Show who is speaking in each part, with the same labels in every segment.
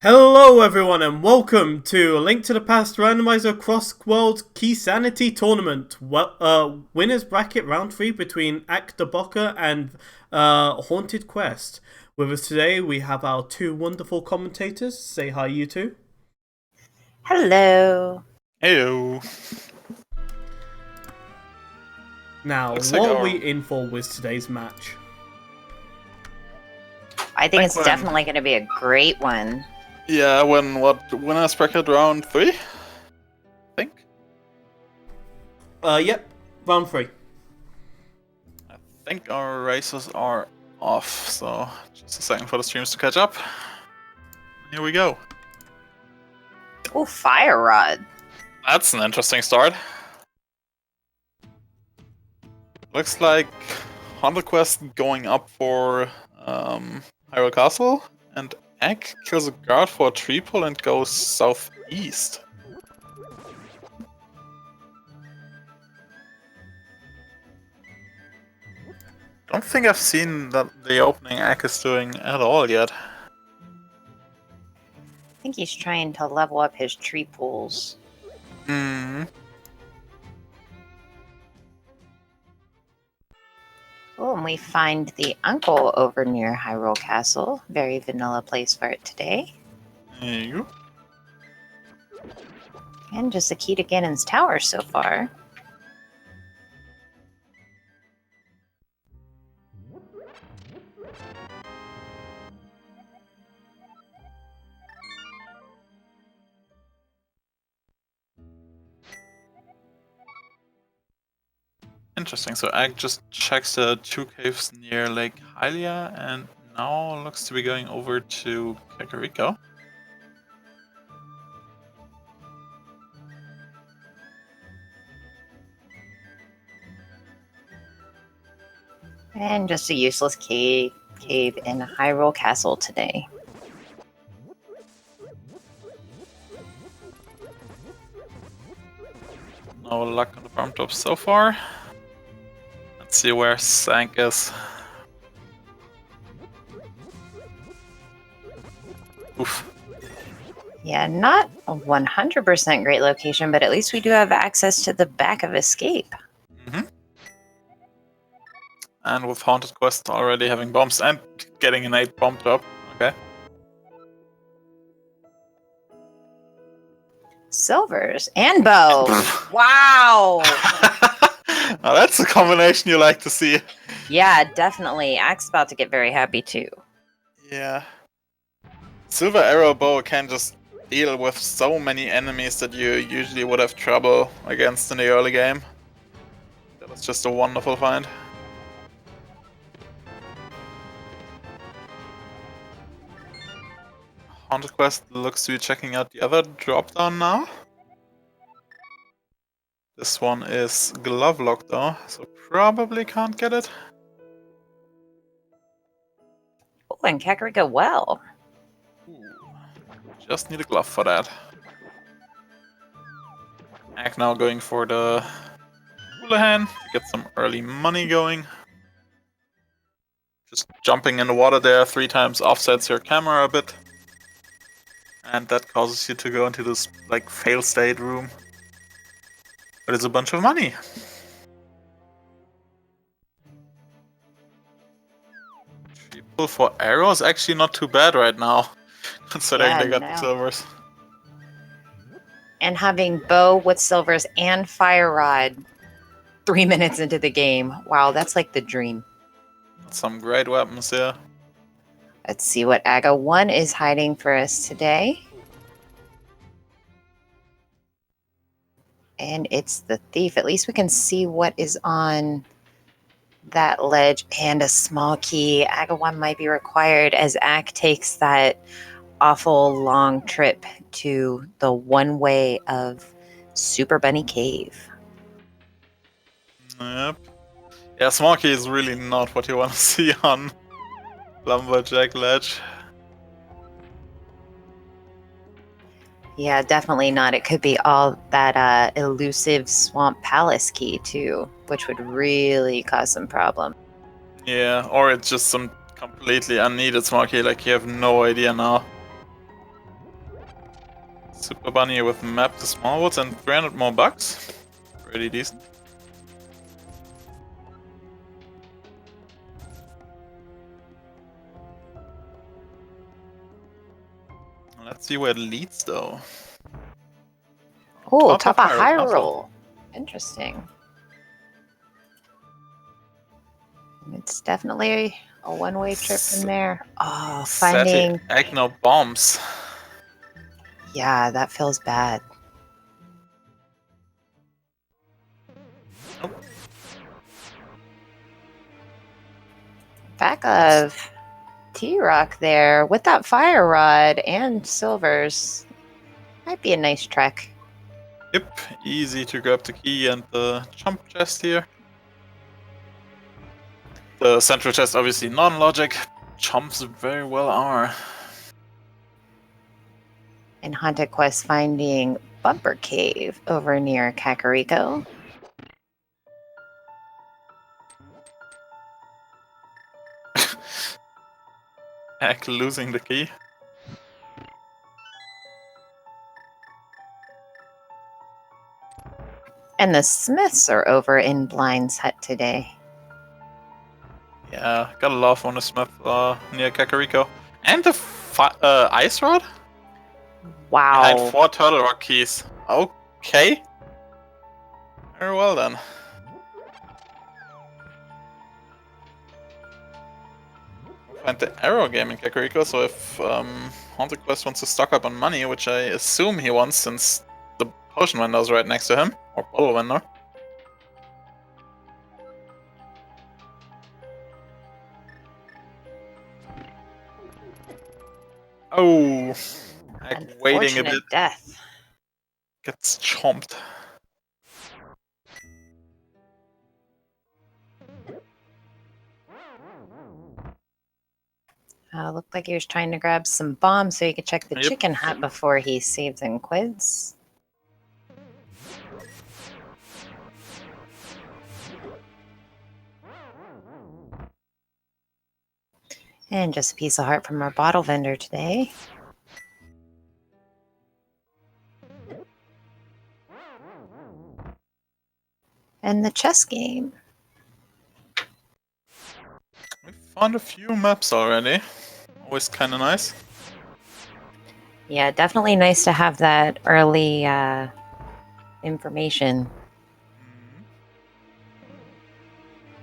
Speaker 1: Hello everyone and welcome to A Link to the Past Randomizer Crossworld Keysanity Tournament. Winners bracket round 3 between Acktheboker and HauntedQuest. With us today we have our two wonderful commentators. Say hi, you two.
Speaker 2: Hello.
Speaker 3: Heyo.
Speaker 1: Now,
Speaker 3: Looks
Speaker 1: what
Speaker 3: like
Speaker 1: are we in for with today's match?
Speaker 2: I think it's
Speaker 3: when-
Speaker 2: definitely going to be a great one.
Speaker 3: Yeah, winners bracket round 3? I think.
Speaker 1: Yep, round 3.
Speaker 3: I think our races are off, so just a second for the streams to catch up. Here we go.
Speaker 2: Oh, Fire Rod.
Speaker 3: That's an interesting start. Looks like HauntedQuest going up for Hyrule Castle, and Egg kills a guard for a tree pull and goes southeast. Don't think I've seen the opening Egg is doing at all yet.
Speaker 2: I think he's trying to level up his tree pools.
Speaker 3: Hmm.
Speaker 2: Oh, and we find the uncle over near Hyrule Castle. Very vanilla place for it today.
Speaker 3: There you go.
Speaker 2: And just a key to Ganon's tower so far.
Speaker 3: Interesting, so Egg just checks the two caves near Lake Hylia and now looks to be going over to Kakariko.
Speaker 2: And just a useless cave in Hyrule Castle today.
Speaker 3: No luck on the bump top so far. Let's see where Sank is. Oof.
Speaker 2: Yeah, not a 100% great location, but at least we do have access to the back of Escape.
Speaker 3: And with HauntedQuest already having bombs and getting an 8 bomb drop. Okay.
Speaker 2: Silvers and bow. Wow.
Speaker 3: Now that's a combination you like to see.
Speaker 2: Yeah, definitely. Axe about to get very happy too.
Speaker 3: Yeah. Silver Arrow Bow can just deal with so many enemies that you usually would have trouble against in the early game. That was just a wonderful find. HauntedQuest looks to be checking out the other drop down now. This one is glove locked though, so probably can't get it.
Speaker 2: Oh, and Kakariko well.
Speaker 3: Just need a glove for that. Ack now going for the Houlihan to get some early money going. Just jumping in the water there 3 times offsets your camera a bit. And that causes you to go into this like fail state room. But it's a bunch of money. Triple for arrows actually not too bad right now. Considering
Speaker 2: Yeah,
Speaker 3: they got
Speaker 2: no.
Speaker 3: the silvers.
Speaker 2: And having bow with silvers and fire rod 3 minutes into the game. Wow, that's like the dream.
Speaker 3: Some great weapons here.
Speaker 2: Let's see what Aga 1 is hiding for us today. And it's the thief. At least we can see what is on that ledge, and a small key. Aga 1 might be required as Ack takes that awful long trip to the one way of Super Bunny Cave.
Speaker 3: Yep. Yeah, small key is really not what you want to see on Lumberjack Ledge.
Speaker 2: Yeah, definitely not. It could be all that elusive Swamp Palace key too, which would really cause some problem.
Speaker 3: Yeah, or it's just some completely unneeded small key, like you have no idea now. Super Bunny with map to Smallwoods and 300 more bucks. Pretty decent. Let's see where it leads though.
Speaker 2: Oh, top of
Speaker 3: Hyrule
Speaker 2: Hyrule. Interesting. It's definitely a one-way trip from there. Oh, finding...
Speaker 3: Agno bombs.
Speaker 2: Yeah, that feels bad.
Speaker 3: Nope.
Speaker 2: Back of T-Rock there with that fire rod and silvers. Might be a nice trek.
Speaker 3: Yep, easy to grab the key and the jump chest here. The central chest obviously non-logic. Jumps very well are.
Speaker 2: And HauntedQuest finding Bumper Cave over near Kakariko.
Speaker 3: Heck, losing the key.
Speaker 2: And the Smiths are over in Blind's hut today.
Speaker 3: Yeah, gotta love on the Smith near Kakariko. And the ice rod?
Speaker 2: Wow.
Speaker 3: Behind 4 Turtle Rock keys. Okay. Very well then. Find the arrow game in Kakariko, so if HauntedQuest wants to stock up on money, which I assume he wants since the potion vendor is right next to him, or bottle vendor. Oh, waiting a bit.
Speaker 2: Death.
Speaker 3: Gets chomped.
Speaker 2: Looked like he was trying to grab some bombs so he could check the
Speaker 3: Yep.
Speaker 2: chicken hut before he saves and quids. And just a piece of heart from our bottle vendor today. And the chess game.
Speaker 3: We found a few maps already. Always kind of nice.
Speaker 2: Yeah, definitely nice to have that early information.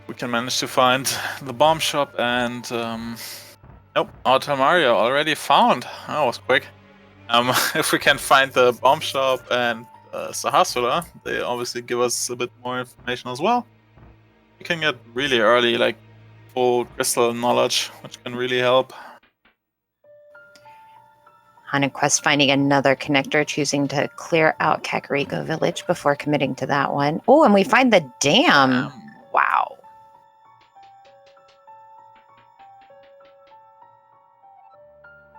Speaker 3: We can manage to find the bomb shop and nope, Hotel Mario already found. That was quick. If we can find the bomb shop and Sahasura, they obviously give us a bit more information as well. We can get really early, like full crystal knowledge, which can really help.
Speaker 2: HauntedQuest finding another connector, choosing to clear out Kakariko Village before committing to that one. Oh, and we find the dam. Wow.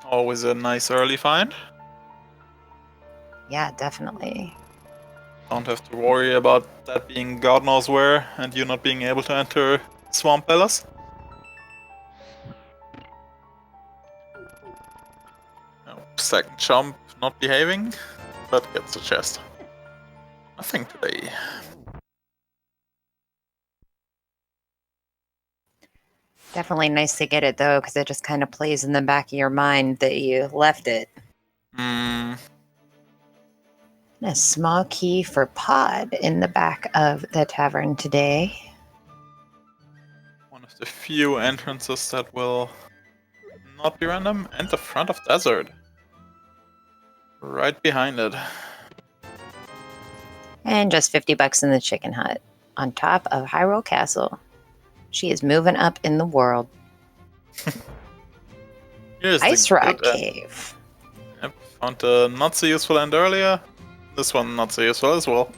Speaker 3: Always a nice early find.
Speaker 2: Yeah, definitely.
Speaker 3: Don't have to worry about that being God knows where and you not being able to enter Swamp Palace. Second jump not behaving, but gets the chest. Nothing today.
Speaker 2: Definitely nice to get it though, because it just kind of plays in the back of your mind that you left it. And a small key for Pod in the back of the tavern today.
Speaker 3: One of the few entrances that will not be random, and the front of desert. Right behind it.
Speaker 2: And just 50 bucks in the chicken hut on top of Hyrule Castle. She is moving up in the world.
Speaker 3: Here's
Speaker 2: Ice
Speaker 3: the
Speaker 2: Rock
Speaker 3: good end.
Speaker 2: Cave.
Speaker 3: Yep, found a not so useful end earlier. This one not so useful as well.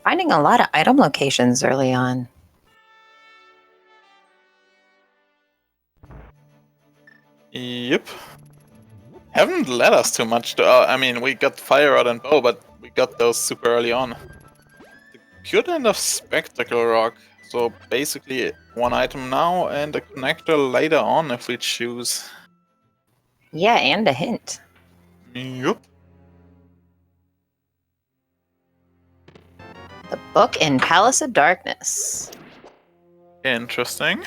Speaker 2: Finding a lot of item locations early on.
Speaker 3: Yep. Haven't led us too much to. I mean, we got Fire Rod and Bow, but we got those super early on. The good end of Spectacle Rock. So basically, one item now and a connector later on if we choose.
Speaker 2: Yeah, and a hint.
Speaker 3: Yup.
Speaker 2: The book in Palace of Darkness.
Speaker 3: Interesting.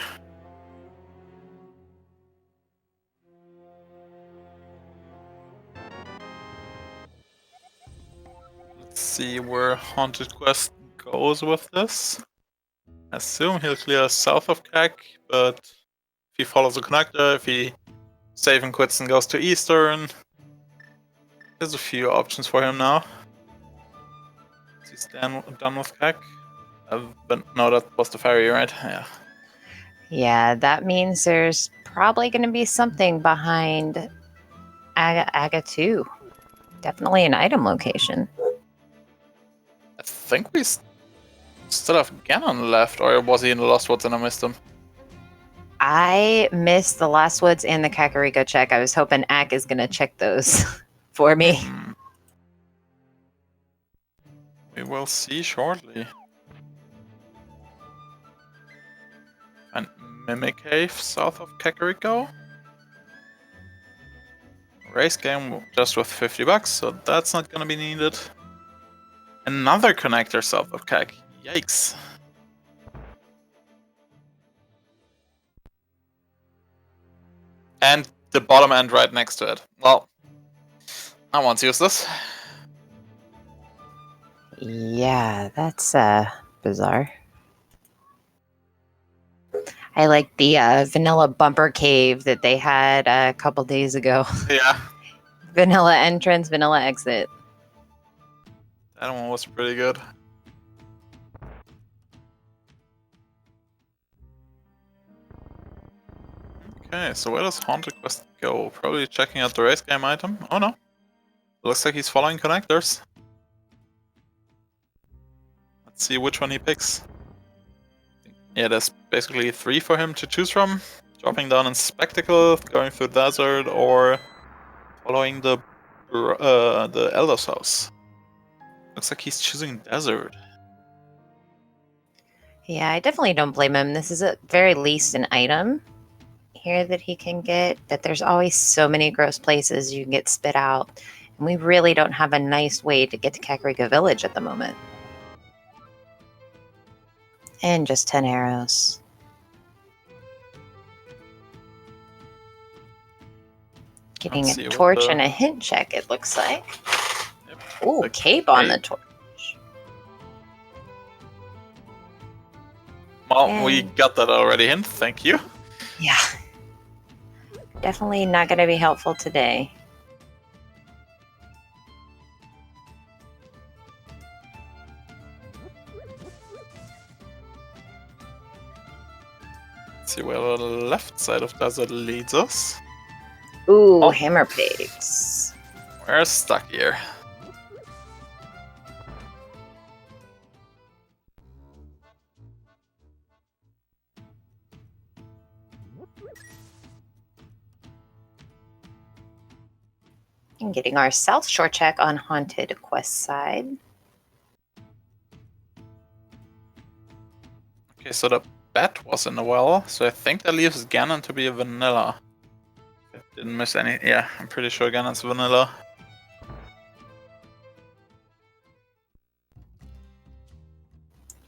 Speaker 3: Let's see where HauntedQuest goes with this. I assume he'll clear south of CAC, but if he follows the connector, if he save and quits and goes to Eastern, there's a few options for him now. Is he done with CAC? No, that was the ferry, right? Yeah.
Speaker 2: Yeah, that means there's probably going to be something behind Aga 2. Definitely an item location.
Speaker 3: I think we still have Ganon left, or was he in the Lost Woods and I missed him?
Speaker 2: I missed the Lost Woods and the Kakariko check. I was hoping Ack is going to check those for me.
Speaker 3: We will see shortly. And Mimic Cave south of Kakariko. Race game just with $50, so that's not gonna be needed. Another connector south of CAC. Yikes. And the bottom end right next to it. Well, I want to use this.
Speaker 2: Yeah, that's bizarre. I like the vanilla bumper cave that they had a couple days ago.
Speaker 3: Yeah,
Speaker 2: Vanilla entrance, vanilla exit.
Speaker 3: that one was pretty good. Okay, so where does HauntedQuest go? Probably checking out the race game item. Oh no. Looks like he's following connectors. Let's see which one he picks. Yeah, there's basically 3 for him to choose from. Dropping down in Spectacle, going through Desert, or following the Elder's house. Looks like he's choosing Desert.
Speaker 2: Yeah, I definitely don't blame him. This is at very least an item here that he can get, but there's always so many gross places you can get spit out. And we really don't have a nice way to get to Kakariko Village at the moment. And just 10 arrows. Getting
Speaker 3: Let's
Speaker 2: a
Speaker 3: see
Speaker 2: torch
Speaker 3: what the-
Speaker 2: and a hint check, it looks like.
Speaker 3: Yep.
Speaker 2: Ooh,
Speaker 3: The
Speaker 2: cape on the
Speaker 3: cape.
Speaker 2: torch.
Speaker 3: Well, we
Speaker 2: And-
Speaker 3: got that already in, thank you.
Speaker 2: Yeah. Definitely not going to be helpful today.
Speaker 3: Let's see where the left side of Desert leads us.
Speaker 2: Ooh,
Speaker 3: Oh.
Speaker 2: hammer pigs.
Speaker 3: We're stuck here.
Speaker 2: And getting our South Shore check on HauntedQuest side.
Speaker 3: Okay, so the bat was in the well, so I think that leaves Ganon to be a vanilla. I didn't miss any. Yeah, I'm pretty sure Ganon's vanilla.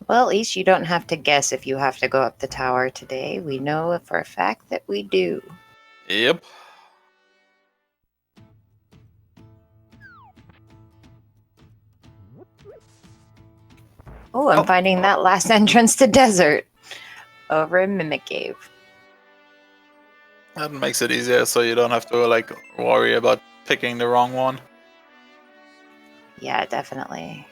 Speaker 2: Well, at least you don't have to guess if you have to go up the tower today. We know for a fact that we do.
Speaker 3: Yep.
Speaker 2: Oh, I'm finding that last entrance to Desert over in Mimic Cave.
Speaker 3: That makes it easier, so you don't have to like worry about picking the wrong one.
Speaker 2: Yeah, definitely.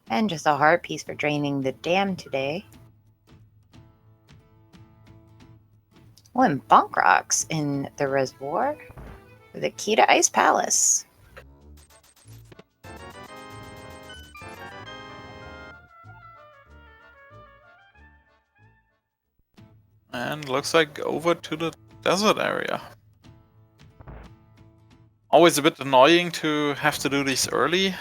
Speaker 2: And just a heart piece for draining the dam today. Oh, and Bonk Rocks in the reservoir for the key to Ice Palace.
Speaker 3: And looks like over to the desert area. Always a bit annoying to have to do these early,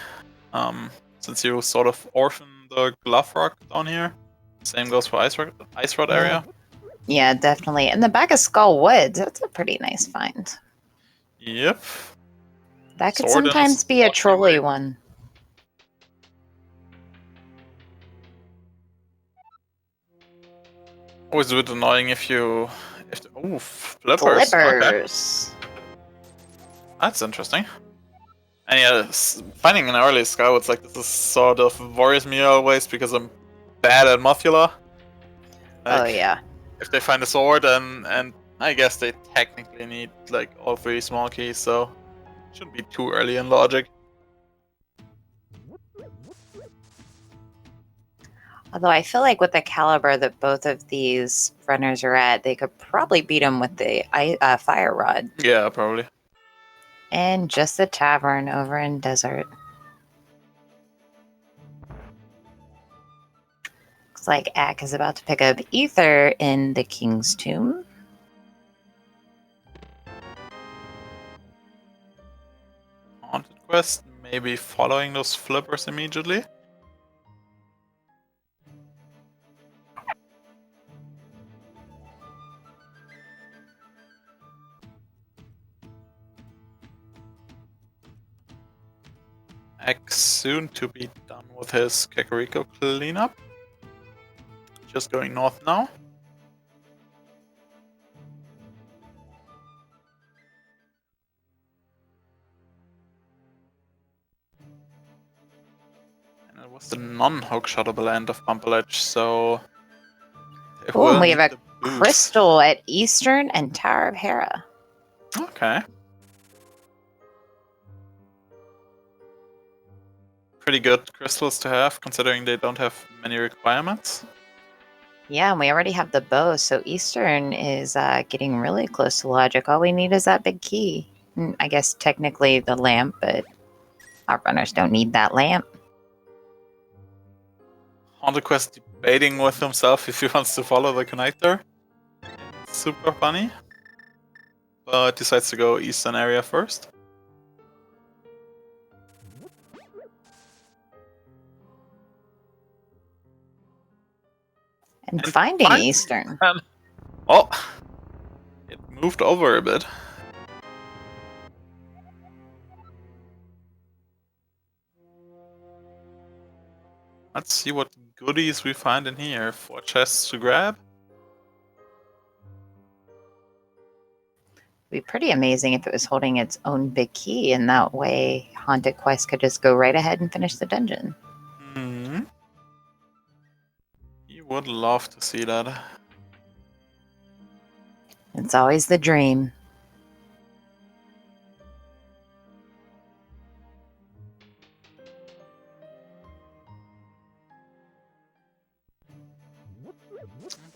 Speaker 3: since you sort of orphan the Glove Rock down here. Same goes for Ice Rod area.
Speaker 2: Yeah, definitely. And the back of Skull Woods, that's a pretty nice find.
Speaker 3: Yep.
Speaker 2: That could
Speaker 3: Sword and
Speaker 2: sometimes be a
Speaker 3: sword
Speaker 2: trolley
Speaker 3: anyway.
Speaker 2: one.
Speaker 3: Always a bit annoying if you... Ooh, flippers. Okay.
Speaker 2: Flippers.
Speaker 3: That's interesting. And yeah, finding an early scout like this is sort of worries me always because I'm bad at Mothula. Like,
Speaker 2: Oh, yeah.
Speaker 3: if they find a sword, and I guess they technically need like all 3 small keys, so shouldn't be too early in logic.
Speaker 2: Although I feel like with the caliber that both of these runners are at, they could probably beat them with the fire rod.
Speaker 3: Yeah, probably.
Speaker 2: And just the tavern over in Desert. Looks like Ack is about to pick up Ether in the King's Tomb.
Speaker 3: HauntedQuest, maybe following those flippers immediately. X soon to be done with his Kakariko cleanup. Just going north now. And it was the non-hook-shottable end of Bumper Ledge, so...
Speaker 2: Oh, and we have a
Speaker 3: the boost.
Speaker 2: crystal at Eastern and Tower of Hera.
Speaker 3: Okay. Pretty good crystals to have, considering they don't have many requirements.
Speaker 2: Yeah, and we already have the bow, so Eastern is getting really close to logic. All we need is that big key. I guess technically the lamp, but our runners don't need that lamp.
Speaker 3: HauntedQuest debating with himself if he wants to follow the connector. Super funny. But decides to go eastern area first.
Speaker 2: And finding Eastern.
Speaker 3: Oh! It moved over a bit. Let's see what goodies we find in here. 4 chests to grab.
Speaker 2: It'd be pretty amazing if it was holding its own big key, and that way HauntedQuest could just go right ahead and finish the dungeon.
Speaker 3: Hmm. You would love to see that.
Speaker 2: It's always the dream.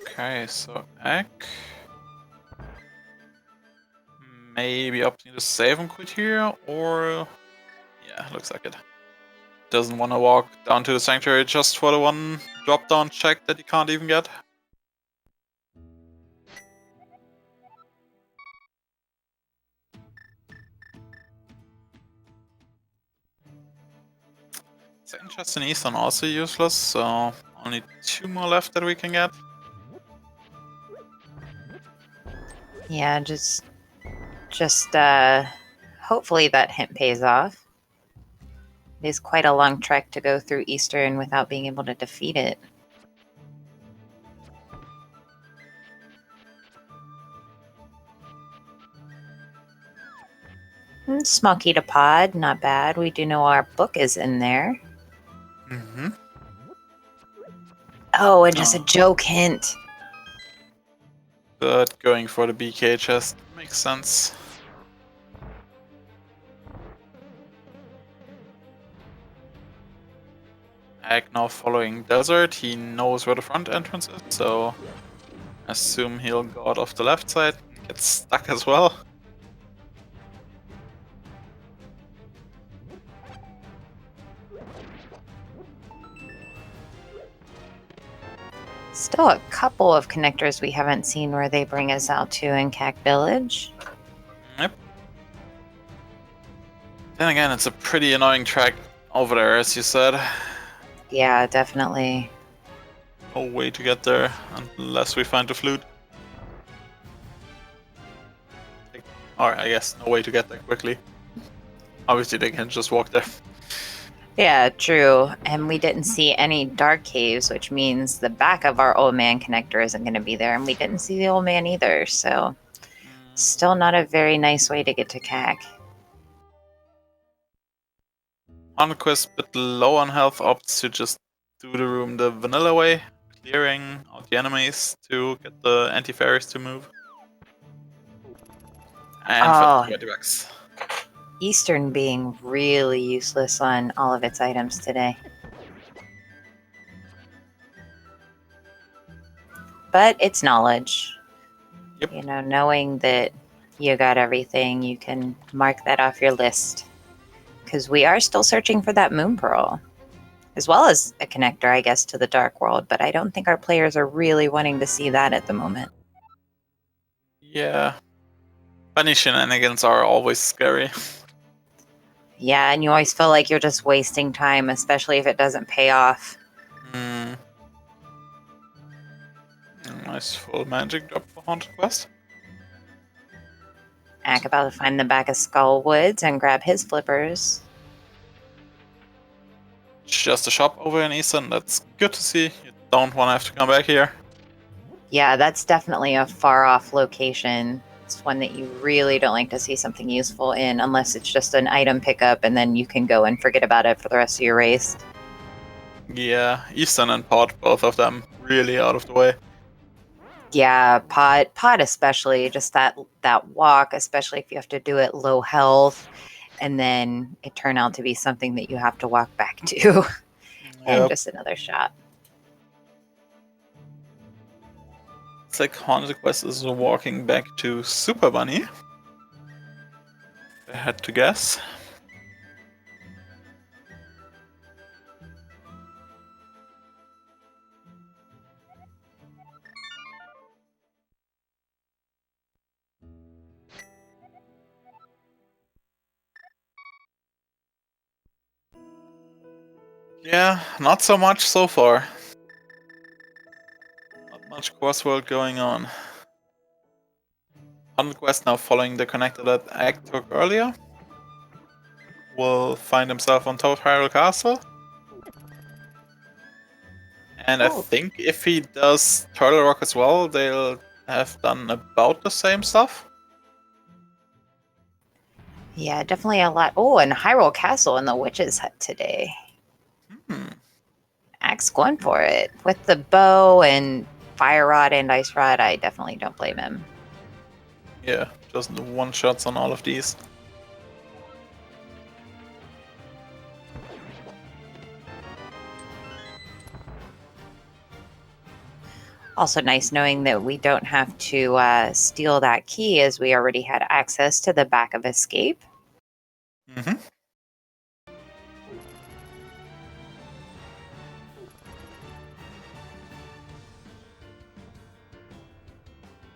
Speaker 3: Okay, so Egg. Maybe opting to save and quit here, or... Yeah, looks like it. Doesn't want to walk down to the sanctuary just for the one drop-down check that he can't even get. Second chest in Eastern also useless, so only 2 more left that we can get.
Speaker 2: Yeah, just hopefully that hint pays off. It is quite a long trek to go through Eastern without being able to defeat it. Small key to pod, not bad. We do know our book is in there.
Speaker 3: Mm-hmm.
Speaker 2: Oh, and just a joke hint.
Speaker 3: But going for the BK chest makes sense. Egg now following Desert, he knows where the front entrance is, so assume he'll go out of the left side and get stuck as well.
Speaker 2: Still a couple of connectors we haven't seen where they bring us out to in Cack Village.
Speaker 3: Yep. Then again, it's a pretty annoying track over there, as you said.
Speaker 2: Yeah, definitely.
Speaker 3: No way to get there unless we find the flute. Or I guess no way to get there quickly. Obviously they can just walk there.
Speaker 2: Yeah, true. And we didn't see any dark caves, which means the back of our old man connector isn't going to be there. And we didn't see the old man either. So still not a very nice way to get to CAC.
Speaker 3: HauntedQuest, a bit low on health, opts to just do the room the vanilla way, clearing out the enemies to get the anti-fairies to move. And
Speaker 2: Oh.
Speaker 3: 20 bucks.
Speaker 2: Eastern being really useless on all of its items today. But it's knowledge.
Speaker 3: Yep.
Speaker 2: You know, knowing that you got everything, you can mark that off your list. Because we are still searching for that moon pearl. As well as a connector, I guess, to the dark world. But I don't think our players are really wanting to see that at the moment.
Speaker 3: Yeah. Bunny shenanigans are always scary.
Speaker 2: Yeah, and you always feel like you're just wasting time, especially if it doesn't pay off.
Speaker 3: Nice full magic drop for HauntedQuest.
Speaker 2: Ack about to find the back of Skullwoods and grab his flippers.
Speaker 3: Just a shop over in Eastern, that's good to see. You don't want to have to come back here.
Speaker 2: Yeah, that's definitely a far off location. It's one that you really don't like to see something useful in unless it's just an item pickup and then you can go and forget about it for the rest of your race.
Speaker 3: Yeah, Eastern and Pod, both of them really out of the way.
Speaker 2: Yeah, pod especially, just that walk, especially if you have to do it low health and then it turn out to be something that you have to walk back to. And just another shot.
Speaker 3: It's like HauntedQuest is walking back to Super Bunny. I had to guess. Yeah, not so much so far. Not much Crossworld going on. HauntedQuest now following the connector that Ack took earlier. Will find himself on top of Hyrule Castle. And I think if he does Turtle Rock as well, they'll have done about the same stuff.
Speaker 2: Yeah, definitely a lot. Oh, and Hyrule Castle in the Witch's Hut today. Axe going for it. With the bow and fire rod and ice rod, I definitely don't blame him.
Speaker 3: Yeah, just the one-shots on all of these.
Speaker 2: Also nice knowing that we don't have to steal that key as we already had access to the back of Escape.
Speaker 3: Mm-hmm.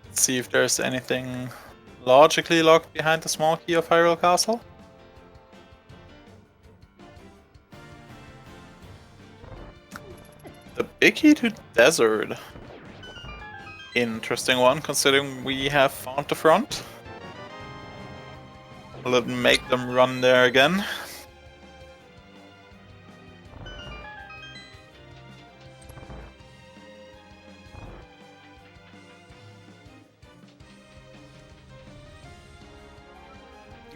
Speaker 3: Let's see if there's anything logically locked behind the small key of Hyrule Castle. The big key to Desert. Interesting one, considering we have found the front. Will it make them run there again?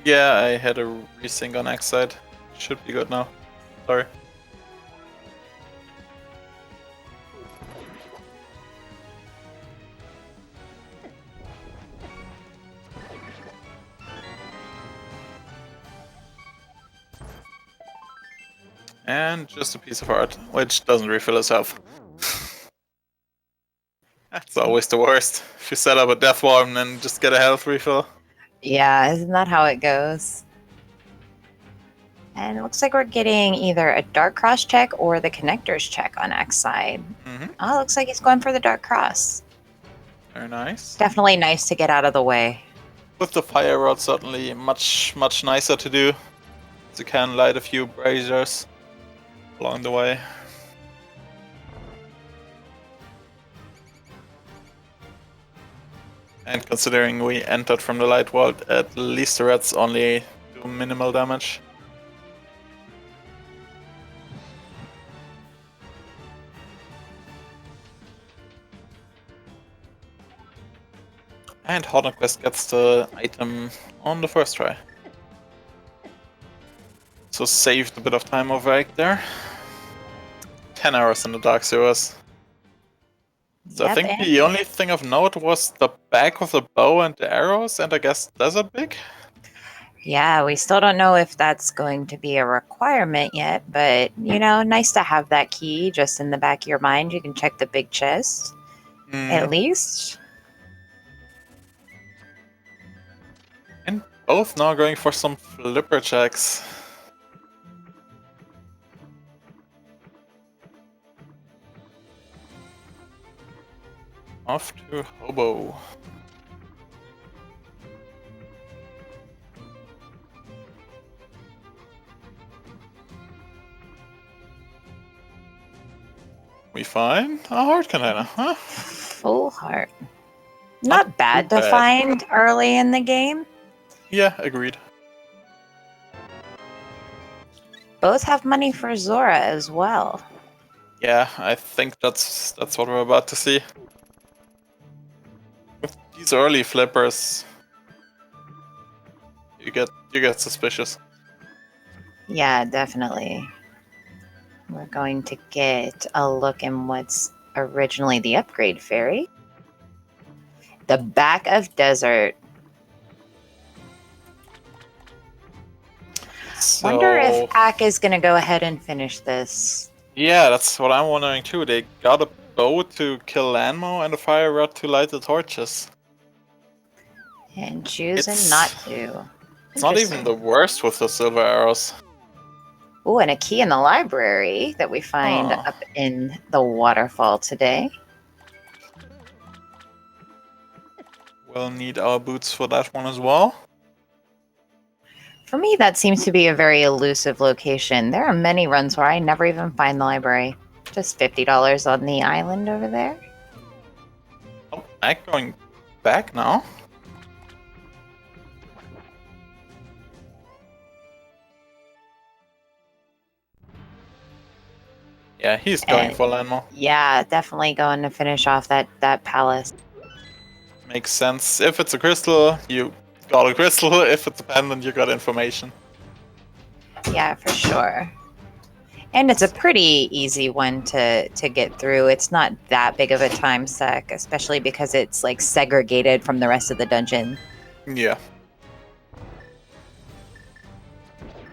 Speaker 3: Yeah, I had a resync on X side. Should be good now. Sorry. And just a piece of art, which doesn't refill itself. That's always the worst. If you set up a death wall and then just get a health refill.
Speaker 2: Yeah, isn't that how it goes? And it looks like we're getting either a Dark Cross check or the Connectors check on X side. Oh, looks like he's going for the Dark Cross.
Speaker 3: Very nice.
Speaker 2: Definitely nice to get out of the way.
Speaker 3: With the fire rod, certainly much nicer to do. You can light a few braziers along the way. And considering we entered from the light world, at least the rats only do minimal damage. And HauntedQuest gets the item on the first try. So saved a bit of time over Egg there. 10 hours in the Dark Sewers. So I think the only thing of note was the back of the bow and the arrows, and I guess Desert Big?
Speaker 2: Yeah, we still don't know if that's going to be a requirement yet, but, you know, nice to have that key just in the back of your mind. You can check the big chest, at least.
Speaker 3: And both now going for some flipper checks. Off to Hobo. We find a heart container, huh?
Speaker 2: Full heart. Not bad
Speaker 3: too
Speaker 2: to
Speaker 3: bad.
Speaker 2: find early in the game.
Speaker 3: Yeah, agreed.
Speaker 2: Both have money for Zora as well.
Speaker 3: Yeah, I think that's what we're about to see. With these early flippers, you get suspicious.
Speaker 2: Yeah, definitely. We're going to get a look in what's originally the upgrade fairy. The back of desert.
Speaker 3: So,
Speaker 2: Wonder if Ack is going to go ahead and finish this.
Speaker 3: yeah, that's what I'm wondering too. They got a bow to kill Lanmo and a fire rod to light the torches.
Speaker 2: And choosing
Speaker 3: It's-
Speaker 2: not to.
Speaker 3: It's not even the worst with the silver arrows.
Speaker 2: Oh, and a key in the library that we find
Speaker 3: Oh.
Speaker 2: up in the waterfall today.
Speaker 3: We'll need our boots for that one as well.
Speaker 2: For me, that seems to be a very elusive location. There are many runs where I never even find the library. Just $50 on the island over there.
Speaker 3: Oh, I'm going back now. Yeah, he's going
Speaker 2: And-
Speaker 3: for Lanmo.
Speaker 2: Yeah, definitely going to finish off that palace.
Speaker 3: Makes sense. If it's a crystal, you got a crystal. If it's a pendant, you got information.
Speaker 2: Yeah, for sure. And it's a pretty easy one to get through. It's not that big of a time suck, especially because it's like segregated from the rest of the dungeon.
Speaker 3: Yeah.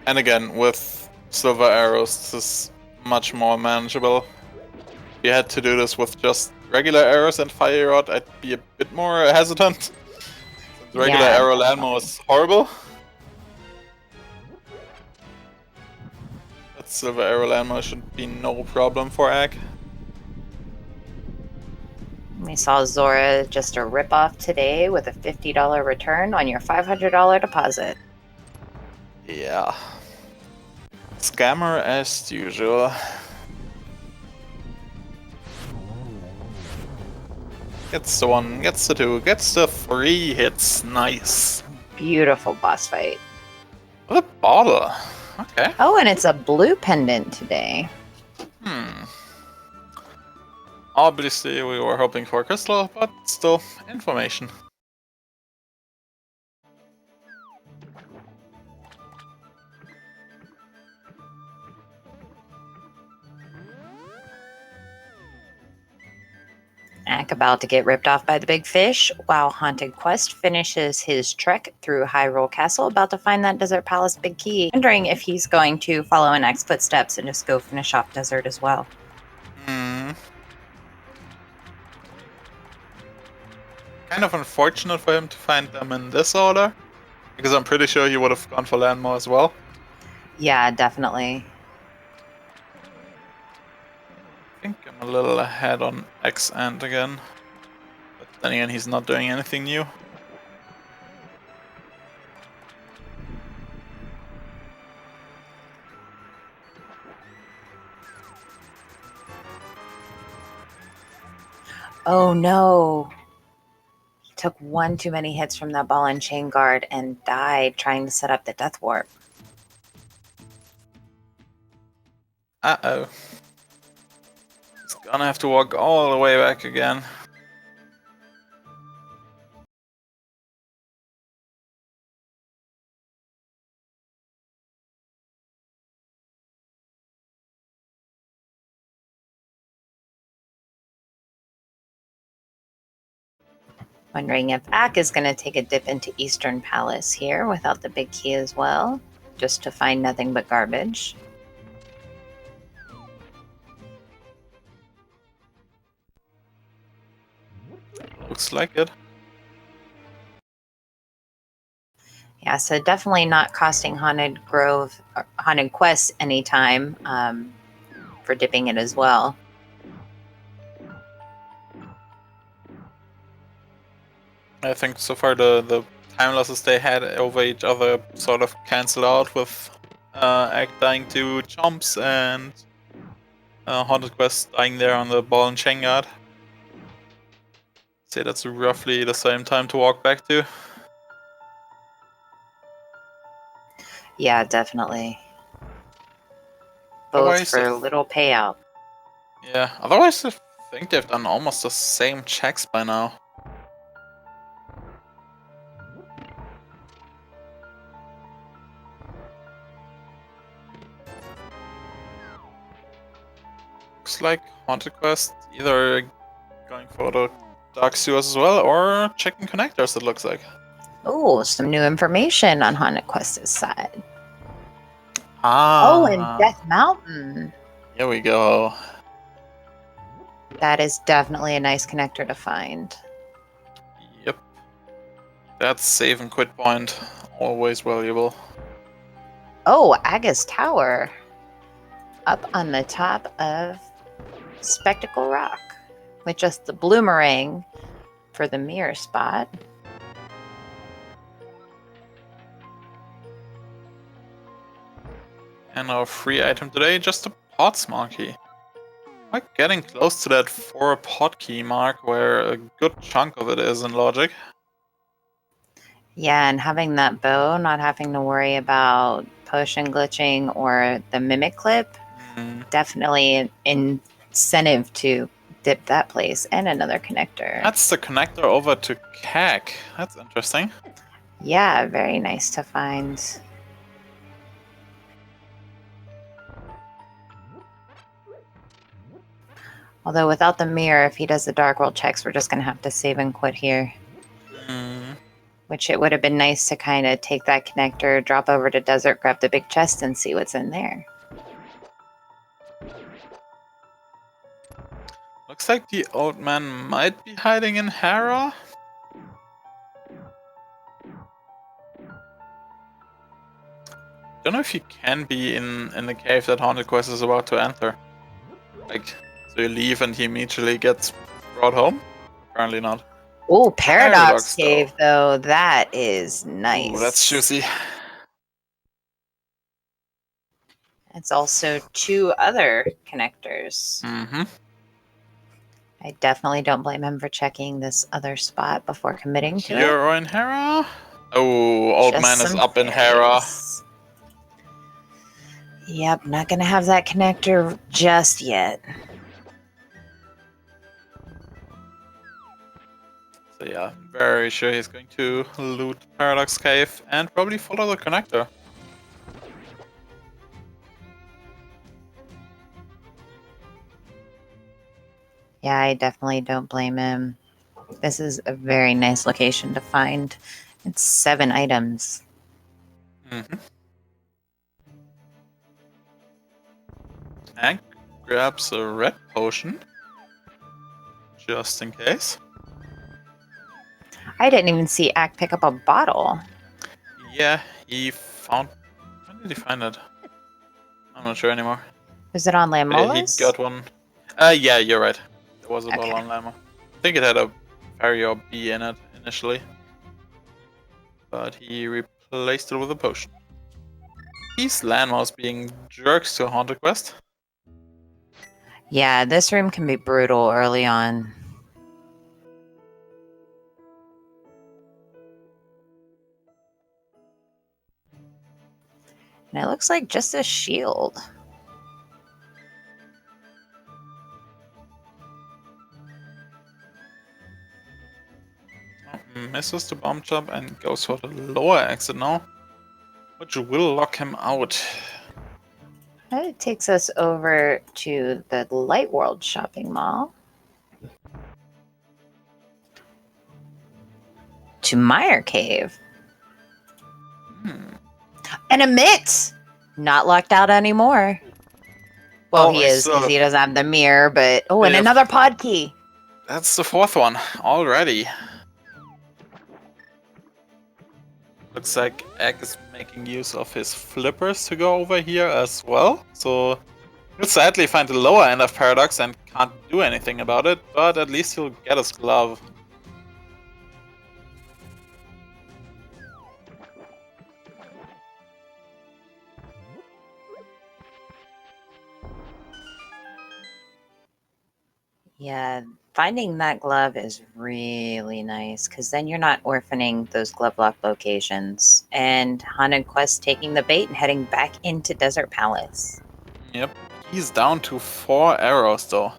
Speaker 3: And again, with silver arrows, this is much more manageable. If you had to do this with just regular arrows and fire rod, I'd be a bit more hesitant. Since regular
Speaker 2: Yeah,
Speaker 3: arrow landmo is horrible. But silver arrow landmo should be no problem for Ag.
Speaker 2: We saw Zora just a ripoff today with a $50 return on your $500 deposit.
Speaker 3: Yeah. Scammer as usual. Gets the 1, gets the 2, gets the 3 hits. Nice.
Speaker 2: Beautiful boss fight.
Speaker 3: What a bottle. Okay.
Speaker 2: Oh, and it's a blue pendant today.
Speaker 3: Obviously, we were hoping for crystal, but still, information.
Speaker 2: Ack about to get ripped off by the big fish, while HauntedQuest finishes his trek through Hyrule Castle, about to find that Desert Palace big key, wondering if he's going to follow in Ack's footsteps and just go finish off Desert as well.
Speaker 3: Kind of unfortunate for him to find them in this order, because I'm pretty sure he would have gone for Landmo as well.
Speaker 2: Yeah, definitely.
Speaker 3: I think I'm a little ahead on X Ant again. But then again, he's not doing anything new.
Speaker 2: Oh no. took one too many hits from that ball and chain guard and died trying to set up the death warp.
Speaker 3: Uh-oh. He's gonna have to walk all the way back again.
Speaker 2: Wondering if Ack is going to take a dip into Eastern Palace here without the big key as well, just to find nothing but garbage.
Speaker 3: Looks like it.
Speaker 2: Yeah, so definitely not costing Haunted Grove, or Haunted Quest any time for dipping it as well.
Speaker 3: I think so far the time losses they had over each other sort of cancel out with Act dying to Chomps and Haunted Quest dying there on the ball and chain guard. Say that's roughly the same time to walk back to.
Speaker 2: Yeah, definitely. Both
Speaker 3: Otherwise,
Speaker 2: for little payout.
Speaker 3: Yeah, otherwise I think they've done almost the same checks by now. Looks like Haunted Quest either going for the Dark Sewers as well, or checking connectors, it looks like.
Speaker 2: Oh, some new information on Haunted Quest's side.
Speaker 3: Ah.
Speaker 2: Oh, and Death Mountain.
Speaker 3: Here we go.
Speaker 2: That is definitely a nice connector to find.
Speaker 3: Yep. That's save and quit point. Always valuable.
Speaker 2: Oh, Aga's Tower. Up on the top of Spectacle Rock. With just the bloomerang for the mirror spot.
Speaker 3: And our free item today, just a Pots Monkey. We're getting close to that 4 pot key mark where a good chunk of it is in Logic.
Speaker 2: Yeah, and having that bow, not having to worry about potion glitching or the mimic clip, definitely an incentive to dip that place. And another connector.
Speaker 3: That's the connector over to CAC. That's interesting.
Speaker 2: Yeah, very nice to find. Although without the mirror, if he does the Dark World checks, we're just going to have to save and quit here. Which it would have been nice to kind of take that connector, drop over to Desert, grab the big chest, and see what's in there.
Speaker 3: Looks like the old man might be hiding in Hera. Don't know if he can be in the cave that Haunted Quest is about to enter. Like, so you leave and he immediately gets brought home? Apparently not.
Speaker 2: Oh, Paradox
Speaker 3: though.
Speaker 2: Cave, though. That is nice.
Speaker 3: Ooh, that's juicy.
Speaker 2: It's also 2 other connectors. I definitely don't blame him for checking this other spot before committing to it.
Speaker 3: You're in Hera? Oh, old
Speaker 2: Just
Speaker 3: man is
Speaker 2: some
Speaker 3: up in Hera.
Speaker 2: fairies. Yep, not going to have that connector just yet.
Speaker 3: So yeah, very sure he's going to loot Paradox Cave and probably follow the connector.
Speaker 2: Yeah, I definitely don't blame him. This is a very nice location to find. It's 7 items.
Speaker 3: And grabs a red potion. Just in case.
Speaker 2: I didn't even see Ack pick up a bottle.
Speaker 3: Yeah, he found... When did he find it? I'm not sure anymore.
Speaker 2: Was it on
Speaker 3: But yeah, he
Speaker 2: Lamolas?
Speaker 3: got one. Yeah, you're right. There was a bottle on Lama. I think it had a fairy or bee in it initially. But he replaced it with a potion. These landmarks being jerks to Haunted Quest.
Speaker 2: Yeah, this room can be brutal early on. And it looks like just a shield.
Speaker 3: Misses the bomb jump and goes for the lower exit now, which will lock him out.
Speaker 2: That takes us over to the Light World shopping mall. To Meyer Cave. And Emit! Not locked out anymore. Well, he is, because he doesn't have the mirror, but... Oh, and another pod key!
Speaker 3: That's the fourth one already. Looks like Egg is making use of his flippers to go over here as well. So he'll sadly find the lower end of Paradox and can't do anything about it, but at least he'll get his glove.
Speaker 2: Yeah, finding that glove is really nice, because then you're not orphaning those glove lock locations. And HauntedQuest taking the bait and heading back into Desert Palace.
Speaker 3: Yep, he's down to 4 arrows though.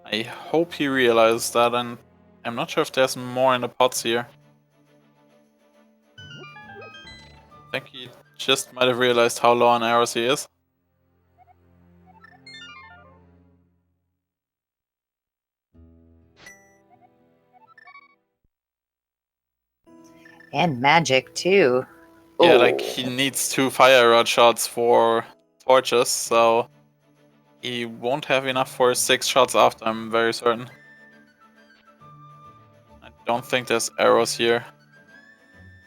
Speaker 3: I hope he realizes that, and I'm not sure if there's more in the pots here. I think he just might have realized how low on arrows he is.
Speaker 2: And magic, too.
Speaker 3: Yeah, like he needs 2 fire rod shots for torches, so he won't have enough for 6 shots after, I'm very certain. I don't think there's arrows here.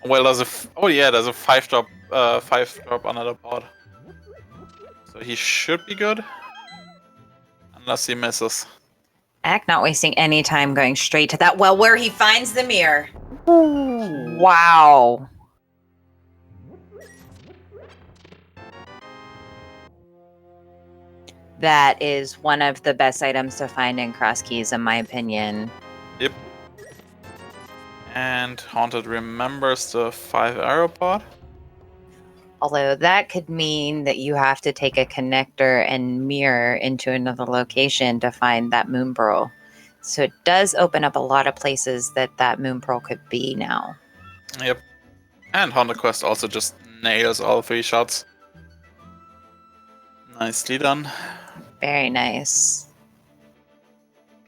Speaker 3: Well, there's there's a 5 drop under the pod. So he should be good. Unless he misses.
Speaker 2: Ack not wasting any time going straight to that well where he finds the mirror. Ooh, wow. That is one of the best items to find in Cross Keys, in my opinion.
Speaker 3: Yep. And Haunted remembers the 5 arrow pod.
Speaker 2: Although that could mean that you have to take a connector and mirror into another location to find that moon pearl. So it does open up a lot of places that moon pearl could be now.
Speaker 3: Yep. And HauntedQuest also just nails all 3 shots. Nicely done.
Speaker 2: Very nice.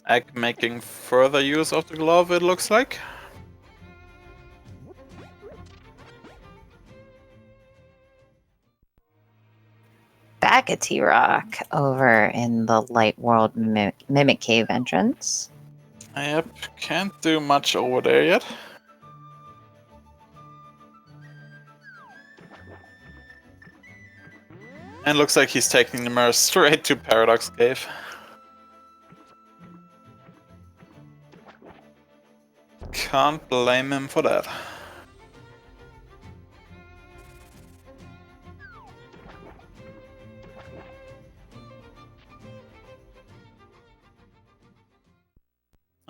Speaker 3: Egg making further use of the glove, it looks like.
Speaker 2: Back at T-Rock over in the Light World Mimic Cave entrance.
Speaker 3: Yep, can't do much over there yet. And looks like he's taking the mirror straight to Paradox Cave. Can't blame him for that.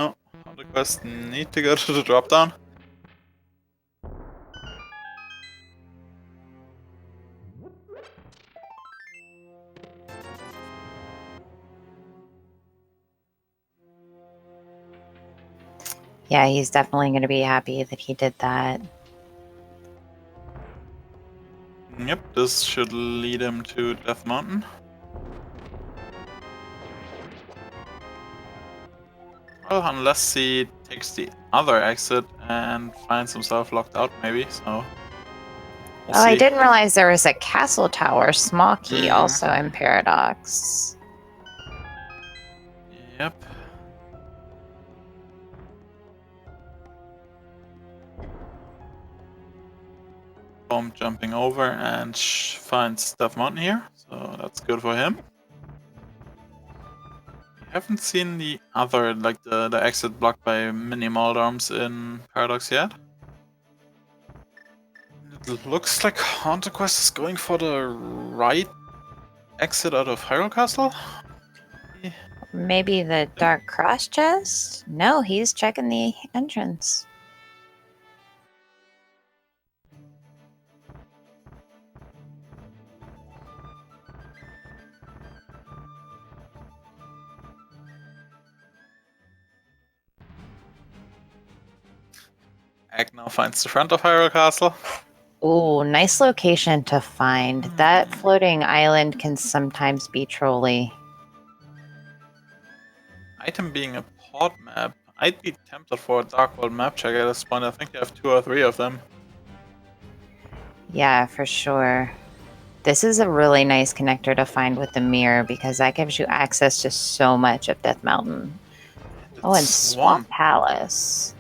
Speaker 3: Oh, HauntedQuest need to go to the drop down.
Speaker 2: Yeah, he's definitely going to be happy that he did that.
Speaker 3: Yep, this should lead him to Death Mountain. Well, unless he takes the other exit and finds himself locked out, maybe, so... We'll see.
Speaker 2: I didn't realize there was a castle tower small key also in Paradox.
Speaker 3: Yep. Bomb jumping over and finds Death Mountain here, so that's good for him. Haven't seen the other, like the exit blocked by mini Maldorms in Paradox yet. It looks like HauntedQuest is going for the right exit out of Hyrule Castle?
Speaker 2: Maybe the Dark Cross chest? No, he's checking the entrance.
Speaker 3: Egg now finds the front of Hyrule Castle.
Speaker 2: Ooh, nice location to find. That floating island can sometimes be trolly.
Speaker 3: Item being a port map. I'd be tempted for a Dark World map check at this point. I think you have 2 or 3 of them.
Speaker 2: Yeah, for sure. This is a really nice connector to find with the mirror because that gives you access to so much of Death Mountain. Oh, and Swamp Palace.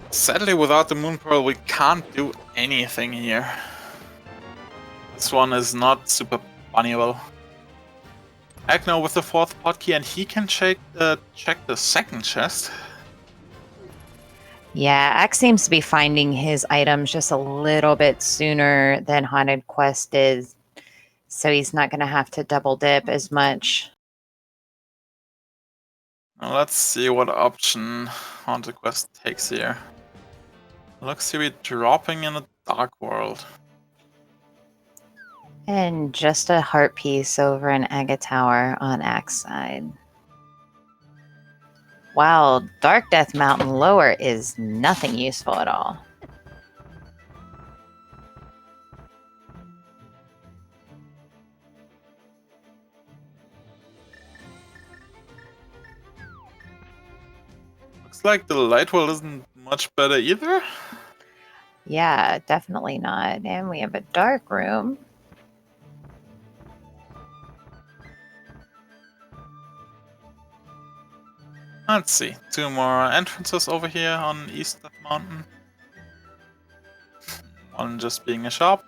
Speaker 3: Sadly, without the Moon Pearl, we can't do anything here. This one is not super bunnyable. Agno with the 4th hotkey, and he can check the 2nd chest.
Speaker 2: Yeah, Axe seems to be finding his items just a little bit sooner than HauntedQuest is, so he's not going to have to double dip as much.
Speaker 3: Now let's see what option HauntedQuest takes here. Looks to be dropping in a Dark World.
Speaker 2: And just a heart piece over an Agate Tower on Axe side. Wow, Dark Death Mountain lower is nothing useful at all.
Speaker 3: Looks like the Light World isn't much better either.
Speaker 2: Yeah, definitely not. And we have a dark room.
Speaker 3: Let's see, 2 more entrances over here on East Death Mountain. One just being a shop.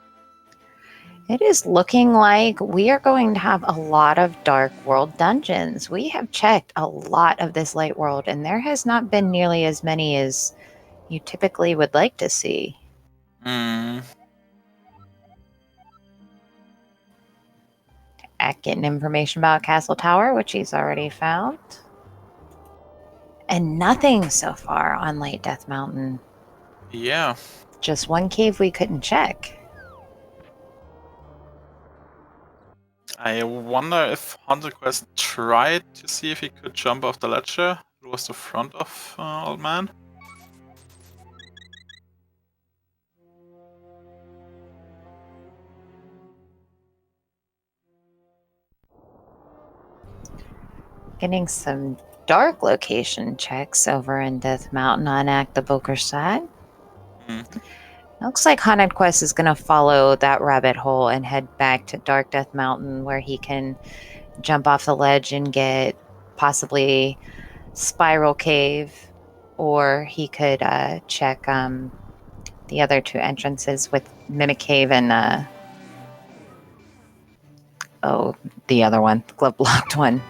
Speaker 2: It is looking like we are going to have a lot of Dark World dungeons. We have checked a lot of this Light World, and there has not been nearly as many as you typically would like to see. Ack getting information about Castle Tower, which he's already found. And nothing so far on Light Death Mountain.
Speaker 3: Yeah.
Speaker 2: Just one cave we couldn't check.
Speaker 3: I wonder if HauntedQuest tried to see if he could jump off the ledger. It was the front of Old Man.
Speaker 2: Getting some dark location checks over in Death Mountain on Acktheboker side. Looks like HauntedQuest is going to follow that rabbit hole and head back to Dark Death Mountain where he can jump off the ledge and get possibly Spiral Cave, or he could check the other 2 entrances with Mimic Cave and the other one, Glove Blocked one.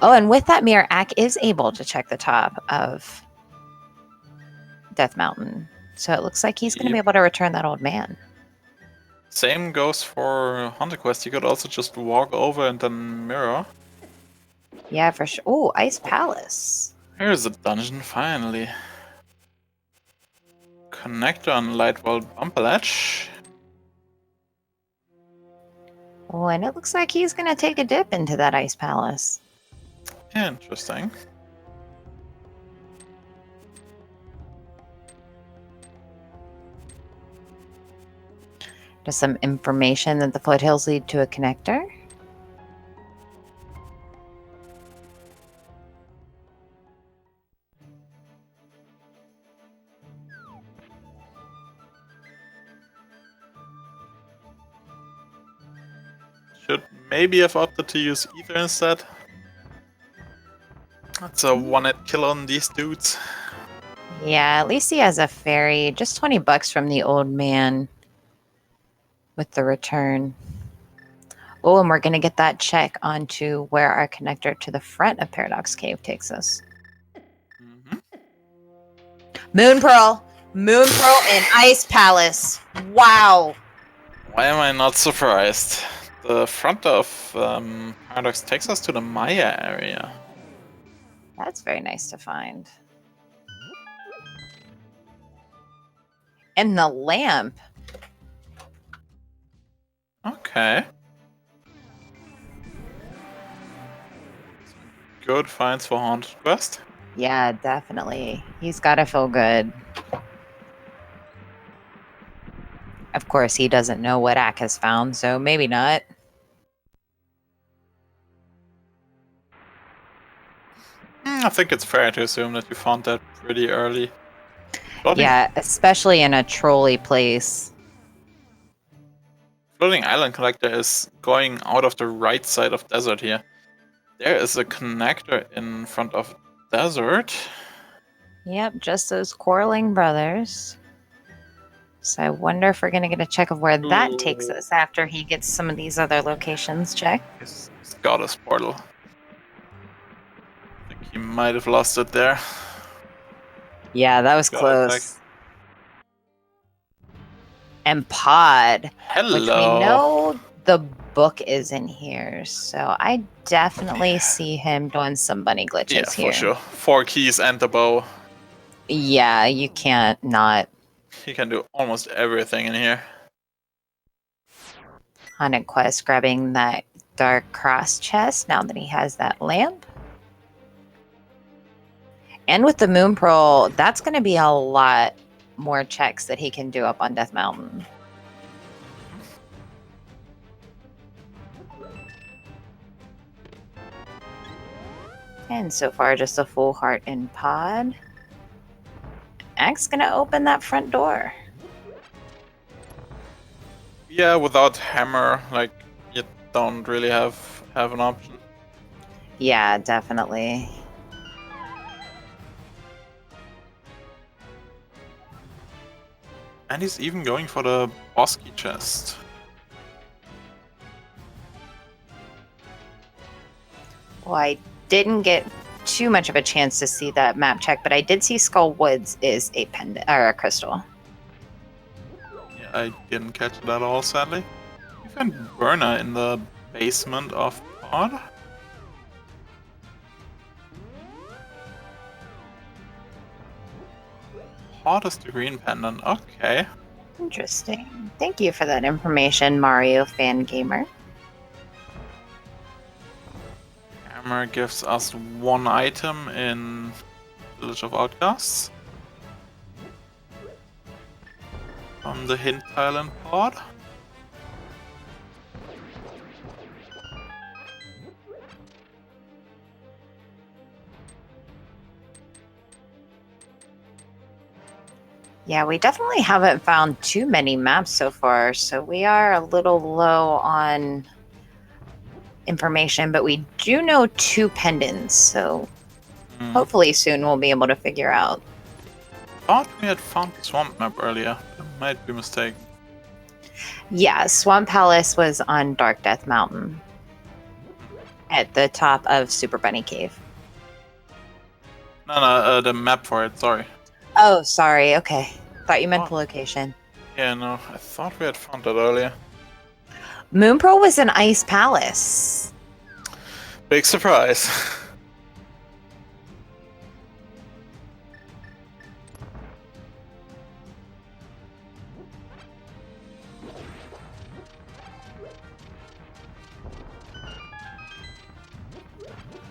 Speaker 2: Oh, and with that mirror, Ack is able to check the top of Death Mountain. So it looks like he's going to be able to return that old man.
Speaker 3: Same goes for HauntedQuest. You could also just walk over and then mirror.
Speaker 2: Yeah, for sure. Oh, Ice Palace.
Speaker 3: Here's a dungeon, finally. Connector on Lightwell Bumper Ledge.
Speaker 2: Oh, and it looks like he's going to take a dip into that Ice Palace.
Speaker 3: Interesting.
Speaker 2: Just some information that the foothills lead to a connector.
Speaker 3: Should maybe have opted to use Ether instead. That's a one-hit kill on these dudes.
Speaker 2: Yeah, at least he has a ferry. Just 20 bucks from the old man with the return. Oh, and we're going to get that check onto where our connector to the front of Paradox Cave takes us. Moon Pearl and Ice Palace. Wow.
Speaker 3: Why am I not surprised? The front of Paradox takes us to the Maya area.
Speaker 2: That's very nice to find. And the lamp.
Speaker 3: Okay. Good finds for HauntedQuest.
Speaker 2: Yeah, definitely. He's got to feel good. Of course, he doesn't know what Ack has found, so maybe not.
Speaker 3: I think it's fair to assume that you found that pretty early. Floating,
Speaker 2: Yeah, especially in a trolley place.
Speaker 3: floating island collector is going out of the right side of desert here. There is a connector in front of desert.
Speaker 2: Yep, just those quarreling brothers. So I wonder if we're going to get a check of where that takes
Speaker 3: Ooh.
Speaker 2: us after he gets some of these other locations checked.
Speaker 3: His goddess portal. I think he might have lost it there.
Speaker 2: Yeah, that was
Speaker 3: Got it
Speaker 2: close. And Pod,
Speaker 3: Hello.
Speaker 2: which we know the book is in here. So I definitely see him doing some bunny glitches
Speaker 3: Yeah,
Speaker 2: here.
Speaker 3: for sure. 4 keys and the bow.
Speaker 2: Yeah, you can't not.
Speaker 3: He can do almost everything in here.
Speaker 2: HauntedQuest grabbing that dark cross chest now that he has that lamp. And with the Moon Pearl, that's going to be a lot more checks that he can do up on Death Mountain. And so far, just a full heart in Pod. Ack's going to open that front door.
Speaker 3: Yeah, without hammer, like, you don't really have an option.
Speaker 2: Yeah, definitely.
Speaker 3: And he's even going for the boss key chest.
Speaker 2: Well, I didn't get too much of a chance to see that map check, but I did see Skull Woods is a pendant or a crystal.
Speaker 3: Yeah, I didn't catch it at all, sadly. We found Burner in the basement of Pod. Hottest the green pendant, okay.
Speaker 2: Interesting. Thank you for that information, Mario Fan Gamer.
Speaker 3: Hammer gives us 1 item in Village of Outcasts. From the Hint Island Pod.
Speaker 2: Yeah, we definitely haven't found too many maps so far, so we are a little low on information, but we do know 2 pendants, so hopefully soon we'll be able to figure out.
Speaker 3: Thought we had found the swamp map earlier, but I might be mistaken.
Speaker 2: Yeah, Swamp Palace was on Dark Death Mountain at the top of Super Bunny Cave.
Speaker 3: No, the map for it, sorry.
Speaker 2: Oh, sorry, okay. Thought you meant the location.
Speaker 3: Yeah, no, I thought we had found that earlier.
Speaker 2: Moon Pearl was in Ice Palace.
Speaker 3: Big surprise.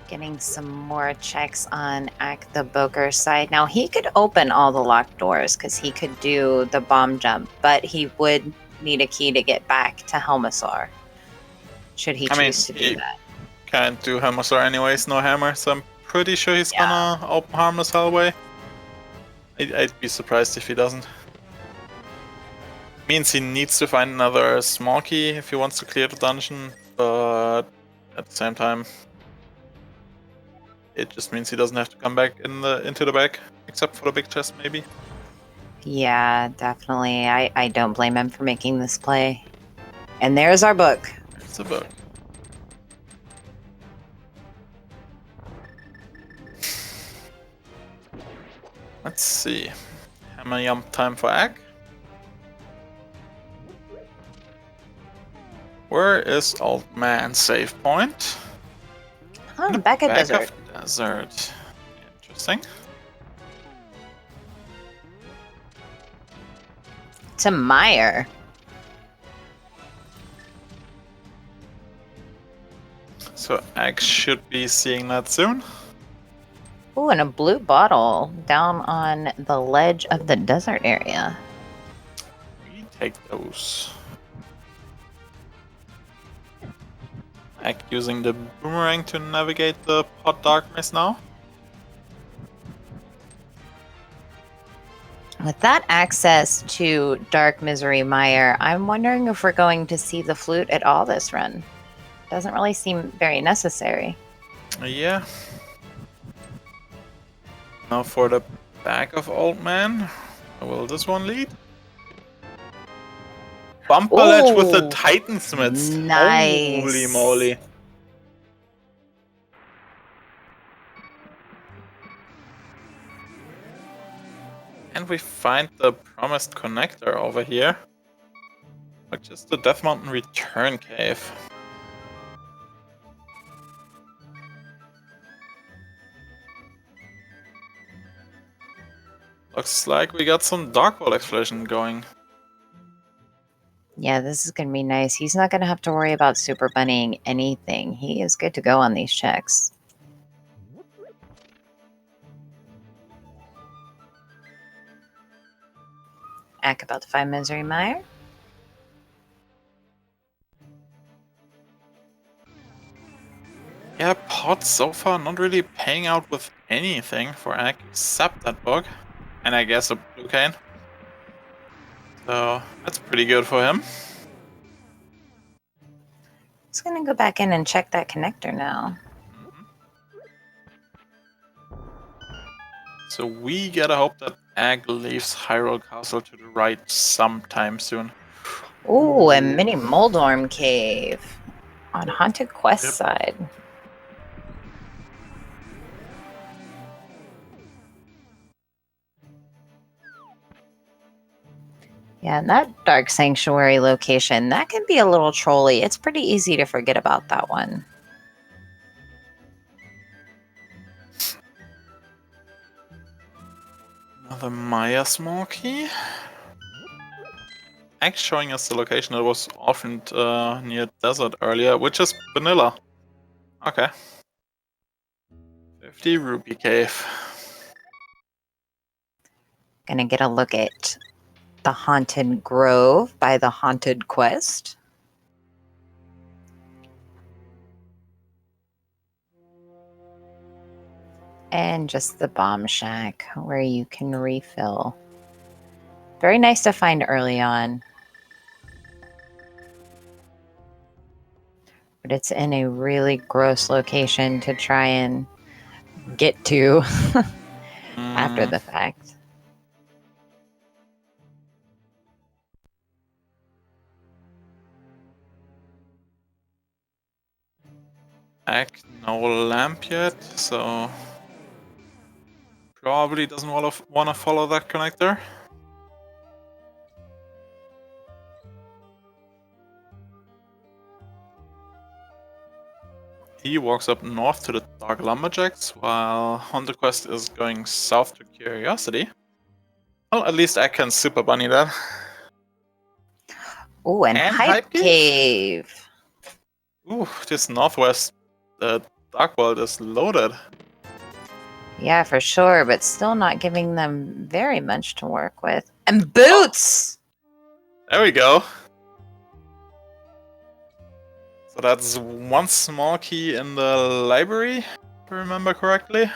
Speaker 2: Getting some more checks on Acktheboker's side. Now, he could open all the locked doors because he could do the bomb jump, but he would need a key to get back to Helmasaur. Should he choose to do that?
Speaker 3: Can't do Helmasaur anyways, no hammer, so I'm pretty sure he's gonna open Harmless Hellway. I'd be surprised if he doesn't. Means he needs to find another small key if he wants to clear the dungeon, but at the same time, it just means he doesn't have to come back into the back, except for the big chest, maybe.
Speaker 2: Yeah, definitely. I don't blame him for making this play. And there's our book.
Speaker 3: It's a book. Let's see. Hammer jump time for Ack. Where is Old Man save point?
Speaker 2: Oh, back at Desert.
Speaker 3: Of Desert. Interesting.
Speaker 2: To Meyer.
Speaker 3: So Ack should be seeing that soon.
Speaker 2: Ooh, and a blue bottle down on the ledge of the desert area.
Speaker 3: We take those. Ack using the boomerang to navigate the pot darkness now.
Speaker 2: With that access to Dark Misery Mire, I'm wondering if we're going to see the flute at all this run. Doesn't really seem very necessary.
Speaker 3: Yeah. Now for the back of Old Man. Will this one lead? Bumper ledge with the
Speaker 2: Ooh,
Speaker 3: Titansmiths.
Speaker 2: nice.
Speaker 3: Holy moly. And we find the promised connector over here, which is the Death Mountain Return Cave. Looks like we got some Dark World exploration going.
Speaker 2: Yeah, this is going to be nice. He's not going to have to worry about super bunnying anything. He is good to go on these checks. Ack about to find Misery Mire.
Speaker 3: Yeah, Pod so far not really paying out with anything for Ack except that bug. And I guess a blue cane. So that's pretty good for him.
Speaker 2: He's going to go back in and check that connector now.
Speaker 3: So we gotta hope that Ack leaves Hyrule Castle to the right sometime soon.
Speaker 2: Ooh, a mini Moldorm cave on Haunted Quest
Speaker 3: Yep.
Speaker 2: side. Yeah, and that Dark Sanctuary location, that can be a little trolly. It's pretty easy to forget about that one.
Speaker 3: Another Maya small key. Ack showing us the location that was often near desert earlier, which is vanilla. Okay. 50 Rupee Cave.
Speaker 2: Gonna get a look at the Haunted Grove by the HauntedQuest. And just the Bomb Shack where you can refill. Very nice to find early on. But it's in a really gross location to try and get to after the fact.
Speaker 3: Ack, no lamp yet, so probably doesn't want to follow that connector. He walks up north to the Dark Lumberjacks, while HauntedQuest is going south to Curiosity. Well, at least Ack can Super Bunny that.
Speaker 2: Ooh, and Hype Cave.
Speaker 3: Ooh, this northwest Dark World is loaded.
Speaker 2: Yeah, for sure, but still not giving them very much to work with. And boots!
Speaker 3: There we go. So that's one small key in the library, if I remember correctly.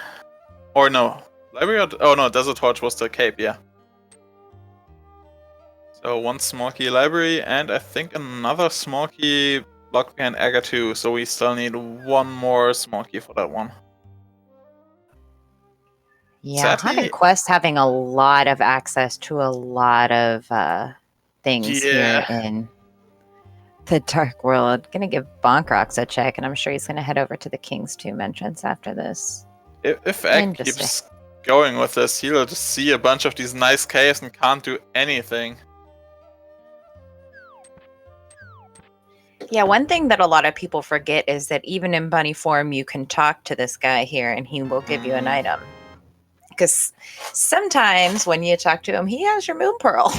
Speaker 3: Or no, library or... Oh no, Desert Torch was the cape, yeah. So one small key library, and I think another small key locked behind Aga 2, so we still need one more small key for that one.
Speaker 2: Yeah,
Speaker 3: Sadly,
Speaker 2: HauntedQuest having a lot of access to a lot of things here
Speaker 3: yeah.
Speaker 2: in the Dark World. Gonna give Bonkrox a check, and I'm sure he's gonna head over to the King's Tomb entrance after this.
Speaker 3: If Ack keeps going with this, he'll just see a bunch of these nice caves and can't do anything.
Speaker 2: Yeah, one thing that a lot of people forget is that even in bunny form, you can talk to this guy here and he will give you an item. Because sometimes when you talk to him, he has your Moon Pearl.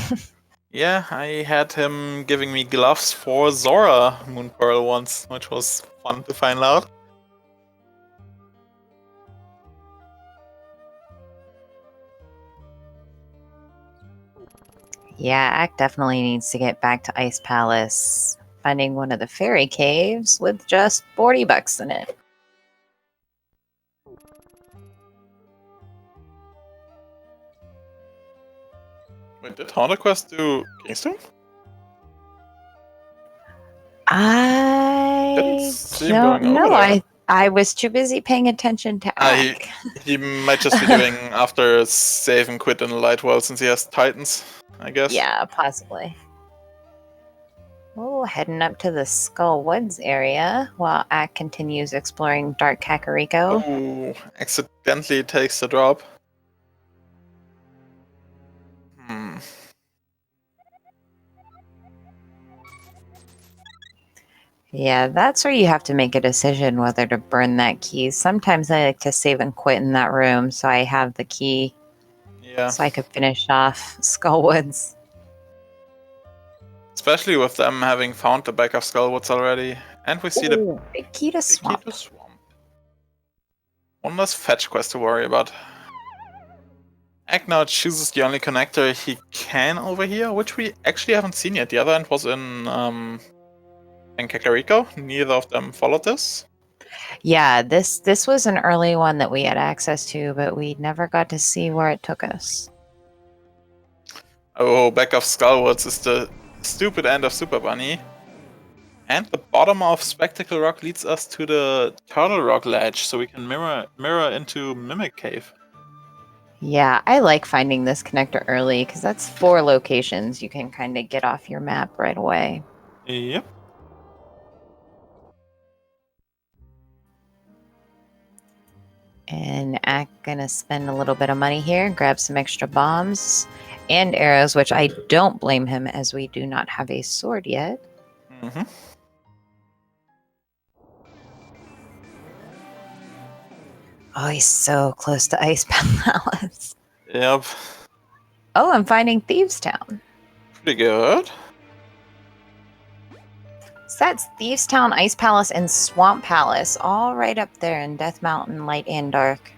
Speaker 3: Yeah, I had him giving me gloves for Zora Moon Pearl once, which was fun to find out.
Speaker 2: Yeah, Ack definitely needs to get back to Ice Palace, finding one of the fairy caves with just 40 bucks in it.
Speaker 3: Wait, did HauntedQuest do Kingstone? Didn't
Speaker 2: I
Speaker 3: see him
Speaker 2: don't
Speaker 3: going over
Speaker 2: know.
Speaker 3: there.
Speaker 2: I was too busy paying attention to Ack.
Speaker 3: He might just be doing after save and quit in the light world since he has Titans, I guess.
Speaker 2: Yeah, possibly. Oh, heading up to the Skull Woods area while Ack continues exploring Dark Kakariko.
Speaker 3: Oh, accidentally takes the drop.
Speaker 2: Yeah, that's where you have to make a decision whether to burn that key. Sometimes I like to save and quit in that room so I have the key.
Speaker 3: Yeah.
Speaker 2: So I could finish off Skullwoods.
Speaker 3: Especially with them having found the back of Skullwoods already. And we see the
Speaker 2: Big key to swamp.
Speaker 3: Key to Swamp. One less fetch quest to worry about. Ack now chooses the only connector he can over here, which we actually haven't seen yet. The other end was in Kakariko. Neither of them followed this.
Speaker 2: Yeah, this was an early one that we had access to, but we never got to see where it took us.
Speaker 3: Oh, back of Skullwoods is the stupid end of Super Bunny. And the bottom of Spectacle Rock leads us to the Turtle Rock ledge, so we can mirror into Mimic Cave.
Speaker 2: Yeah, I like finding this connector early because that's 4 locations you can kind of get off your map right away.
Speaker 3: Yep.
Speaker 2: And Ack gonna spend a little bit of money here, grab some extra bombs and arrows, which I don't blame him as we do not have a sword yet.
Speaker 3: Mm-hmm.
Speaker 2: Oh, he's so close to Ice Palace.
Speaker 3: Yep.
Speaker 2: Oh, I'm finding Thieves Town.
Speaker 3: Pretty good.
Speaker 2: So that's Thieves Town, Ice Palace, and Swamp Palace, all right up there in Death Mountain, Light and Dark.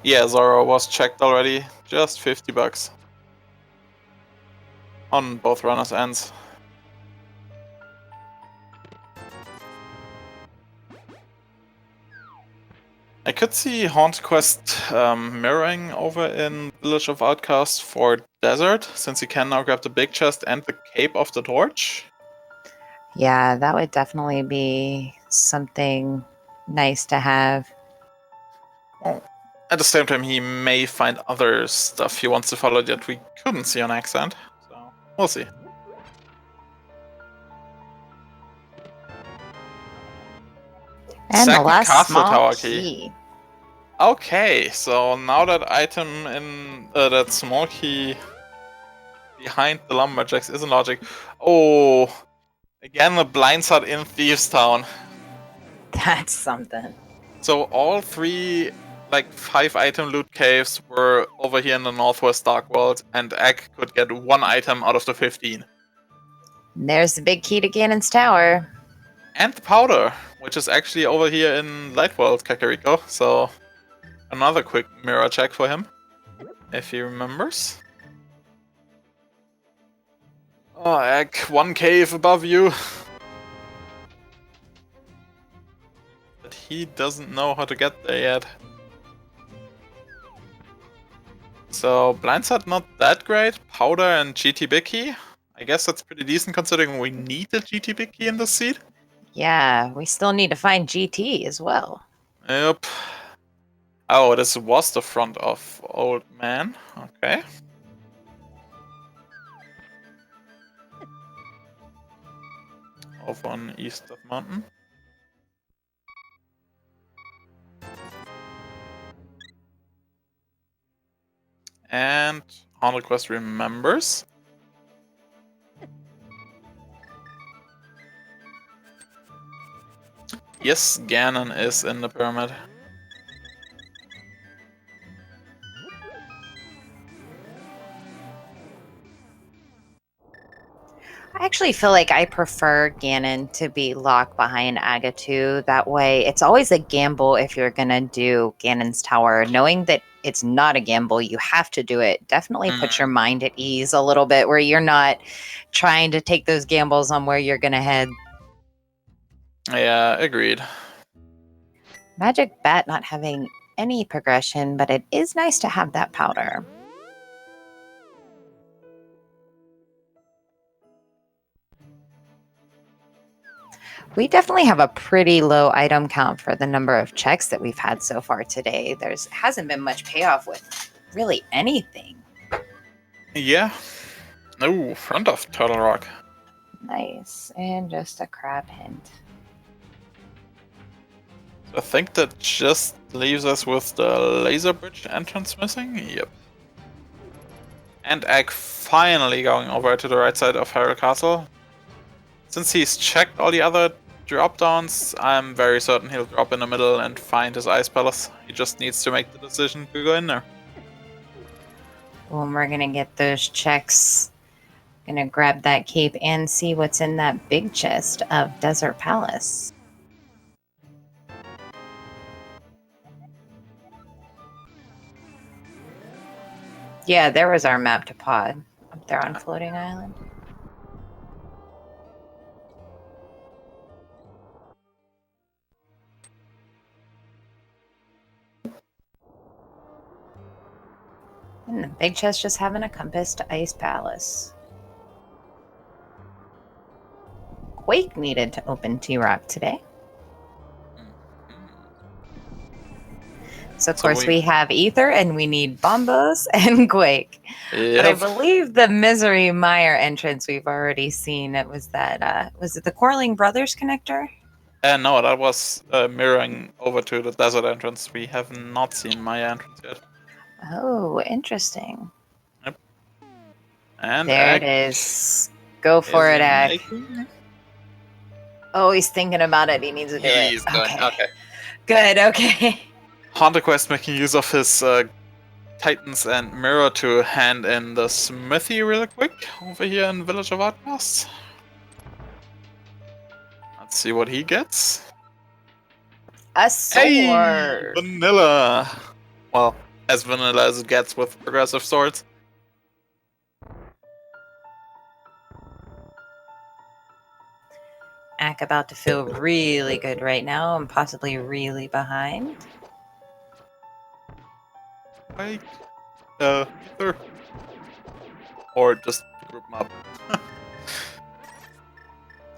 Speaker 3: Yeah, Zoro was checked already. Just 50 bucks. On both runners' ends. I could see HauntedQuest mirroring over in Village of Outcasts for Desert, since you can now grab the big chest and the Cape of the Torch.
Speaker 2: Yeah, that would definitely be something nice to have.
Speaker 3: At the same time, he may find other stuff he wants to follow that we couldn't see on Accent. So, we'll see.
Speaker 2: And
Speaker 3: Second
Speaker 2: the last
Speaker 3: castle
Speaker 2: small
Speaker 3: tower
Speaker 2: key.
Speaker 3: Okay, so now that item in that small key behind the lumberjacks isn't logic. Oh, again a blindside in Thieves Town.
Speaker 2: That's something.
Speaker 3: So all 3, like 5 item loot caves were over here in the Northwest Dark World, and Ack could get 1 item out of the 15.
Speaker 2: There's the big key to Ganon's Tower.
Speaker 3: And the powder, which is actually over here in Light World Kakariko, so another quick mirror check for him, if he remembers. Oh, Ack, 1 cave above you. But he doesn't know how to get there yet. So, blindside not that great. Powder and GT Big Key. I guess that's pretty decent considering we need the GT Big Key in this seed.
Speaker 2: Yeah, we still need to find GT as well.
Speaker 3: Yep. Oh, this was the front of Old Man. Okay. Over on east of mountain. And HauntedQuest remembers. Yes, Ganon is in the pyramid.
Speaker 2: I actually feel like I prefer Ganon to be locked behind Agatu. That way, it's always a gamble if you're going to do Ganon's Tower, knowing that it's not a gamble. You have to do it. Definitely put your mind at ease a little bit where you're not trying to take those gambles on where you're going to head.
Speaker 3: Yeah, agreed.
Speaker 2: Magic Bat not having any progression, but it is nice to have that powder. We definitely have a pretty low item count for the number of checks that we've had so far today. Hasn't been much payoff with really anything.
Speaker 3: Yeah. No, front of Turtle Rock.
Speaker 2: Nice. And just a crab hint.
Speaker 3: So I think that just leaves us with the laser bridge entrance missing. Yep. And Egg finally going over to the right side of Harrow Castle. Since he's checked all the other drop downs, I'm very certain he'll drop in the middle and find his Ice Palace. He just needs to make the decision to go in there.
Speaker 2: Well, we're going to get those checks. Going to grab that cape and see what's in that big chest of Desert Palace. Yeah, there was our map to pod up there on Floating Island. And the big chest just having a compass to Ice Palace. Quake needed to open T-Rock today. So, of course, we have Ether, and we need Bombos and Quake.
Speaker 3: Yep.
Speaker 2: But I believe the Misery Mire entrance we've already seen. It was that, was it the Quarreling Brothers connector?
Speaker 3: No, that was mirroring over to the desert entrance. We have not seen Maya entrance yet.
Speaker 2: Oh, interesting.
Speaker 3: Yep. And
Speaker 2: there it is. Go for it, Egg. Oh, he's thinking about it. He needs to do it.
Speaker 3: He's going. Okay.
Speaker 2: Good, okay.
Speaker 3: HauntedQuest making use of his Titans and Mirror to hand in the Smithy really quick over here in Village of Outcasts. Let's see what he gets.
Speaker 2: A sword.
Speaker 3: Hey, vanilla. Well, as vanilla as it gets with progressive swords.
Speaker 2: Ack about to feel really good right now and possibly really behind.
Speaker 3: Like, either. Or just group them up.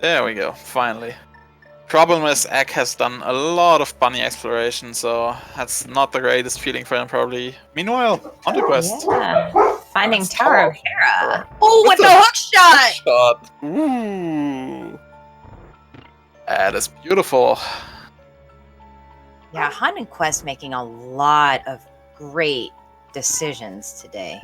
Speaker 3: There we go, finally. Problem is, Egg has done a lot of bunny exploration, so that's not the greatest feeling for him, probably. Meanwhile, HauntedQuest.
Speaker 2: Yeah. Finding Tower of Hera. Oh, with the hook shot!
Speaker 3: Ooh. That is beautiful.
Speaker 2: Yeah, HauntedQuest making a lot of great decisions today.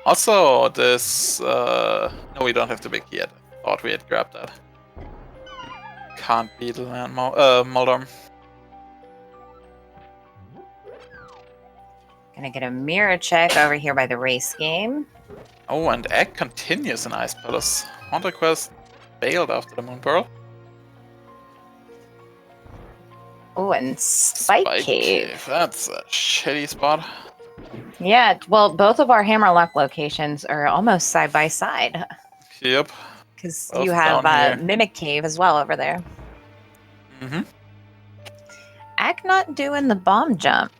Speaker 3: Also, this... no, we don't have the big key yet. I thought we had grabbed that. Can't beat land Moldorm.
Speaker 2: Gonna get a mirror check over here by the race game.
Speaker 3: Oh, and Egg continues in Ice Palace. HauntedQuest bailed after the Moon Pearl.
Speaker 2: Oh, and Spike Cave.
Speaker 3: That's a shitty spot.
Speaker 2: Yeah, well, both of our Hammerlock locations are almost side by side.
Speaker 3: Yep.
Speaker 2: Because you have Mimic Cave as well over there.
Speaker 3: Mm-hmm.
Speaker 2: Ack not doing the bomb jump.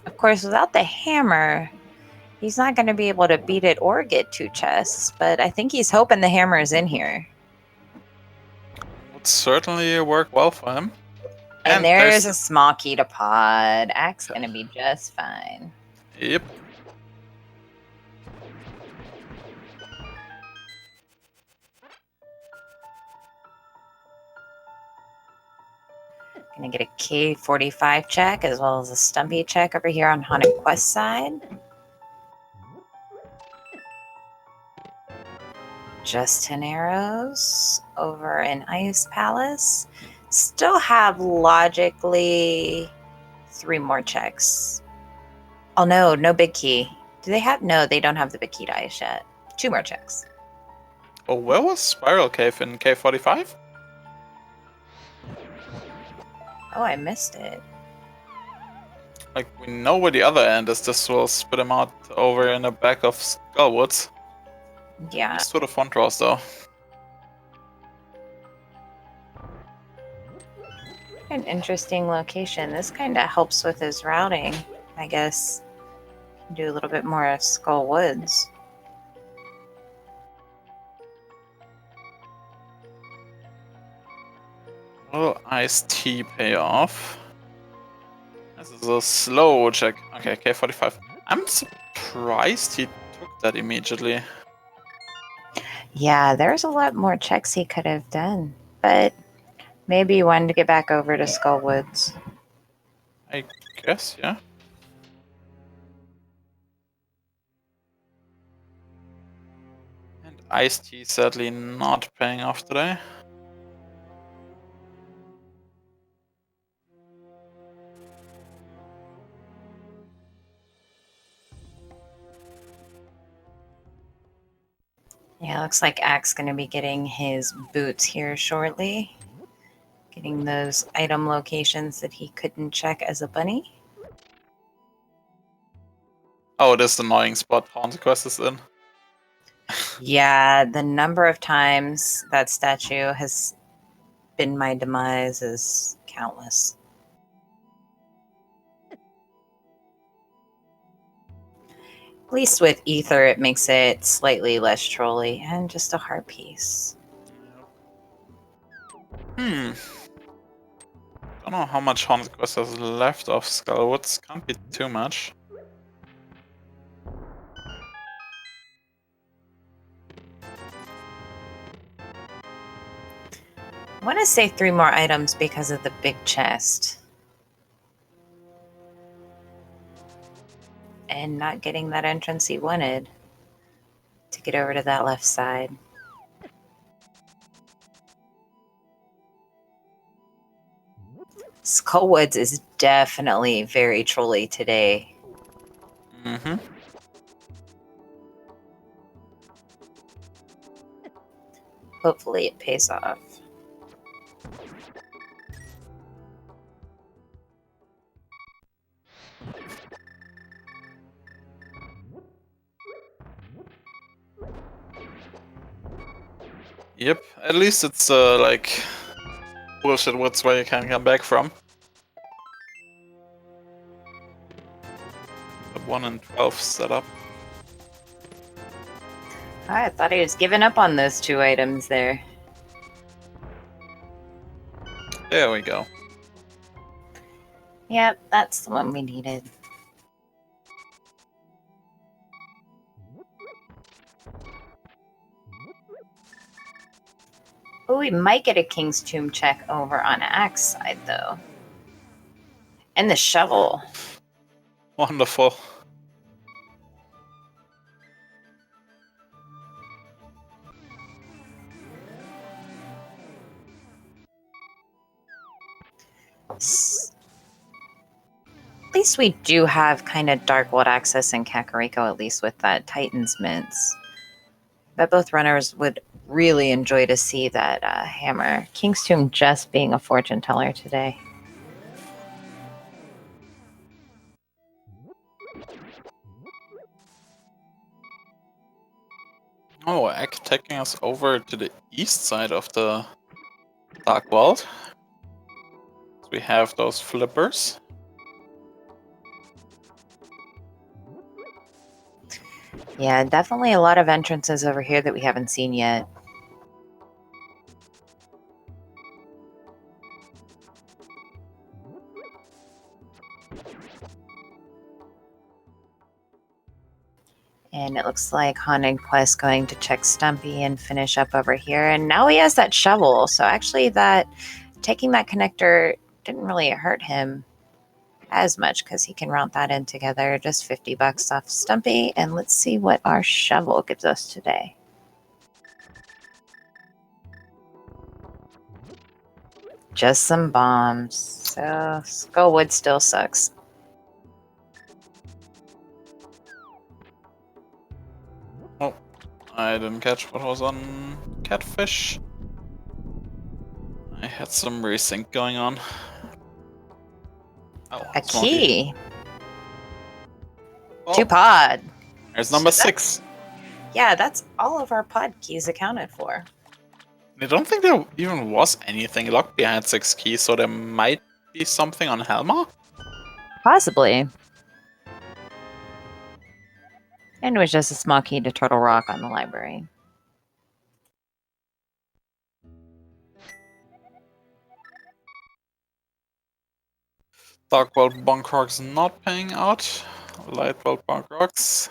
Speaker 2: Of course, without the hammer, he's not going to be able to beat it or get 2 chests, but I think he's hoping the hammer is in here.
Speaker 3: Would certainly work well for him.
Speaker 2: And there's a small key to pod. Ack's going to be just fine.
Speaker 3: Yep.
Speaker 2: Gonna get a K45 check as well as a Stumpy check over here on HauntedQuest side. Just 10 arrows over in Ice Palace. Still have logically 3 more checks. Oh no, no big key. Do they have? No, they don't have the big key to Ice yet. 2 more checks.
Speaker 3: Oh, where was Spiral Cave in K45?
Speaker 2: Oh, I missed it.
Speaker 3: like we know where the other end is. This will spit him out over in the back of Skullwoods.
Speaker 2: Yeah.
Speaker 3: Just for the front draws though.
Speaker 2: An interesting location. This kind of helps with his routing, I guess. Do a little bit more of Skull Woods.
Speaker 3: Will Iced Tea pay off? This is a slow check. Okay, K45. I'm surprised he took that immediately.
Speaker 2: Yeah, there's a lot more checks he could have done, but maybe he wanted to get back over to Skull Woods.
Speaker 3: I guess, yeah. And Iced Tea sadly not paying off today.
Speaker 2: Yeah, looks like Ack's going to be getting his boots here shortly. Getting those item locations that he couldn't check as a bunny.
Speaker 3: Oh, this annoying spot HauntedQuest is in.
Speaker 2: Yeah, the number of times that statue has been my demise is countless. At least with Ether, it makes it slightly less trolly and just a heart piece.
Speaker 3: Don't know how much HauntedQuest has left of Skullwoods. Can't be too much.
Speaker 2: I want to say 3 more items because of the big chest. And not getting that entrance he wanted to get over to that left side. Skullwoods is definitely very trolly today.
Speaker 3: Mm-hmm.
Speaker 2: Hopefully it pays off.
Speaker 3: Yep, at least it's like bullshit woods where you can come back from. The 1 in 12 setup.
Speaker 2: I thought he was giving up on those 2 items there.
Speaker 3: There we go.
Speaker 2: Yep, that's the one we needed. Oh, we might get a King's Tomb check over on Ack's side, though. And the shovel.
Speaker 3: Wonderful.
Speaker 2: At least we do have kind of Dark World access in Kakariko, at least with that Titan's Mints. But both runners would really enjoy to see that hammer. King's Tomb just being a fortune teller today.
Speaker 3: Oh, Egg taking us over to the east side of the Dark World. We have those flippers.
Speaker 2: Yeah, definitely a lot of entrances over here that we haven't seen yet. And it looks like HauntedQuest going to check Stumpy and finish up over here. And now he has that shovel. So actually that taking that connector didn't really hurt him as much because he can route that in together. Just $50 off Stumpy. And let's see what our shovel gives us today. Just some bombs. So Skullwood still sucks.
Speaker 3: Oh, I didn't catch what was on Catfish. I had some resync going on. Oh,
Speaker 2: A key.
Speaker 3: Oh,
Speaker 2: 2 pod.
Speaker 3: there's number
Speaker 2: So
Speaker 3: 6.
Speaker 2: Yeah, that's all of our pod keys accounted for.
Speaker 3: I don't think there even was anything locked behind 6 keys, so there might be something on Helma.
Speaker 2: Possibly. And it was just a small key to Turtle Rock on the library.
Speaker 3: Dark World Bunk Rocks not paying out. Light World Bunk Rocks.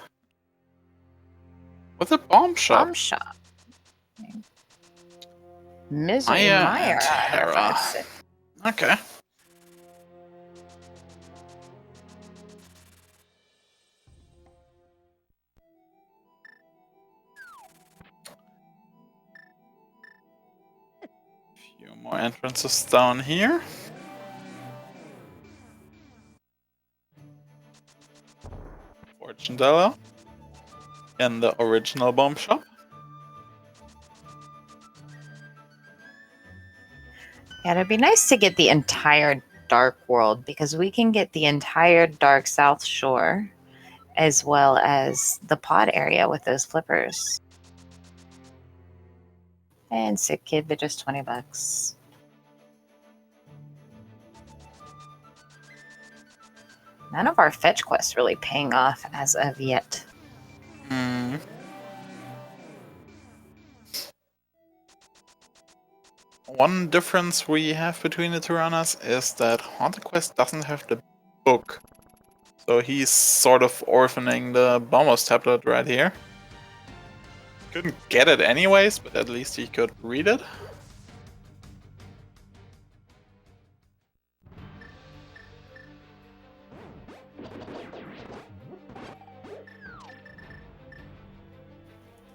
Speaker 3: With a bomb shop.
Speaker 2: Bomb shop. Misery
Speaker 3: Maya
Speaker 2: Meyer.
Speaker 3: and Terra. Okay. Few more entrances down here. Fortune Teller. In the original bomb shop.
Speaker 2: Yeah, it'd be nice to get the entire Dark World because we can get the entire Dark South Shore as well as the pod area with those flippers. And sick kid, but just $20. None of our fetch quests really paying off as of yet.
Speaker 3: Hmm. One difference we have between the two runners is that HauntedQuest doesn't have the book. So he's sort of orphaning the Bombos tablet right here. Couldn't get it anyways, but at least he could read it.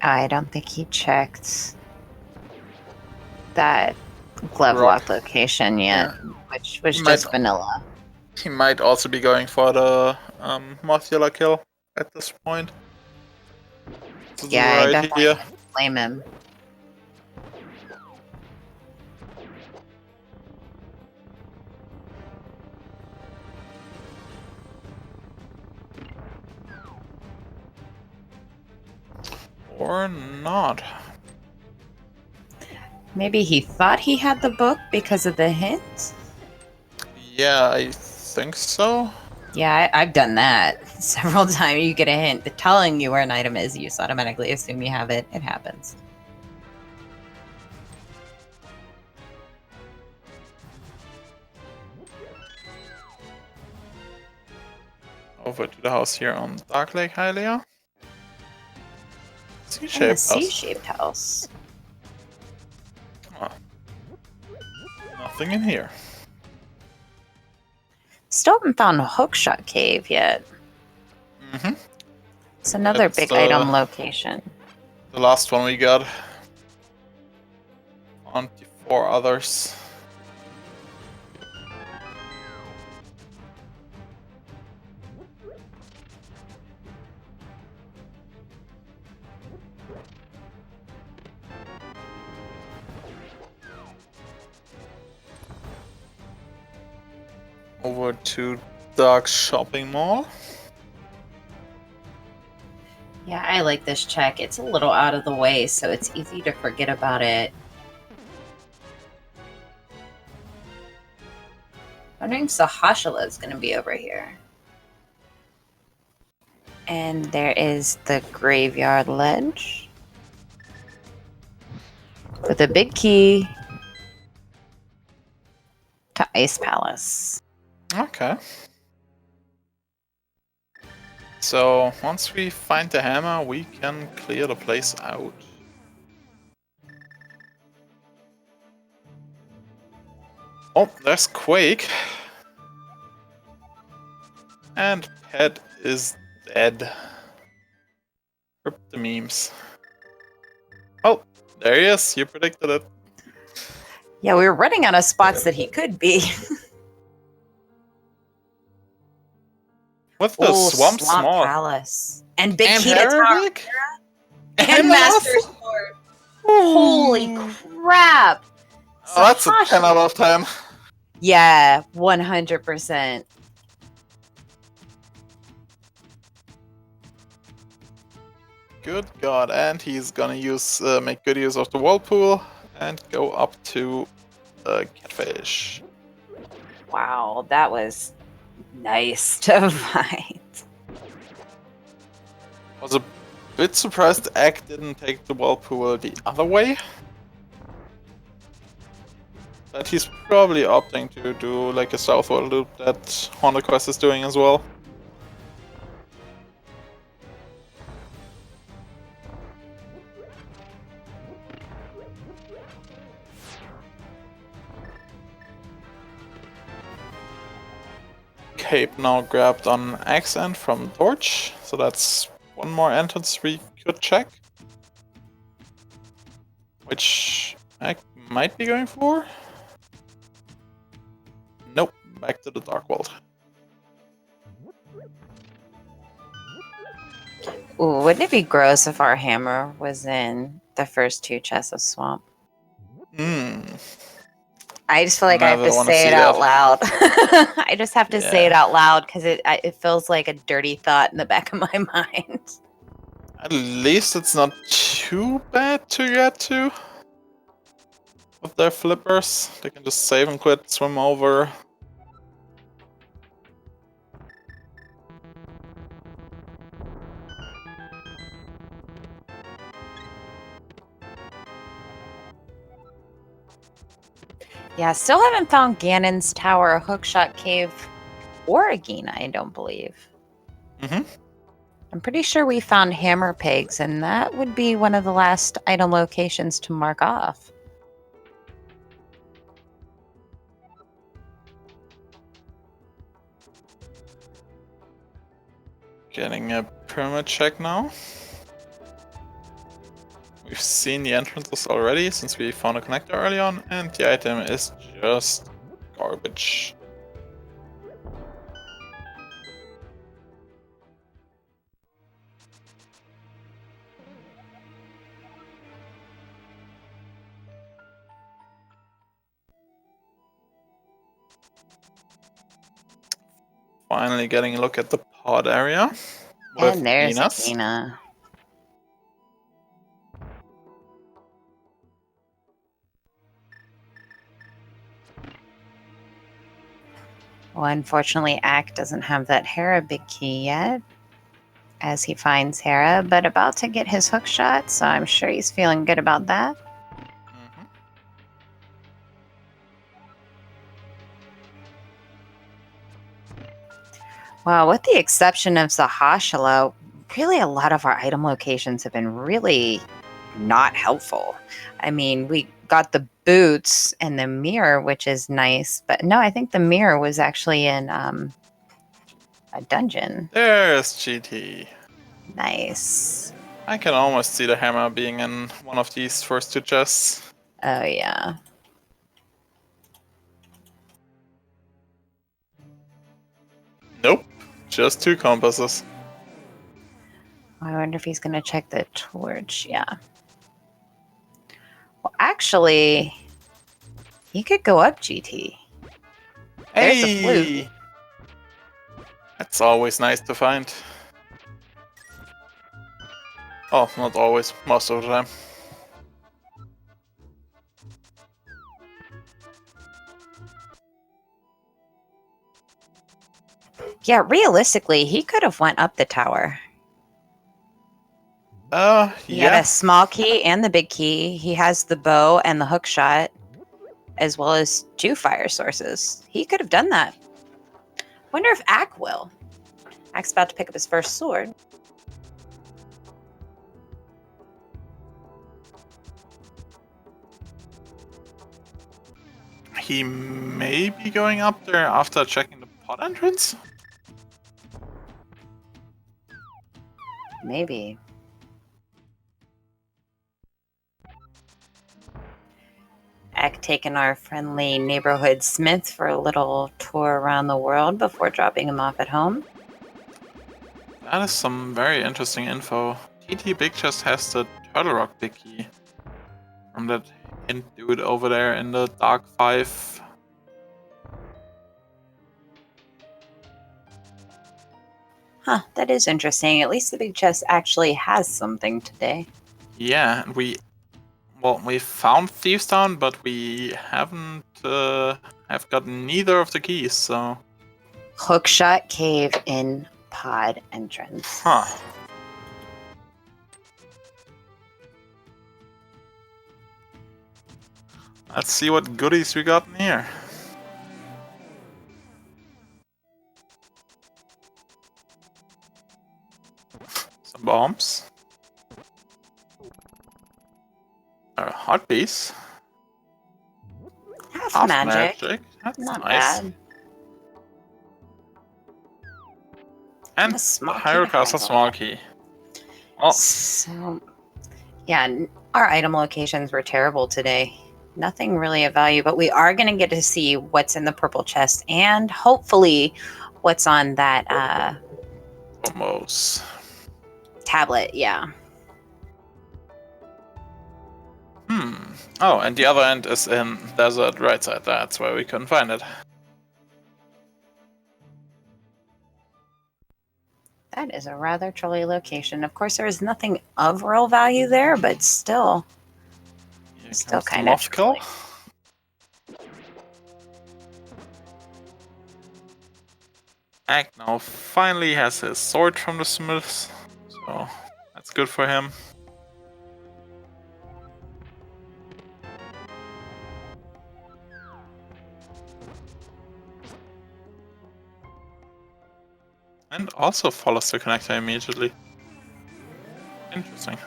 Speaker 2: I don't think he checked that glove
Speaker 3: Right.
Speaker 2: lock location yet, which was just vanilla.
Speaker 3: He might also be going for the Mothula kill at this point. This is
Speaker 2: Yeah, I
Speaker 3: right
Speaker 2: definitely
Speaker 3: here.
Speaker 2: don't blame him.
Speaker 3: Or not.
Speaker 2: Maybe he thought he had the book because of the hint?
Speaker 3: Yeah, I think so.
Speaker 2: Yeah, I've done that several times. You get a hint telling you where an item is, you just automatically assume you have it. It happens.
Speaker 3: Over to the house here on Dark Lake Hylia.
Speaker 2: And the
Speaker 3: C-shaped house.
Speaker 2: C-shaped house.
Speaker 3: Ah. Nothing in here.
Speaker 2: Still haven't found a hookshot cave yet.
Speaker 3: Mm-hmm.
Speaker 2: It's another
Speaker 3: That's
Speaker 2: big
Speaker 3: the-
Speaker 2: item location.
Speaker 3: The last one we got. On to 4 others. Over to Dark Shopping Mall.
Speaker 2: Yeah, I like this check. It's a little out of the way, so it's easy to forget about it. Wondering if Sahashala is going to be over here. And there is the graveyard ledge. With a big key to Ice Palace.
Speaker 3: Okay. So, once we find the hammer, we can clear the place out. Oh, there's Quake. And Pet is dead. Rip the memes. Oh, there he is. You predicted it.
Speaker 2: Yeah, we were running out of spots that he could be.
Speaker 3: With the
Speaker 2: Ooh,
Speaker 3: Swamp Small.
Speaker 2: Palace. And Big
Speaker 3: And
Speaker 2: Key to Tower.
Speaker 3: Herrick?
Speaker 2: And Master Sword. Holy crap!
Speaker 3: Oh, that's a
Speaker 2: Sahashala.
Speaker 3: 10 out of 10.
Speaker 2: Yeah, 100%.
Speaker 3: Good God, and he's gonna make good use of the whirlpool and go up to the catfish.
Speaker 2: Wow, that was nice to find.
Speaker 3: Was a bit surprised Egg didn't take the whirlpool the other way. But he's probably opting to do like a southward loop that HauntedQuest is doing as well. Cape now grabbed on Axe End from Torch, so that's one more entrance we could check. Which I might be going for. Nope, back to the Dark World.
Speaker 2: Ooh, wouldn't it be gross if our hammer was in the first 2 chests of swamp? I just feel like I have to say it out loud. I just have to say it out loud because it feels like a dirty thought in the back of my mind.
Speaker 3: At least it's not too bad to get to. With their flippers, they can just save and quit, swim over.
Speaker 2: Yeah, still haven't found Ganon's Tower, Hookshot Cave, or Agena, I don't believe. I'm pretty sure we found hammer pegs, and that would be one of the last item locations to mark off.
Speaker 3: Getting a pyramid check now. We've seen the entrances already since we found a connector early on, and the item is just garbage. Finally getting a look at the pod area.
Speaker 2: And there's Agena. Well, unfortunately, Ack doesn't have that Hera big key yet, as he finds Hera, but about to get his hook shot, so I'm sure he's feeling good about that. Well, with the exception of Zahashala, really a lot of our item locations have been really not helpful. I mean, we got the boots and the mirror, which is nice, but no, I think the mirror was actually in a dungeon.
Speaker 3: There's GT.
Speaker 2: Nice.
Speaker 3: I can almost see the hammer being in one of these first 2 chests.
Speaker 2: Oh, yeah.
Speaker 3: Nope, just 2 compasses.
Speaker 2: I wonder if he's going to check the torch. Yeah. Well, actually, he could go up GT. There's the flute.
Speaker 3: That's always nice to find. Oh, not always, most of the time.
Speaker 2: Yeah, realistically, he could have went up the tower. He had a small key and the big key. He has the bow and the hook shot, as well as 2 fire sources. He could have done that. Wonder if Ack will. Ack's about to pick up his first sword.
Speaker 3: He may be going up there after checking the pod entrance?
Speaker 2: Maybe. Ack taking our friendly neighborhood Smith for a little tour around the world before dropping him off at home.
Speaker 3: That is some very interesting info. TT Big Chest has the Turtle Rock big key. From that hint dude over there in the Dark 5.
Speaker 2: Huh, that is interesting. At least the big chest actually has something today.
Speaker 3: Yeah, and we found Thieves Town, but we haven't have got neither of the keys, so...
Speaker 2: Hookshot Cave in pod entrance.
Speaker 3: Huh. Let's see what goodies we got in here. Some bombs. A heart piece.
Speaker 2: Half magic.
Speaker 3: That's
Speaker 2: Not
Speaker 3: nice.
Speaker 2: bad.
Speaker 3: And
Speaker 2: A small key
Speaker 3: Hyrule
Speaker 2: to
Speaker 3: Castle
Speaker 2: Hyrule.
Speaker 3: small key. Oh,
Speaker 2: So, yeah, our item locations were terrible today. Nothing really of value, but we are going to get to see what's in the purple chest and hopefully what's on that
Speaker 3: almost.
Speaker 2: tablet. Yeah.
Speaker 3: Oh, and the other end is in desert right side. That's where we couldn't find it.
Speaker 2: That is a rather trolly location. Of course, there is nothing of real value there, but still.
Speaker 3: Here
Speaker 2: Still
Speaker 3: comes the
Speaker 2: kind of
Speaker 3: Mothkill. Ack now finally has his sword from the smiths, so that's good for him. And also follows the connector immediately. Interesting.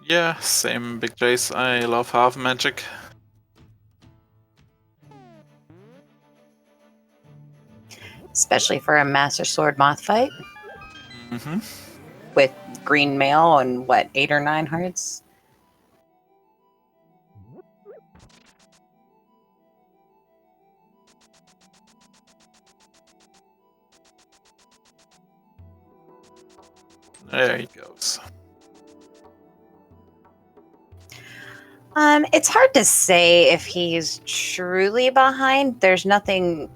Speaker 3: Yeah, same Big Jace. I love half magic.
Speaker 2: especially for a Master Sword Moth fight
Speaker 3: Mm-hmm.
Speaker 2: with green mail and what, 8 or 9 hearts?
Speaker 3: There he goes.
Speaker 2: It's hard to say if he's truly behind. There's nothing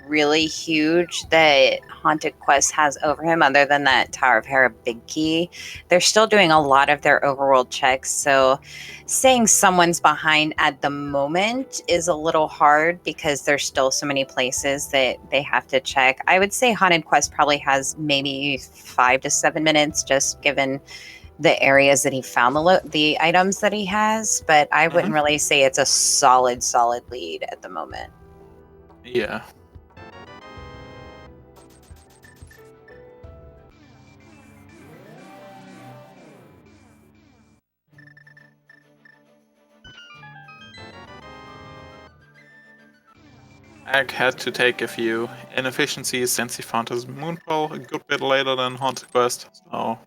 Speaker 2: really huge that HauntedQuest has over him other than that Tower of Hera big key. They're still doing a lot of their overworld checks, so saying someone's behind at the moment is a little hard because there's still so many places that they have to check. I would say HauntedQuest probably has maybe 5 to 7 minutes, just given the areas that he found the items that he has, but I wouldn't really say it's a solid lead at the moment.
Speaker 3: Yeah. Ack had to take a few inefficiencies since he found his moon pearl a good bit later than HauntedQuest, so...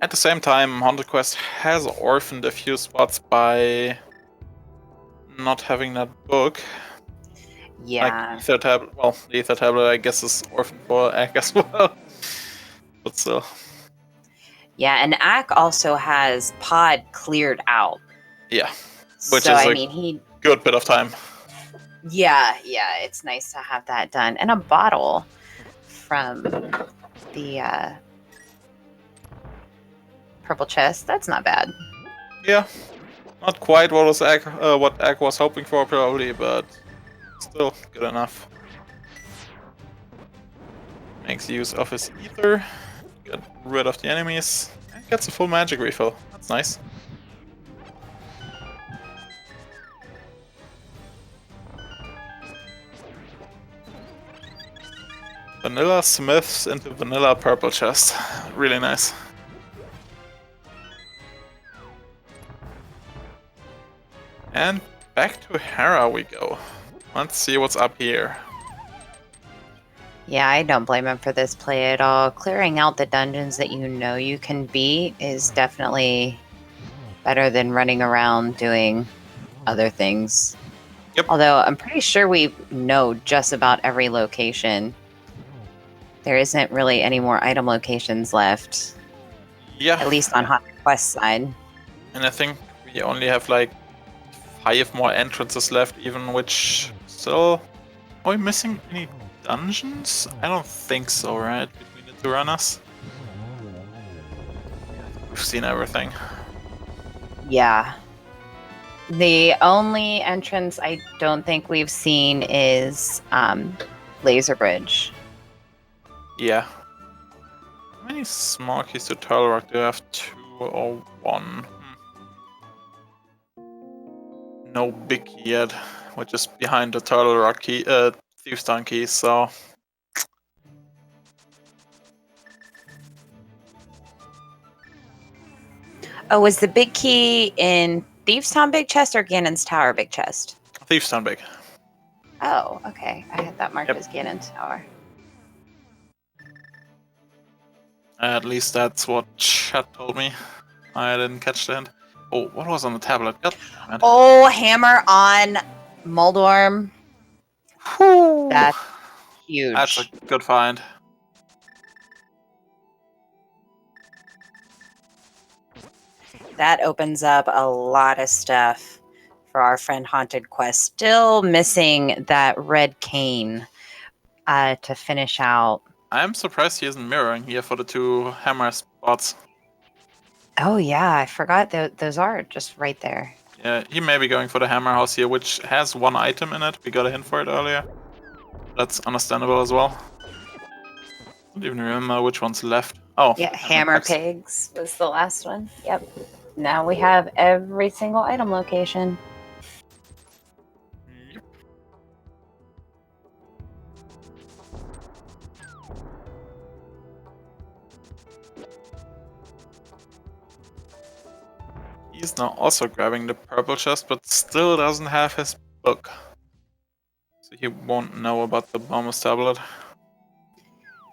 Speaker 3: At the same time, HauntedQuest has orphaned a few spots by not having that book.
Speaker 2: Yeah.
Speaker 3: Like Ether Tablet, well, the Ether Tablet I guess is orphaned for Ack as well. But still.
Speaker 2: Yeah, and Ack also has pod cleared out.
Speaker 3: Yeah. Which
Speaker 2: so
Speaker 3: is
Speaker 2: I mean, he.
Speaker 3: good bit of time.
Speaker 2: Yeah, it's nice to have that done, and a bottle from the purple chest. That's not bad.
Speaker 3: Yeah. Not quite what Ack was hoping for probably, but still good enough. Makes use of his ether, get rid of the enemies, and gets a full magic refill. That's nice. Vanilla Smiths into vanilla purple chest. Really nice. And back to Hera we go. Let's see what's up here.
Speaker 2: Yeah, I don't blame him for this play at all. Clearing out the dungeons that you know you can beat is definitely better than running around doing other things.
Speaker 3: Yep.
Speaker 2: Although I'm pretty sure we know just about every location. There isn't really any more item locations left,
Speaker 3: Yeah.
Speaker 2: at least on HauntedQuest side.
Speaker 3: And I think we only have like 5 more entrances left, even, which still... Are we missing any dungeons? I don't think so, right? Between the two runners? We've seen everything.
Speaker 2: Yeah. The only entrance I don't think we've seen is Laser Bridge.
Speaker 3: Yeah. How many small keys to Turtle Rock do you have? 2 or 1? No big key yet, which is behind the Turtle Rock key, Thieves Town keys, so...
Speaker 2: Oh, was the big key in Thieves Town Big Chest or Ganon's Tower Big Chest?
Speaker 3: Thieves Town big.
Speaker 2: Oh, okay. I had that marked
Speaker 3: Yep.
Speaker 2: as Ganon's Tower.
Speaker 3: At least that's what chat told me. I didn't catch the hint. Oh, what was on the tablet? God damn it.
Speaker 2: Oh, hammer on Moldorm.
Speaker 3: Whew.
Speaker 2: That's huge.
Speaker 3: That's a good find.
Speaker 2: That opens up a lot of stuff for our friend HauntedQuest. Still missing that red cane to finish out.
Speaker 3: I'm surprised he isn't mirroring here for the 2 hammer spots.
Speaker 2: Oh, yeah. I forgot those are just right there.
Speaker 3: Yeah, he may be going for the hammer house here, which has 1 item in it. We got a hint for it earlier. That's understandable as well. I don't even remember which one's left. Oh,
Speaker 2: Yeah, Hammer Pigs was the last one. Yep. Now we have every single item location.
Speaker 3: Yep. He's now also grabbing the purple chest, but still doesn't have his book. So he won't know about the bonus tablet.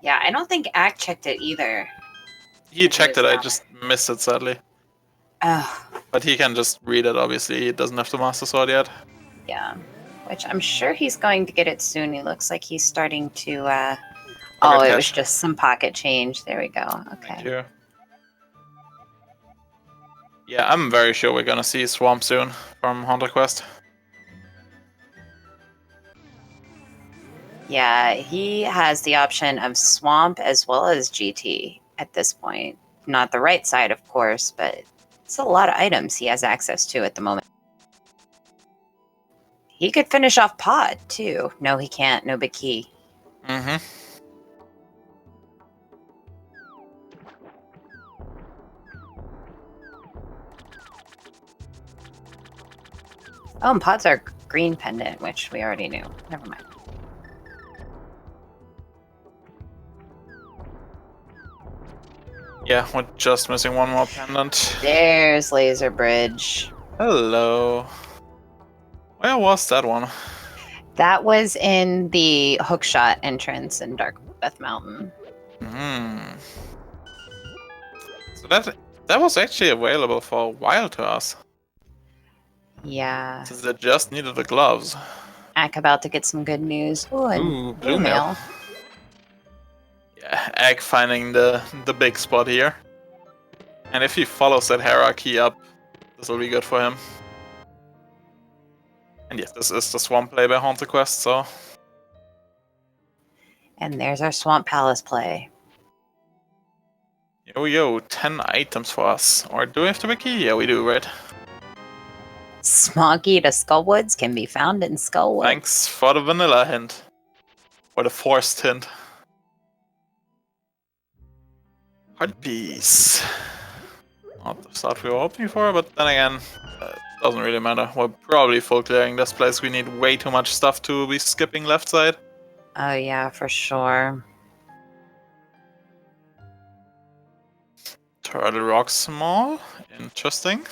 Speaker 2: Yeah, I don't think Ack checked it either.
Speaker 3: He checked it, I just missed it sadly.
Speaker 2: Oh,
Speaker 3: But he can just read it, obviously. He doesn't have the Master Sword yet.
Speaker 2: yeah. Which I'm sure he's going to get it soon. He looks like he's starting to...
Speaker 3: Pocket
Speaker 2: Oh, it
Speaker 3: cash.
Speaker 2: was just some pocket change. There we go.
Speaker 3: Thank
Speaker 2: Okay.
Speaker 3: you. Yeah, I'm very sure we're gonna see Swamp soon from HauntedQuest.
Speaker 2: Yeah, he has the option of Swamp as well as GT at this point. Not the right side, of course, but it's a lot of items he has access to at the moment. He could finish off Pod, too. No, he can't. No big key.
Speaker 3: Mm-hmm.
Speaker 2: Oh, and Pod's our green pendant, which we already knew. Never mind.
Speaker 3: Yeah, we're just missing 1 more pendant.
Speaker 2: There's Laser Bridge.
Speaker 3: Hello. Where was that one?
Speaker 2: That was in the hookshot entrance in Dark Death Mountain.
Speaker 3: So that was actually available for a while to us.
Speaker 2: Yeah.
Speaker 3: Since they just needed the gloves.
Speaker 2: Ack about to get some good news. Ooh, and
Speaker 3: Ooh,
Speaker 2: blue mail.
Speaker 3: Yeah, Egg finding the big spot here. And if he follows that hierarchy up, this will be good for him. And yes, this is the Swamp play by HauntedQuest, so...
Speaker 2: And there's our Swamp Palace play.
Speaker 3: Here we go, 10 items for us. Or do we have the big key? Yeah, we do, right?
Speaker 2: Smoggy to Skullwoods can be found in Skullwoods.
Speaker 3: Thanks for the vanilla hint. Or the forced hint. Heart piece. Not the stuff we were hoping for, but then again, doesn't really matter. We're probably full clearing this place. We need way too much stuff to be skipping left side.
Speaker 2: Oh yeah, for sure.
Speaker 3: Turtle Rock small. Interesting.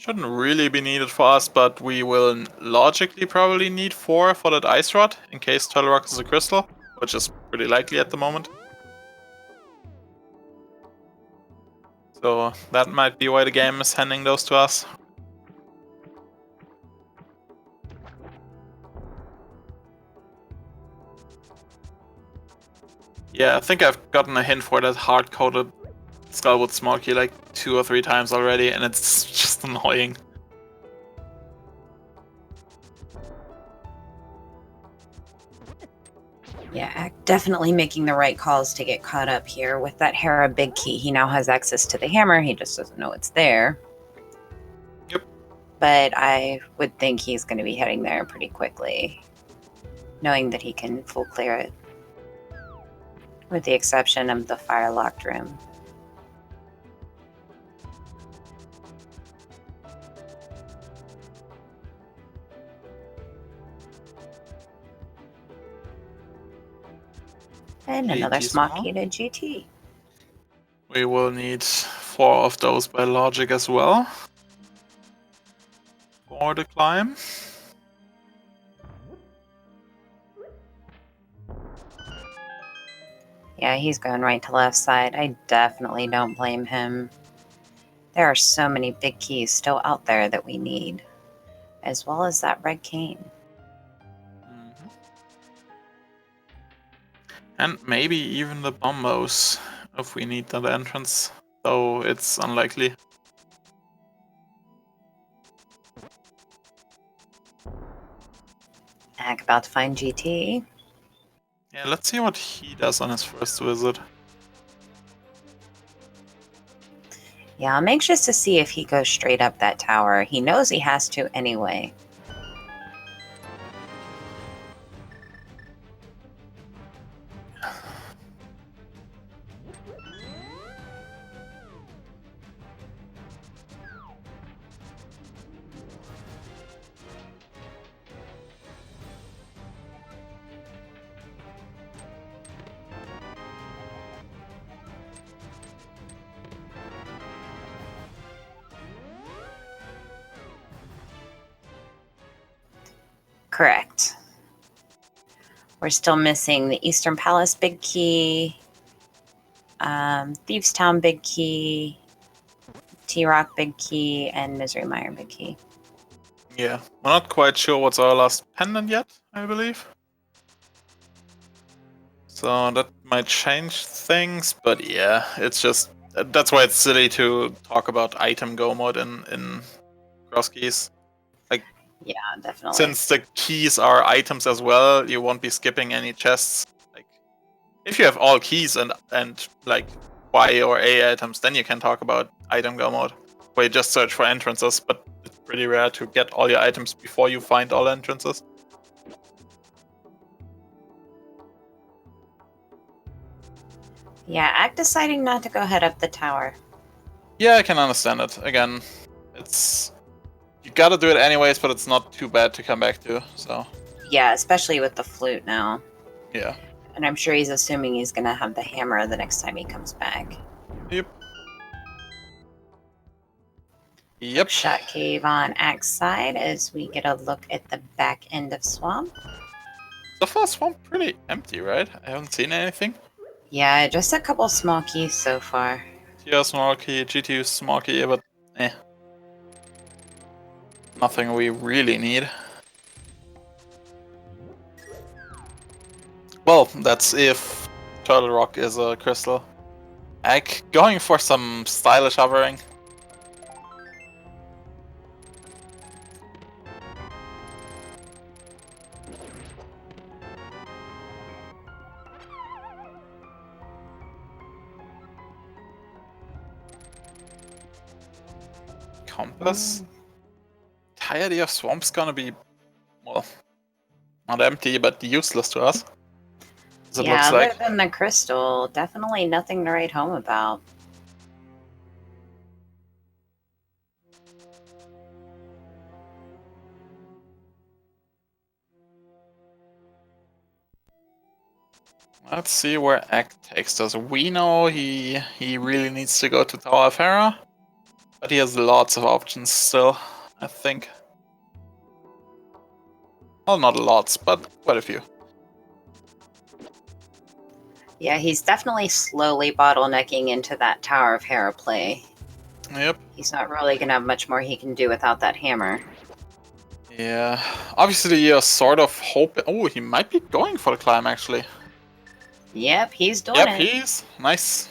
Speaker 3: Shouldn't really be needed for us, but we will logically probably need 4 for that Ice Rod, in case Turtle Rock is a crystal, which is pretty likely at the moment. So that might be why the game is handing those to us. Yeah, I think I've gotten a hint for that hard-coded Skullwood Small Key like 2 or 3 times already, and it's just annoying.
Speaker 2: Yeah, definitely making the right calls to get caught up here. With that Hera big key, he now has access to the hammer. He just doesn't know it's there.
Speaker 3: Yep.
Speaker 2: But I would think he's going to be heading there pretty quickly, knowing that he can full clear it. With the exception of the fire-locked room. And another
Speaker 3: GT
Speaker 2: small
Speaker 3: small.
Speaker 2: key to GT.
Speaker 3: We will need 4 of those by logic as well for the climb.
Speaker 2: Yeah, he's going right to left side. I definitely don't blame him. There are so many big keys still out there that we need, as well as that red cane.
Speaker 3: And maybe even the bombos, if we need that entrance, though it's unlikely.
Speaker 2: Ack about to find GT.
Speaker 3: Yeah, let's see what he does on his first visit.
Speaker 2: Yeah, I'm anxious to see if he goes straight up that tower. He knows he has to anyway. Correct. We're still missing the Eastern Palace big key, Thieves Town big key, T-Rock big key, and Misery Mire big key.
Speaker 3: Yeah, we're not quite sure what's our last pendant yet, I believe. So that might change things, but yeah, it's just... That's why it's silly to talk about item go mode in cross keys.
Speaker 2: Yeah, definitely.
Speaker 3: Since the keys are items as well, you won't be skipping any chests. Like, if you have all keys and like Y or A items, then you can talk about item go mode, where you just search for entrances. But it's pretty rare to get all your items before you find all entrances.
Speaker 2: Yeah, Ack deciding not to go head up the tower.
Speaker 3: Yeah, I can understand it. Again, it's... You gotta do it anyways, but it's not too bad to come back to, so...
Speaker 2: Yeah, especially with the flute now.
Speaker 3: Yeah.
Speaker 2: And I'm sure he's assuming he's going to have the hammer the next time he comes back.
Speaker 3: Yep. Yep.
Speaker 2: Shot cave on Ack's side as we get a look at the back end of Swamp.
Speaker 3: So far, Swamp pretty empty, right? I haven't seen anything.
Speaker 2: Yeah, just a couple small keys so far.
Speaker 3: TR small key, GTU small key, but eh. Nothing we really need. Well, that's if Turtle Rock is a crystal. Ack going for some stylish hovering. Compass. Entirety of Swamp's gonna be, well, not empty, but useless to us. As it
Speaker 2: Yeah,
Speaker 3: looks
Speaker 2: other
Speaker 3: like.
Speaker 2: than the crystal, definitely nothing to write home about.
Speaker 3: Let's see where Ack takes us. We know he really needs to go to Tower of Hera. But he has lots of options still, I think. Well, not lots, but quite a few.
Speaker 2: Yeah, he's definitely slowly bottlenecking into that Tower of Hera play.
Speaker 3: Yep.
Speaker 2: He's not really going to have much more he can do without that hammer.
Speaker 3: Yeah. Obviously, you're sort of hoping... Oh, he might be going for the climb, actually.
Speaker 2: Yep, he's doing
Speaker 3: Yep,
Speaker 2: it.
Speaker 3: he is. Nice.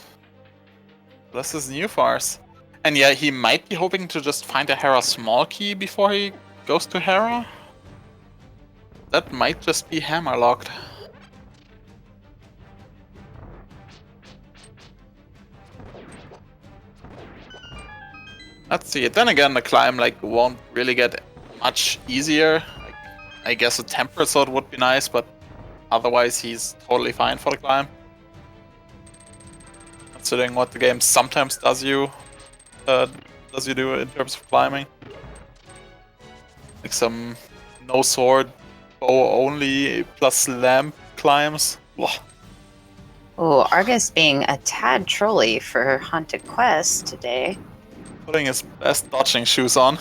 Speaker 3: This is new for us. And yeah, he might be hoping to just find a Hera small key before he goes to Hera. That might just be hammer locked. Let's see. Then again, the climb won't really get much easier. I guess a temper sword would be nice, but otherwise he's totally fine for the climb. Considering what the game sometimes does you do in terms of climbing. Like some no sword, bow only plus lamp climbs. Ugh.
Speaker 2: Oh, Argus being a tad trolly for HauntedQuest today.
Speaker 3: Putting his best dodging shoes on.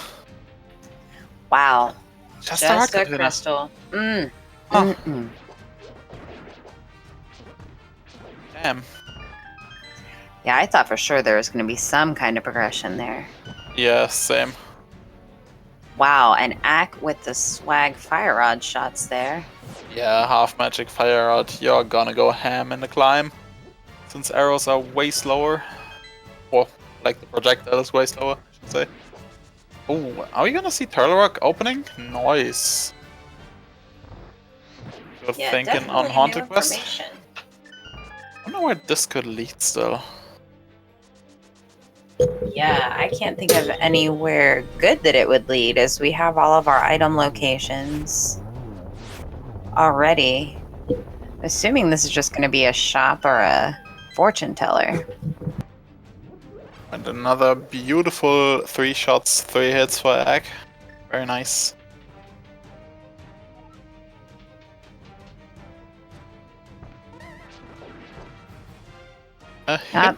Speaker 2: Wow.
Speaker 3: Just a hard container.
Speaker 2: crystal.
Speaker 3: Huh. Damn.
Speaker 2: Yeah, I thought for sure there was going to be some kind of progression there.
Speaker 3: Yeah, same.
Speaker 2: Wow, and Ack with the swag fire rod shots there.
Speaker 3: Yeah, half magic fire rod. You're gonna go ham in the climb. Since arrows are way slower. Or, like the projectile is way slower, I should say. Oh, are we gonna see Turtle Rock opening? Nice. Good thinking on HauntedQuest. I don't know where this could lead still.
Speaker 2: Yeah, I can't think of anywhere good that it would lead, as we have all of our item locations already. Assuming this is just going to be a shop or a fortune teller.
Speaker 3: And another beautiful 3 shots, 3 hits for Ack. Very nice.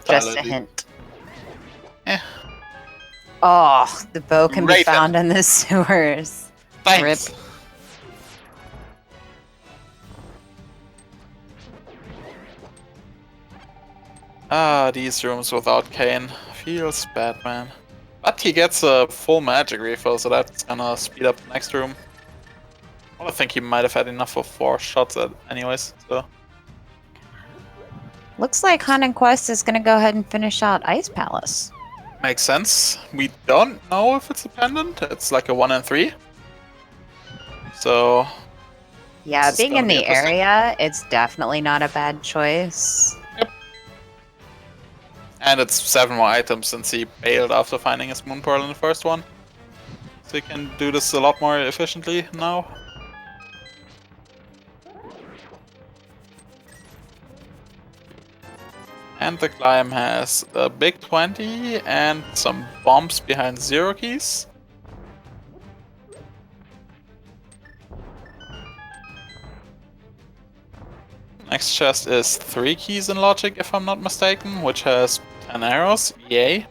Speaker 2: Just a hint.
Speaker 3: Eh.
Speaker 2: Oh, the bow can be
Speaker 3: Raven.
Speaker 2: found in the sewers.
Speaker 3: Thanks.
Speaker 2: Rip.
Speaker 3: Ah, these rooms without Kane. Feels bad, man. But he gets a full magic refill, so that's gonna speed up the next room. Well, I think he might have had enough for 4 shots anyways, so...
Speaker 2: Looks like HauntedQuest is going to go ahead and finish out Ice Palace.
Speaker 3: Makes sense. We don't know if it's a pendant. It's like a 1 in 3. So...
Speaker 2: Yeah,
Speaker 3: this is
Speaker 2: being
Speaker 3: gonna
Speaker 2: in
Speaker 3: be
Speaker 2: the
Speaker 3: interesting.
Speaker 2: area, it's definitely not a bad choice.
Speaker 3: And it's 7 more items since he bailed after finding his Moon Pearl in the first one. So he can do this a lot more efficiently now. And the climb has a big 20 and some bombs behind 0 keys. Next chest is 3 keys in logic, if I'm not mistaken, which has 10 arrows. Yay.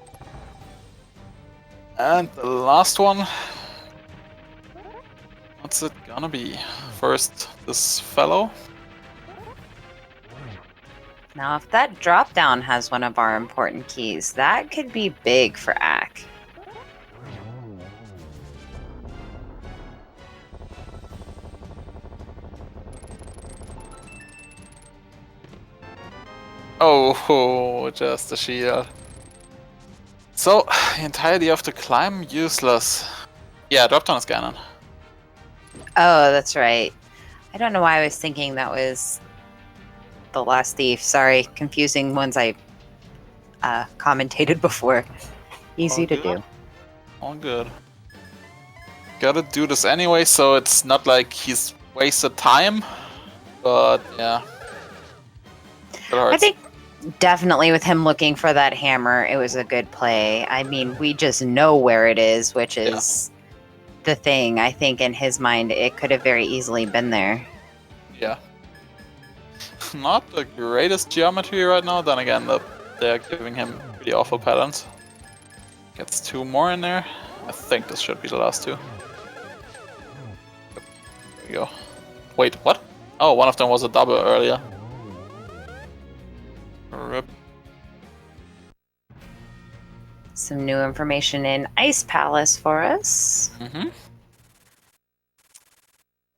Speaker 3: And the last one. What's it gonna be? First, this fellow.
Speaker 2: Now, if that drop down has one of our important keys, that could be big for Ack.
Speaker 3: Oh, just a shield. So, the entirety of the climb useless. Yeah, drop down is Ganon.
Speaker 2: Oh, that's right. I don't know why I was thinking that was the last thief. Sorry, confusing ones I commentated before. Easy to do.
Speaker 3: All good. Gotta do this anyway, so it's not like he's wasted time. But yeah.
Speaker 2: I think definitely with him looking for that hammer, it was a good play. I mean, we just know where it is, which is the thing. I think in his mind, it could have very easily been there.
Speaker 3: Yeah. Not the greatest geometry right now, then again, they're giving him pretty awful patterns. Gets 2 more in there. I think this should be the last 2. There we go. Wait, what? Oh, one of them was a double earlier. Rip.
Speaker 2: Some new information in Ice Palace for us.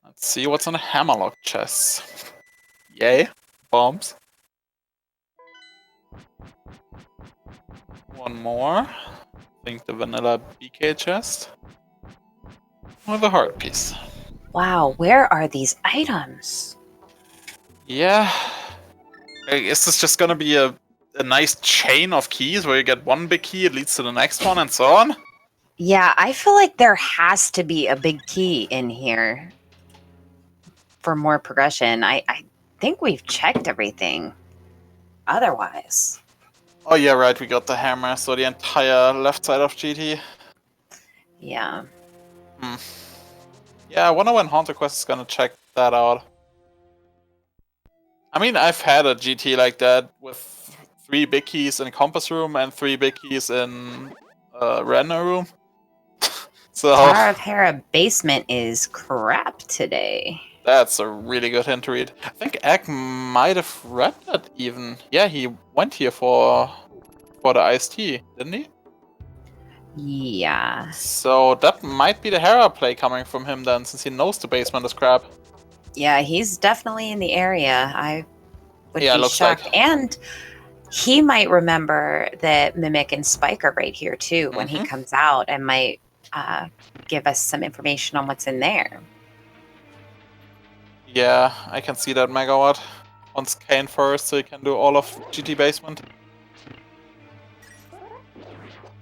Speaker 3: Let's see what's on the Hammerlock chest. Yay. Bombs. One more. I think the vanilla BK chest. With a heart piece.
Speaker 2: Wow, where are these items?
Speaker 3: Yeah. Is this just gonna be a nice chain of keys where you get one big key, it leads to the next one, and so on?
Speaker 2: Yeah, I feel like there has to be a big key in here for more progression. I think we've checked everything otherwise.
Speaker 3: Oh yeah, right, we got the hammer, so the entire left side of GT.
Speaker 2: Yeah.
Speaker 3: Yeah, I wonder when HauntedQuest is gonna check that out. I mean, I've had a GT like that with 3 big keys in Compass Room and 3 big keys in Render Room. So
Speaker 2: Tower of Hera basement is crap today.
Speaker 3: that's a really good hint to read. I think Egg might have read that even. Yeah, he went here for the iced tea, didn't he?
Speaker 2: Yeah.
Speaker 3: So that might be the Hera play coming from him then, since he knows the basement is crap.
Speaker 2: Yeah, he's definitely in the area. I would
Speaker 3: Yeah,
Speaker 2: be
Speaker 3: looks
Speaker 2: shocked.
Speaker 3: like.
Speaker 2: And he might remember that Mimic and Spike are right here too when he comes out and might give us some information on what's in there.
Speaker 3: Yeah, I can see that Megawatt. Wants Kane first so he can do all of GT basement.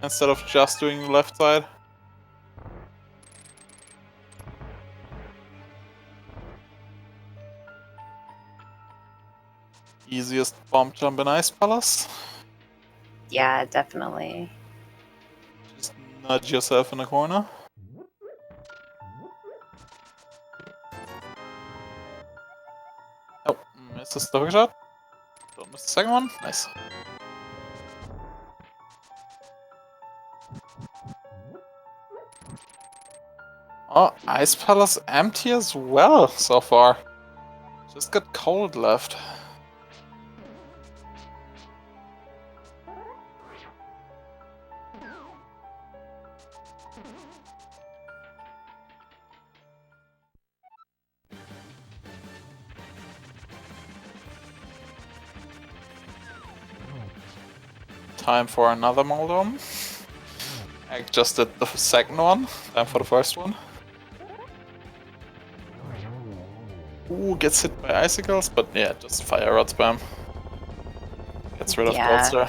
Speaker 3: Instead of just doing the left side. Easiest bomb jump in Ice Palace.
Speaker 2: Yeah, definitely.
Speaker 3: Just nudge yourself in the corner. Oh, missed the stoker shot. Don't miss the second one. Nice. Oh, Ice Palace empty as well so far. Just got cold left. Time for another Moldom. I just did the second one. Time for the first one. Ooh, gets hit by icicles, but yeah, just fire rod spam. Gets rid of Bolster.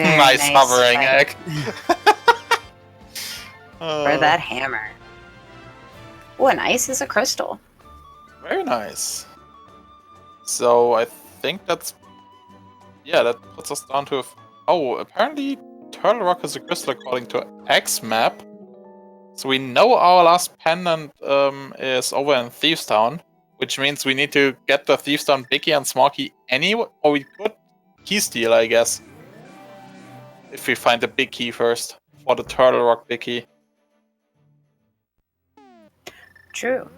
Speaker 3: Nice hovering egg.
Speaker 2: For that hammer. Oh, and ice is a crystal.
Speaker 3: Very nice. So I think that's... Yeah, that puts us down to... Oh, apparently Turtle Rock is a crystal according to X map. So we know our last pendant is over in Thieves Town, which means we need to get the Thieves Town big key and small key anyway. Or we could key steal, I guess. If we find the big key first for the Turtle Rock big key.
Speaker 2: True.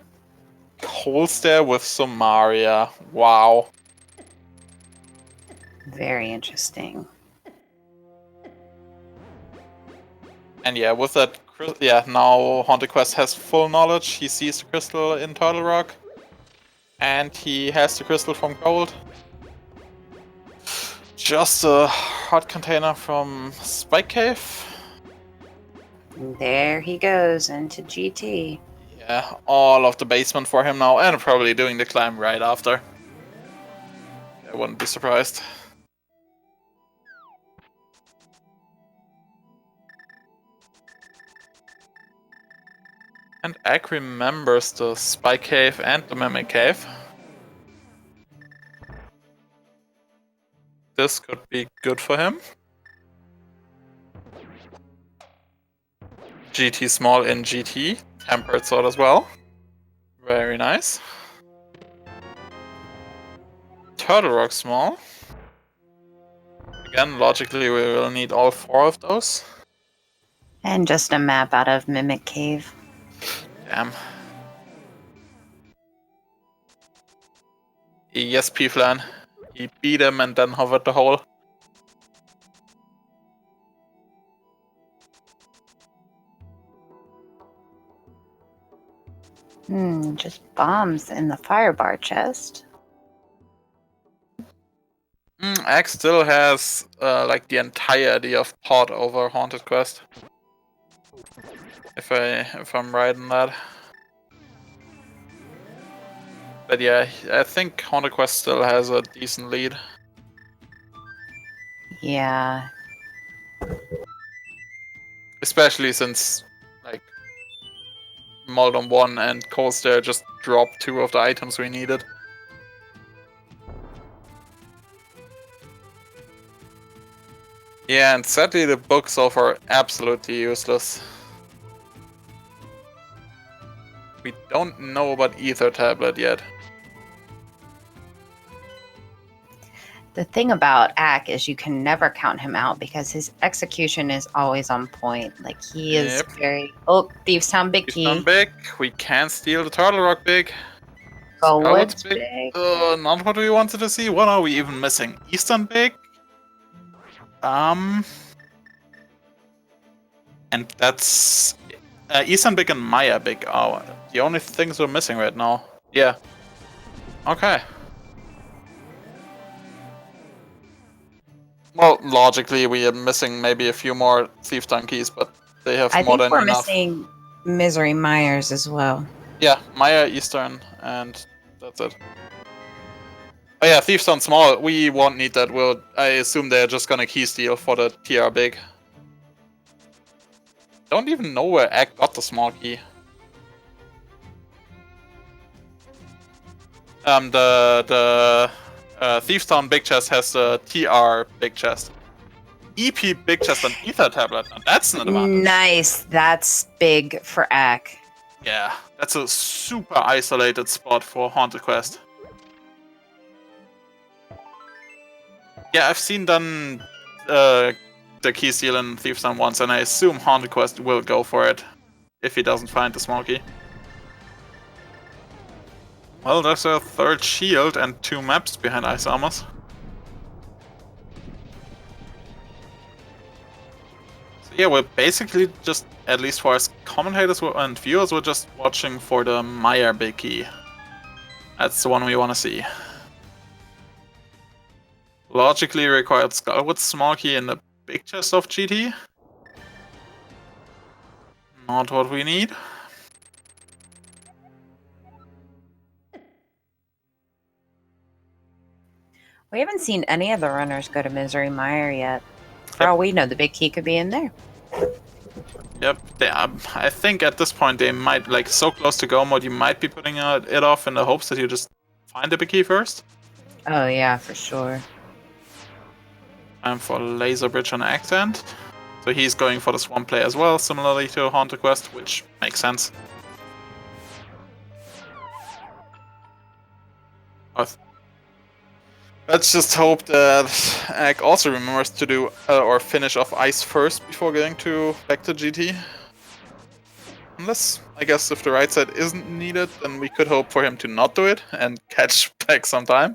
Speaker 3: Coles there with Somaria. Wow.
Speaker 2: Very interesting.
Speaker 3: And yeah, with that, yeah, now HauntedQuest has full knowledge. He sees the crystal in Turtle Rock. And he has the crystal from Gold. Just a hot container from Spike Cave.
Speaker 2: There he goes into GT.
Speaker 3: Yeah, all of the basement for him now, and probably doing the climb right after. I wouldn't be surprised. And Egg remembers the Spike Cave and the Mimic Cave. This could be good for him. GT small in GT. Tempered sword as well. Very nice. Turtle Rock small. Again, logically we will need all 4 of those.
Speaker 2: And just a map out of Mimic Cave.
Speaker 3: Damn. Yes, P-Flan. He beat him and then hovered the hole.
Speaker 2: Just bombs in the firebar chest.
Speaker 3: Axe still has like the entirety of pod over Haunted Quest. If I'm right in that. But yeah, I think Haunted Quest still has a decent lead.
Speaker 2: Yeah.
Speaker 3: Especially since like Moldon 1 and Coldstare just dropped 2 of the items we needed. Yeah, and sadly the books so far are absolutely useless. We don't know about Ether Tablet yet.
Speaker 2: The thing about Ack is you can never count him out because his execution is always on point. Like, he is very... Oh, Thieves Town Big Key.
Speaker 3: Thieves Town Big. We can steal the Turtle Rock Big.
Speaker 2: Go Woods Big.
Speaker 3: Not what we wanted to see. What are we even missing? Eastern Big? And that's... Eastern Big and Maya Big are the only things we're missing right now. Yeah. Okay. Well, logically, we are missing maybe a few more Thief Donkeys, but they have more than enough.
Speaker 2: I think we're missing Misery Myers as well.
Speaker 3: Yeah, Maya, Eastern, and that's it. Oh yeah, Thief Stone Small, we won't need that. I assume they're just gonna key steal for the TR Big. Don't even know where Ack got the small key. The Thief's Town Big Chest has the TR Big Chest. EP Big Chest and Ether Tablet. Now that's an advantage.
Speaker 2: Nice. That's big for Ack.
Speaker 3: Yeah, that's a super isolated spot for Haunted Quest. Yeah, I've seen them the key steal in Thief's Town once, and I assume Haunted Quest will go for it if he doesn't find the small key. Well, there's a third shield and 2 maps behind Ice Armors. So yeah, we're basically just, at least for us commentators and viewers, we're just watching for the Meyer Big Key. That's the one we want to see. Logically required Skullwood small key in the big chest of GT. Not what we need.
Speaker 2: We haven't seen any of the runners go to Misery Mire yet. For all we know, the big key could be in there.
Speaker 3: Yep, I think at this point they might, like, so close to go mode, you might be putting it off in the hopes that you just find the big key first.
Speaker 2: Oh yeah, for sure.
Speaker 3: Time for Laser Bridge on Accent. So he's going for the Swamp play as well, similarly to Haunted Quest, which makes sense. Let's just hope that Ack also remembers to do or finish off Ice first before going back to GT. Unless, I guess, if the right side isn't needed, then we could hope for him to not do it and catch back some time.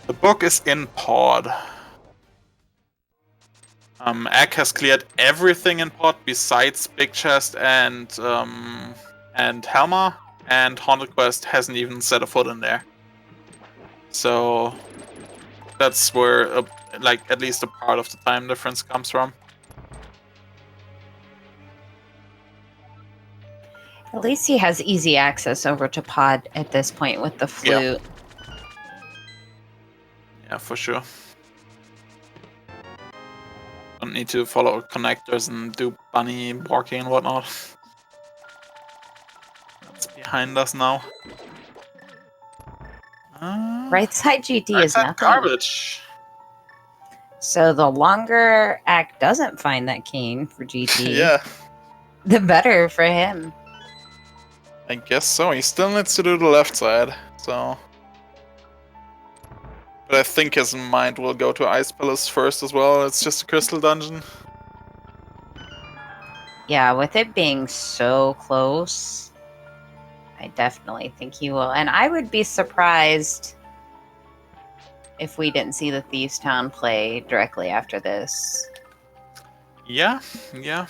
Speaker 3: The book is in pod. Ack has cleared everything in pod besides Big Chest and Helma, and Haunted Quest hasn't even set a foot in there. So that's where, like, at least a part of the time difference comes from.
Speaker 2: At least he has easy access over to pod at this point with the flute.
Speaker 3: Yeah, for sure. Don't need to follow connectors and do bunny walking and whatnot. That's behind us now.
Speaker 2: Right side GT is nothing.
Speaker 3: Garbage.
Speaker 2: So the longer Ack doesn't find that cane for GT,
Speaker 3: Yeah,
Speaker 2: the better for him.
Speaker 3: I guess so. He still needs to do the left side, so. But I think his mind will go to Ice Palace first as well. It's just a crystal dungeon.
Speaker 2: Yeah, with it being so close, I definitely think he will. And I would be surprised if we didn't see the Thieves Town play directly after this.
Speaker 3: Yeah, yeah.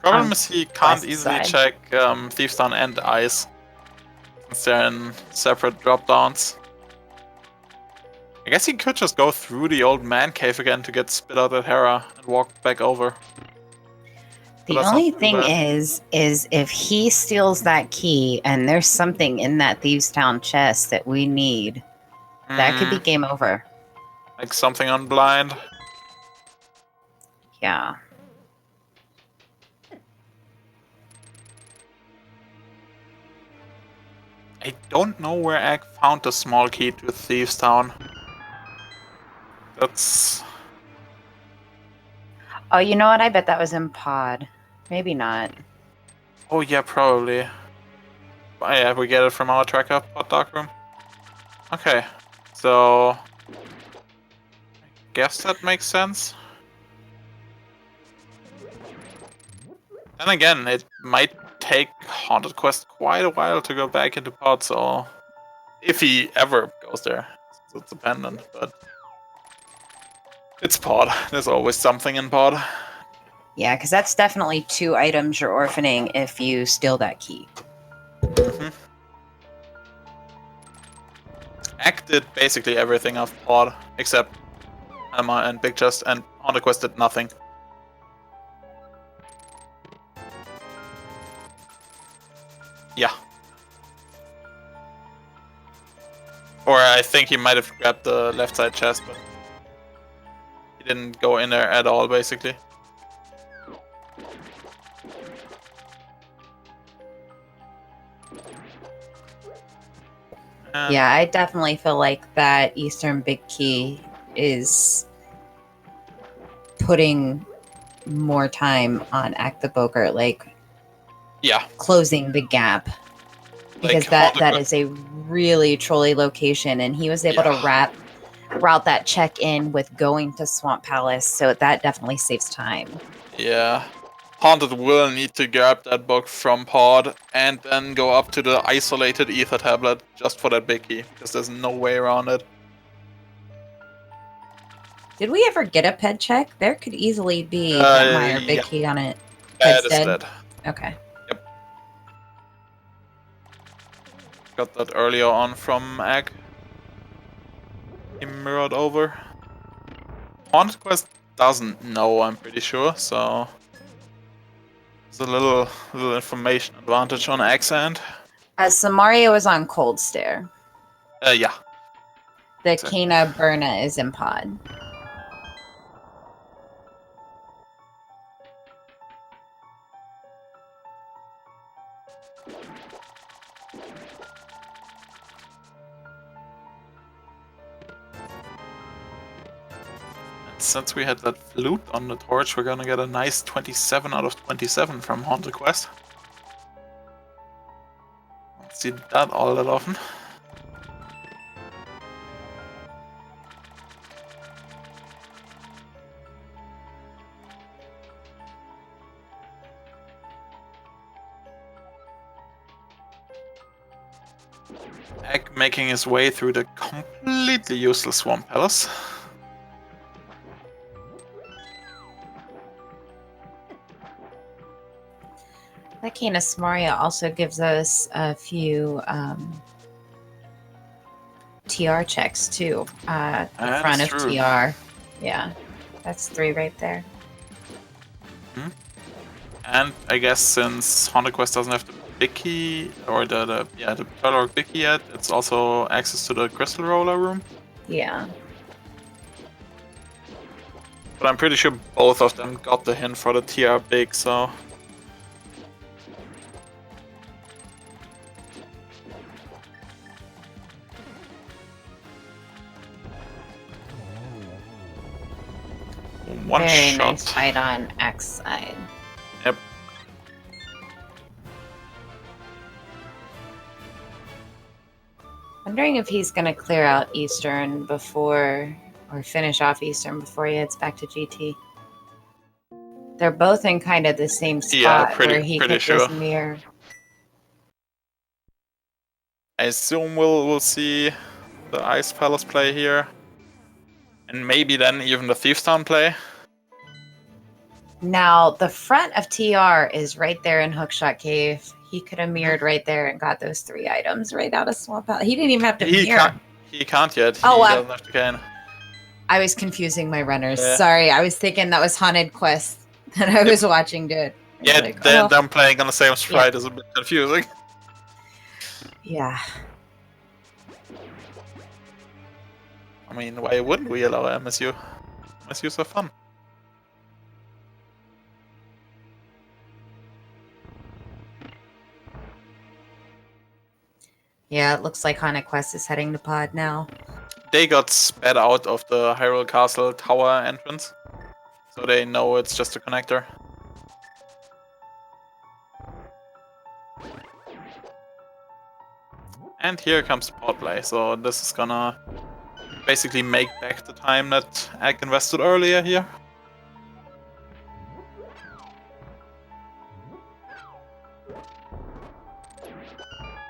Speaker 3: Problem is he can't
Speaker 2: West
Speaker 3: easily
Speaker 2: side.
Speaker 3: check Thieves Town and Ice, since they're in separate drop downs. I guess he could just go through the old man cave again to get spit out at Hera and walk back over. But
Speaker 2: The
Speaker 3: that's
Speaker 2: only
Speaker 3: not too
Speaker 2: thing
Speaker 3: bad.
Speaker 2: is if he steals that key and there's something in that Thieves Town chest that we need, that could be game over.
Speaker 3: Like something on blind.
Speaker 2: Yeah.
Speaker 3: I don't know where Egg found the small key to Thieves Town. That's...
Speaker 2: Oh, you know what? I bet that was in Pod. Maybe not.
Speaker 3: Oh yeah, probably. Oh, yeah, we get it from our tracker pod dark room. Okay, so... I guess that makes sense. Then again, it might take HauntedQuest quite a while to go back into pod, so... If he ever goes there. It's dependent, but... It's pod. There's always something in pod.
Speaker 2: Yeah, because that's definitely 2 items you're orphaning if you steal that key.
Speaker 3: Act did basically everything of pod, except Emma and Big Chest, and HauntedQuest did nothing. Yeah. Or I think he might have grabbed the left side chest, but he didn't go in there at all, basically. And
Speaker 2: Yeah, I definitely feel like that Eastern Big Key is putting more time on Acktheboker, like
Speaker 3: yeah,
Speaker 2: closing the gap. Because
Speaker 3: like
Speaker 2: that is a really trolly location, and he was able to route that check in with going to Swamp Palace, so that definitely saves time.
Speaker 3: Yeah. Haunted will need to grab that book from pod and then go up to the isolated ether tablet just for that big key, because there's no way around it.
Speaker 2: Did we ever get a ped check? There could easily be that Meyer Big
Speaker 3: Yeah.
Speaker 2: Key on it.
Speaker 3: That
Speaker 2: Ped's
Speaker 3: is
Speaker 2: dead?
Speaker 3: dead.
Speaker 2: Okay.
Speaker 3: Yep. Got that earlier on from Egg. He mirrored over. HauntedQuest doesn't know, I'm pretty sure, so... There's a little information advantage on Egg's end.
Speaker 2: Samaria was on Cold Stare.
Speaker 3: Yeah.
Speaker 2: The
Speaker 3: Exactly.
Speaker 2: Kena Burna is in pod.
Speaker 3: Since we had that flute on the torch, we're gonna get a nice 27 out of 27 from HauntedQuest. Don't see that all that often. Egg making his way through the completely useless Swamp Palace.
Speaker 2: That Kena Samaria also gives us a few TR checks too. The
Speaker 3: That
Speaker 2: front
Speaker 3: is
Speaker 2: of
Speaker 3: true.
Speaker 2: TR. Yeah, that's 3 right there.
Speaker 3: And I guess since HauntedQuest doesn't have the big key, or the Pearl big key yet, it's also access to the Crystal Roller room.
Speaker 2: Yeah.
Speaker 3: But I'm pretty sure both of them got the hint for the TR big, so... One
Speaker 2: Very
Speaker 3: shot.
Speaker 2: nice fight on X side.
Speaker 3: Yep.
Speaker 2: Wondering if he's going to clear out Eastern before, or finish off Eastern before he heads back to GT. They're both in kind of the same spot
Speaker 3: Yeah,
Speaker 2: where he
Speaker 3: pretty
Speaker 2: could
Speaker 3: sure.
Speaker 2: just mirror.
Speaker 3: I assume we'll see the Ice Palace play here. And maybe then even the Thieves Town play.
Speaker 2: Now, the front of TR is right there in Hookshot Cave. He could have mirrored right there and got those 3 items right out of Swamp Out. He didn't even have to mirror.
Speaker 3: He can't yet.
Speaker 2: Oh,
Speaker 3: he doesn't have to can.
Speaker 2: I was confusing my runners.
Speaker 3: Yeah.
Speaker 2: Sorry, I was thinking that was HauntedQuest that I was watching do it.
Speaker 3: Yeah,
Speaker 2: like,
Speaker 3: then them playing on the same sprite is a bit confusing.
Speaker 2: Yeah.
Speaker 3: I mean, why wouldn't we allow MSU? MSU's are fun.
Speaker 2: Yeah, it looks like HauntedQuest is heading to pod now.
Speaker 3: They got sped out of the Hyrule Castle tower entrance, so they know it's just a connector. And here comes the pod play, so this is gonna basically make back the time that Egg invested earlier here.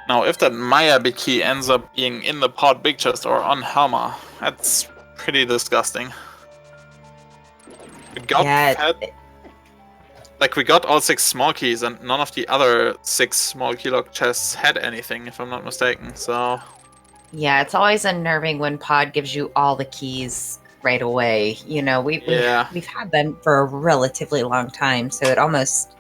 Speaker 3: Now, if that Maya big key ends up being in the pod big chest or on Helma, that's pretty disgusting. We got we got all 6 small keys, and none of the other 6 small key lock chests had anything, if I'm not mistaken. So
Speaker 2: yeah, it's always unnerving when pod gives you all the keys right away. You know, we've had them for a relatively long time, so it almost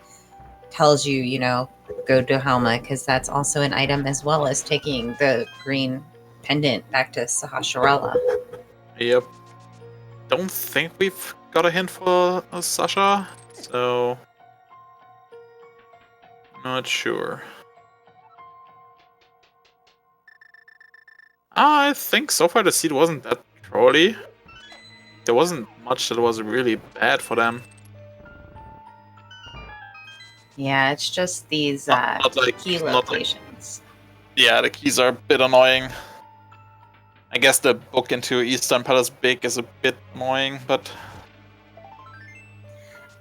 Speaker 2: tells you, you know, go to Helma, because that's also an item, as well as taking the green pendant back to Sahasrahla.
Speaker 3: Yep. Don't think we've got a hint for Sasha, so not sure. I think so far the seed wasn't that trolly. There wasn't much that was really bad for them.
Speaker 2: Yeah, it's just these key locations.
Speaker 3: Yeah, the keys are a bit annoying. I guess the book into Eastern Palace Big is a bit annoying, but...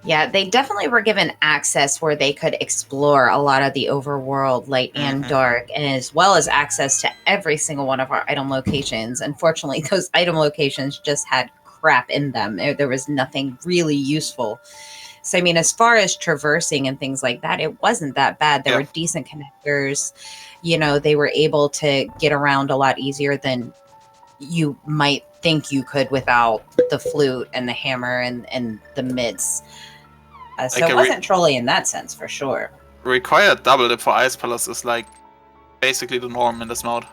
Speaker 2: Yeah, they definitely were given access where they could explore a lot of the overworld, light and dark, and as well as access to every single one of our item locations. Unfortunately, those item locations just had crap in them. There was nothing really useful. So, I mean, as far as traversing and things like that, it wasn't that bad. There were decent connectors. You know, they were able to get around a lot easier than you might think you could without the flute and the hammer and the mitts. So it wasn't trolly in that sense, for sure.
Speaker 3: Required double dip for Ice Palace is like basically the norm in this mode.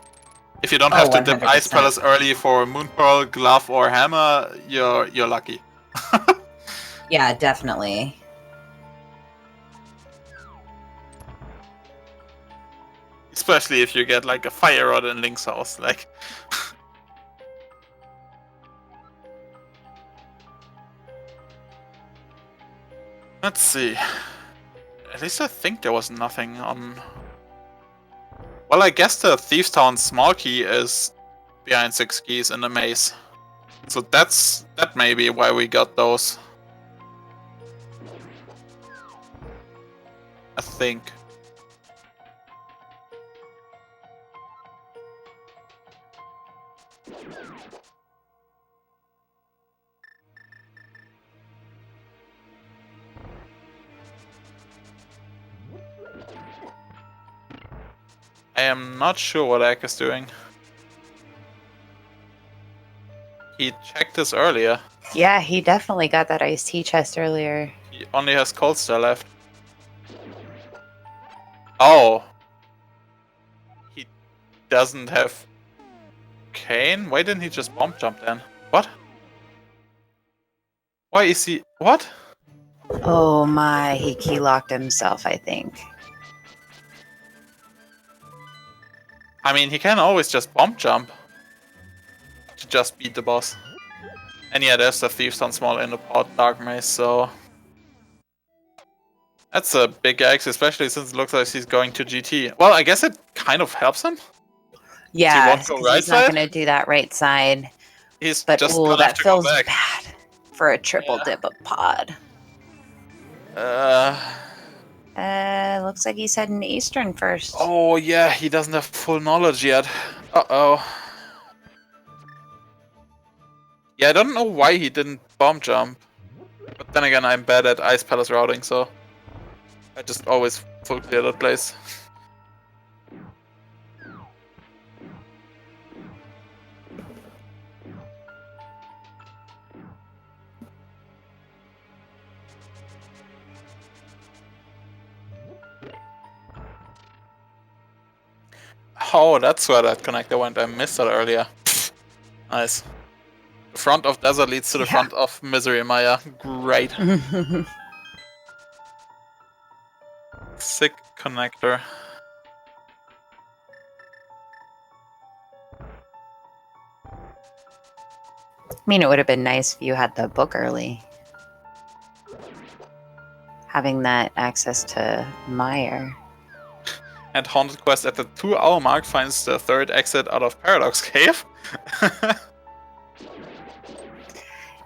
Speaker 3: If you don't have to dip 100%. Ice Palace early for Moon Pearl, Glove, or Hammer, you're lucky.
Speaker 2: Yeah, definitely.
Speaker 3: Especially if you get like a fire rod in Link's house, like. Let's see. At least I think there was nothing on. Well, I guess the Thieves Town small key is behind 6 keys in the maze, so that may be why we got those. I think. I am not sure what Egg is doing. He checked this earlier.
Speaker 2: Yeah, he definitely got that iced tea chest earlier.
Speaker 3: He only has Cold Star left. Oh. He doesn't have Cane? Why didn't he just bomb jump then? What? Why is he... What?
Speaker 2: Oh my, he key locked himself, I think.
Speaker 3: I mean, he can always just bomb jump to just beat the boss. And yeah, there's the Thieves Town small in the pod Dark Maze, so... That's a big X, especially since it looks like he's going to GT. Well, I guess it kind of helps him.
Speaker 2: Yeah, he's not going to do that right side.
Speaker 3: He's
Speaker 2: but
Speaker 3: just
Speaker 2: that feels
Speaker 3: bad
Speaker 2: for a triple dip of pod. Looks like he's heading eastern first.
Speaker 3: Oh yeah, he doesn't have full knowledge yet. Uh-oh. Yeah, I don't know why he didn't bomb jump. But then again, I'm bad at Ice Palace routing, so I just always full clear that place. Oh, that's where that connector went. I missed that earlier. Nice. The front of Desert leads to the front of Misery Maya. Great. Sick connector.
Speaker 2: I mean, it would have been nice if you had the book early. Having that access to Meyer.
Speaker 3: And HauntedQuest at the 2-hour mark finds the third exit out of Paradox Cave.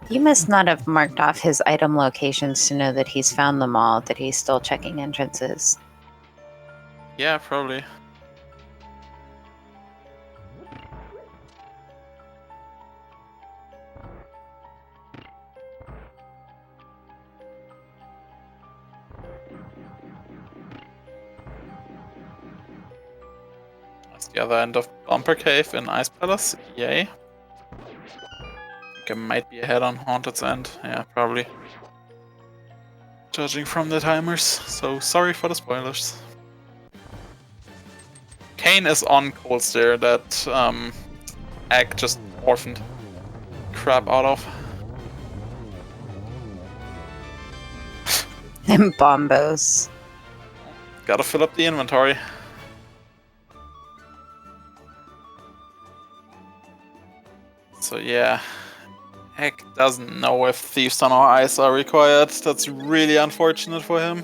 Speaker 2: You must not have marked off his item locations to know that he's found them all, that he's still checking entrances.
Speaker 3: Yeah, probably. That's the other end of Bumper Cave in Ice Palace. Yay. I think I might be ahead on Haunted's end. Yeah, probably. Judging from the timers, so sorry for the spoilers. Kane is on Cold Stare that Egg just orphaned crap out of.
Speaker 2: And bombos.
Speaker 3: Gotta fill up the inventory. So yeah, Heck doesn't know if Thieves on our Ice are required. That's really unfortunate for him.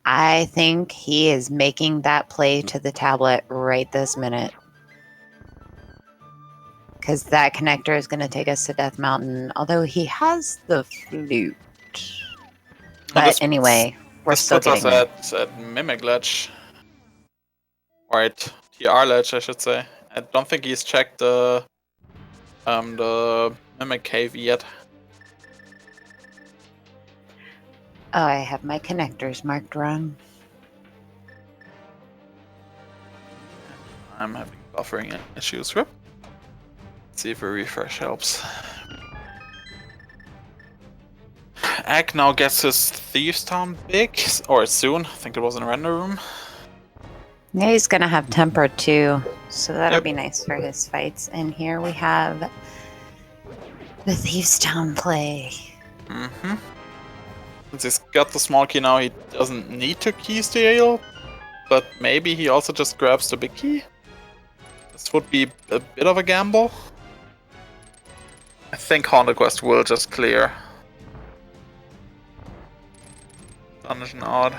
Speaker 2: I think he is making that play to the tablet right this minute. Because that connector is going to take us to Death Mountain, although he has the flute. But anyway, we're still getting there.
Speaker 3: At Mimic Ledge. Or at TR Ledge, I should say. I don't think he's checked the Mimic Cave yet.
Speaker 2: Oh, I have my connectors marked wrong.
Speaker 3: I'm having buffering issues. Let's see if a refresh helps. Egg now gets his Thieves Town big, or soon. I think it was in the render room.
Speaker 2: Yeah, he's going to have temper too, so that'll be nice for his fights. And here we have the Thieves Town play.
Speaker 3: Mm-hmm. Since he's got the small key now, he doesn't need to key steal, but maybe he also just grabs the big key. This would be a bit of a gamble. I think HauntedQuest will just clear. Dungeon odd.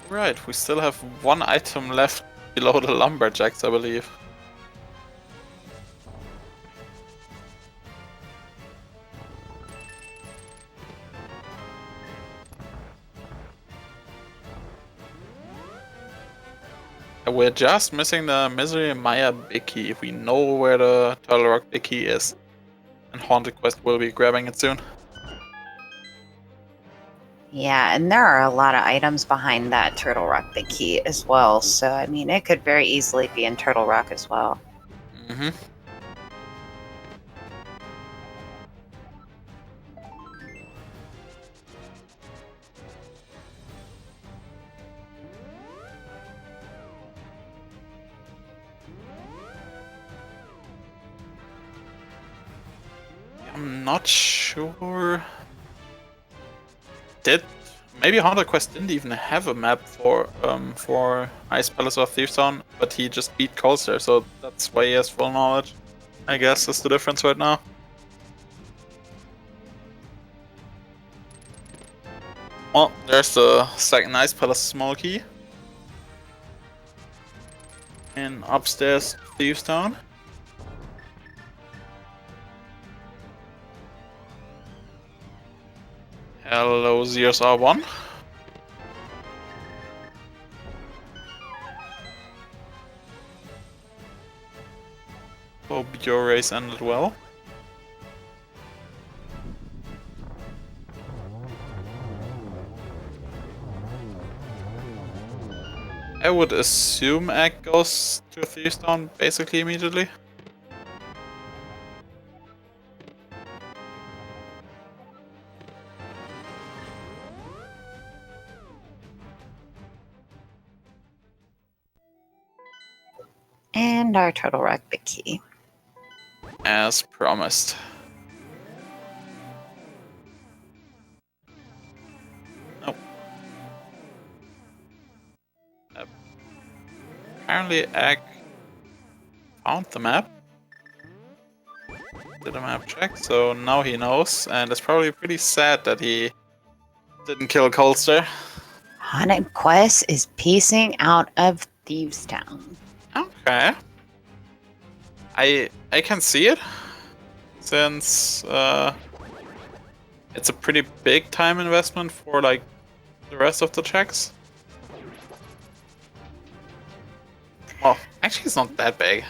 Speaker 3: Right, we still have one item left below the lumberjacks, I believe. We're just missing the Misery Maya big key. If we know where the Turtle Rock big key is, and HauntedQuest will be grabbing it soon.
Speaker 2: Yeah, and there are a lot of items behind that Turtle Rock big key as well. So, I mean, it could very easily be in Turtle Rock as well.
Speaker 3: Mm-hmm. I'm not sure. Maybe HauntedQuest didn't even have a map for Ice Palace or Thieves Town, but he just beat Coldstare, so that's why he has full knowledge. I guess is the difference right now. Oh, there's the second Ice Palace small key. And upstairs, Thieves Town. Hello, Zeus R1. Hope your race ended well. I would assume Egg goes to Thieves Town basically immediately.
Speaker 2: And our Turtle Rock big key.
Speaker 3: As promised. Nope. Apparently Egg found the map. Did a map check, so now he knows, and it's probably pretty sad that he didn't kill Colster.
Speaker 2: HauntedQuest is piecing out of Thieves Town.
Speaker 3: Okay. I can see it, since it's a pretty big time investment for like the rest of the checks. Well, actually it's not that big.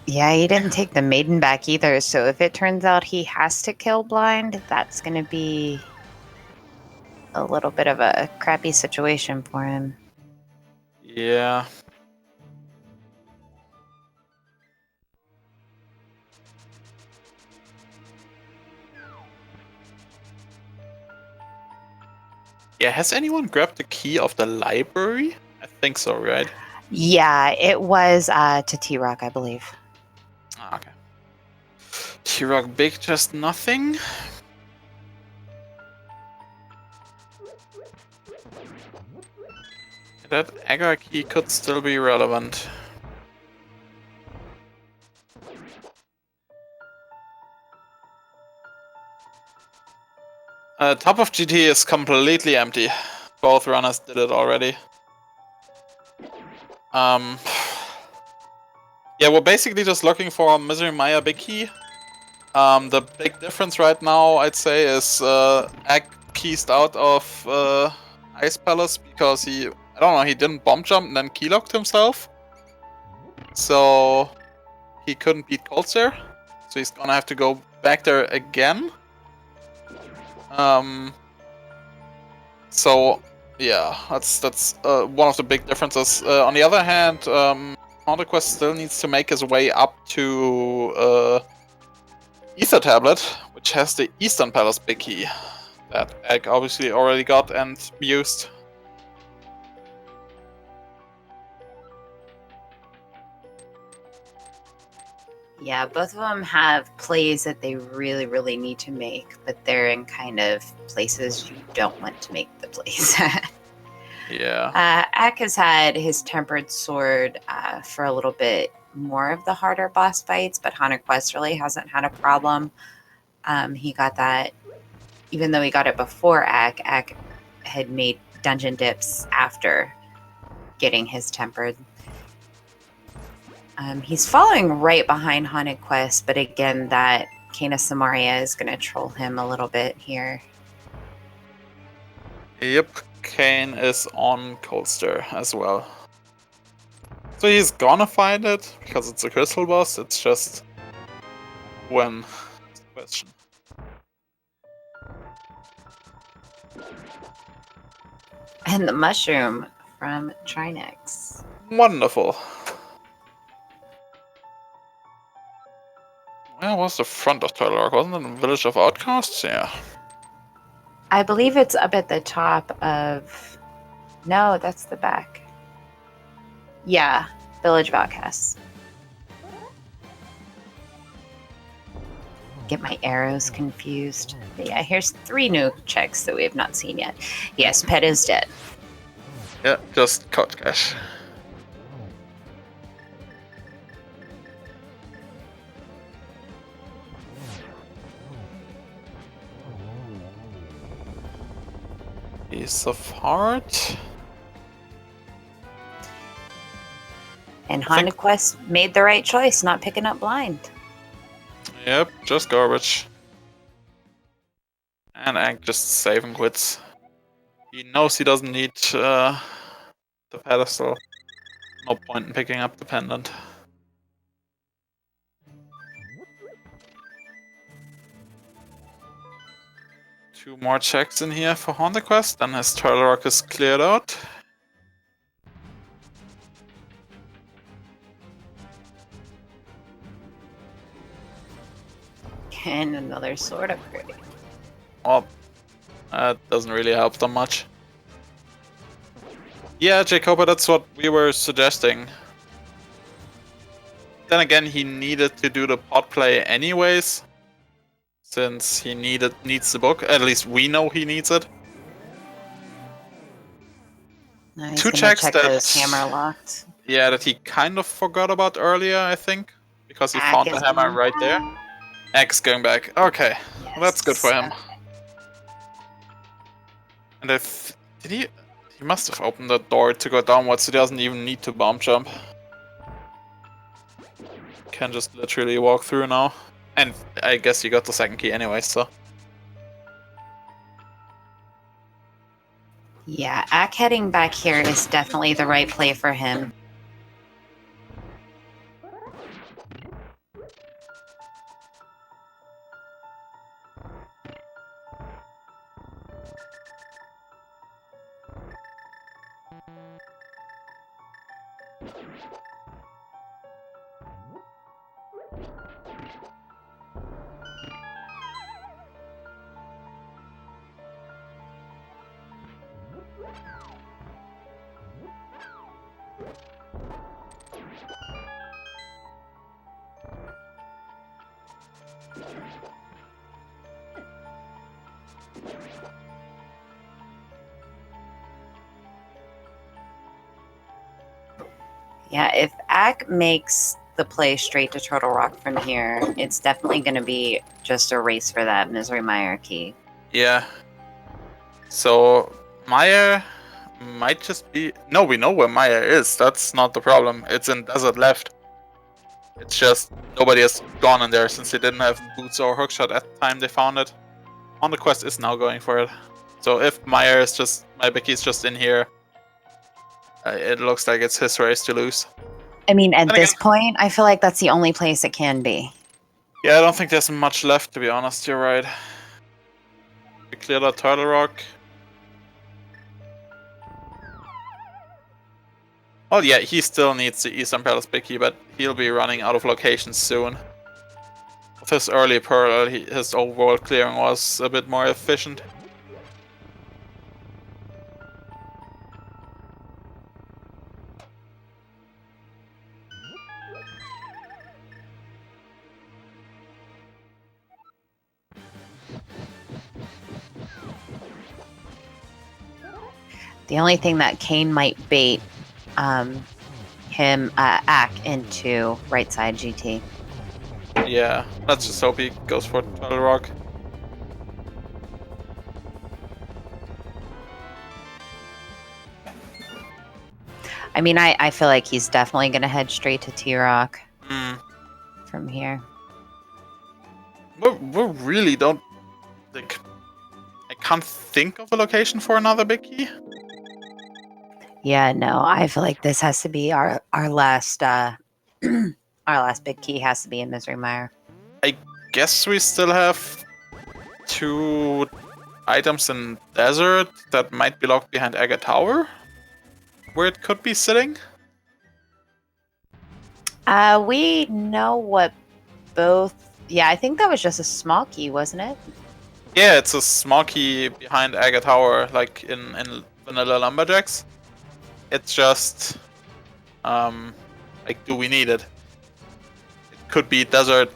Speaker 2: Yeah, he didn't take the maiden back either, so if it turns out he has to kill blind, that's going to be a little bit of a crappy situation for him.
Speaker 3: Yeah. Yeah, has anyone grabbed the key of the library? I think so, right?
Speaker 2: Yeah, it was to T-Rock, I believe.
Speaker 3: Ah, okay. T-Rock big, just nothing. That agar key could still be relevant. Top of GT is completely empty. Both runners did it already. Yeah, we're basically just looking for Misery Maya big key. The big difference right now, I'd say, is Egg keysed out of Ice Palace because he, I don't know, he didn't bomb jump and then keylocked himself. So he couldn't beat Coldstare. So he's gonna have to go back there again. So yeah, that's one of the big differences. On the other hand, HauntedQuest still needs to make his way up to Ether Tablet, which has the Eastern Palace big key that Egg obviously already got and used.
Speaker 2: Yeah, both of them have plays that they really, really need to make, but they're in kind of places you don't want to make the plays at.
Speaker 3: Yeah.
Speaker 2: Ack has had his Tempered Sword for a little bit more of the harder boss fights, but HauntedQuest really hasn't had a problem. He got that, even though he got it before Ack had made dungeon dips after getting his Tempered. He's following right behind HauntedQuest, but again, that Kana Samaria is going to troll him a little bit here.
Speaker 3: Yep, Kane is on Coldstare as well. So he's gonna find it, because it's a crystal boss, it's just when is the question.
Speaker 2: And the mushroom from Trinex.
Speaker 3: Wonderful. Where was the front of Turtle Rock? Wasn't it in Village of Outcasts? Yeah.
Speaker 2: I believe it's up at the top of... No, that's the back. Yeah, Village of Outcasts. Get my arrows confused. But yeah, here's 3 new checks that we have not seen yet. Yes, Pet is dead.
Speaker 3: Yeah, just cut cash. Ace of Heart.
Speaker 2: And
Speaker 3: I think-
Speaker 2: HauntedQuest made the right choice, not picking up blind.
Speaker 3: Yep, just garbage. And Ack just save and quits. He knows he doesn't need the pedestal. No point in picking up the pendant. Two more checks in here for HauntedQuest, then his Turtle Rock is cleared out.
Speaker 2: And another sword upgrade.
Speaker 3: Well, that doesn't really help them much. Yeah, Jacoba, that's what we were suggesting. Then again, he needed to do the pot play anyways, since he needs the book. At least we know he needs it.
Speaker 2: Now he's
Speaker 3: Two
Speaker 2: gonna
Speaker 3: checks
Speaker 2: check
Speaker 3: that-
Speaker 2: those hammer locked.
Speaker 3: Yeah, that he kind of forgot about earlier, I think, because he
Speaker 2: Ack
Speaker 3: found the
Speaker 2: is
Speaker 3: hammer
Speaker 2: going
Speaker 3: right there. X going back. Okay, well, that's good for him. And if did he must have opened the door to go downwards, so he doesn't even need to bomb jump. Can just literally walk through now. And I guess you got the second key anyway, so.
Speaker 2: Yeah, Ack heading back here is definitely the right play for him. Yeah, if Ack makes the play straight to Turtle Rock from here, it's definitely going to be just a race for that Misery Mire key.
Speaker 3: Yeah. So Maya might just be. No, we know where Maya is. That's not the problem. It's in Desert Left. It's just nobody has gone in there since they didn't have boots or hookshot at the time they found it. HauntedQuest is now going for it. So if Maya is just my Becky's just in here, it looks like it's his race to lose.
Speaker 2: I mean, at
Speaker 3: And
Speaker 2: this
Speaker 3: again-
Speaker 2: point, I feel like that's the only place it can be.
Speaker 3: Yeah, I don't think there's much left, to be honest. You're right. We cleared out Turtle Rock. Oh yeah, he still needs the Eastern Palace Big Key, but he'll be running out of locations soon. With his early Pearl, his overall clearing was a bit more efficient.
Speaker 2: The only thing that Kane might bait him, Ack, into right side GT.
Speaker 3: Yeah, let's just hope he goes for Turtle Rock.
Speaker 2: I mean, I feel like he's definitely going to head straight to T-Rock from here.
Speaker 3: We really don't... Like, I can't think of a location for another Big Key.
Speaker 2: Yeah, no, I feel like this has to be our last our last big key has to be in Misery Mire.
Speaker 3: Guess we still have 2 items in Desert that might be locked behind Agate Tower, where it could be sitting.
Speaker 2: We know what both. Yeah, I think that was just a small key, wasn't it?
Speaker 3: Yeah, it's a small key behind Agate Tower, like in Vanilla Lumberjacks. It's just, like, do we need it? It could be Desert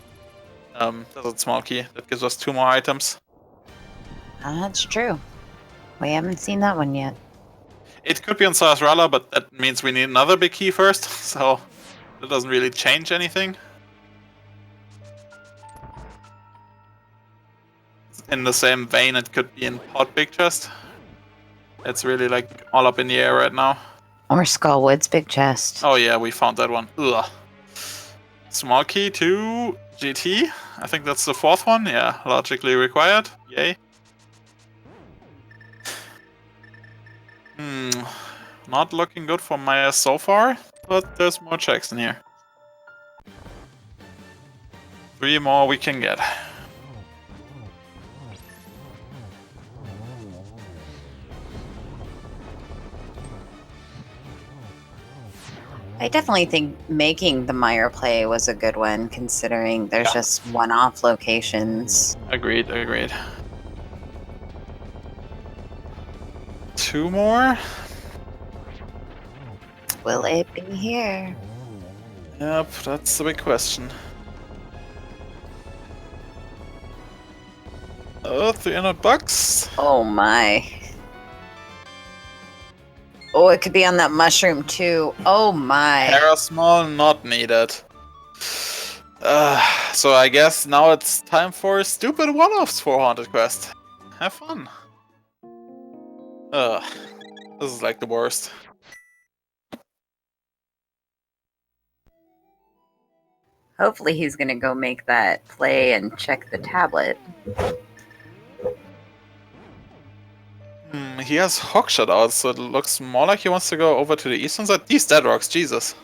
Speaker 3: small key that gives us 2 more items.
Speaker 2: That's true. We haven't seen that one yet.
Speaker 3: It could be on Sarasrala, but that means we need another big key first, so that doesn't really change anything. In the same vein, it could be in Pot Big Chest. It's really like all up in the air right now.
Speaker 2: Or Skullwood's big chest.
Speaker 3: Oh yeah, we found that one. Ugh. Small key to GT. I think that's the 4th one. Yeah, logically required. Yay. Not looking good for Maya so far, but there's more checks in here. 3 more we can get.
Speaker 2: I definitely think making the Meyer play was a good one, considering there's just one-off locations.
Speaker 3: Agreed, agreed. 2 more?
Speaker 2: Will it be here?
Speaker 3: Yep, that's the big question. Oh, $300.
Speaker 2: Oh my. Oh, it could be on that mushroom too. Oh my.
Speaker 3: Parasmall not needed. So I guess now it's time for stupid one-offs for Haunted Quest. Have fun. This is like the worst.
Speaker 2: Hopefully he's gonna go make that play and check the tablet.
Speaker 3: He has Hawkshot out, so it looks more like he wants to go over to the eastern side. These dead rocks, Jesus.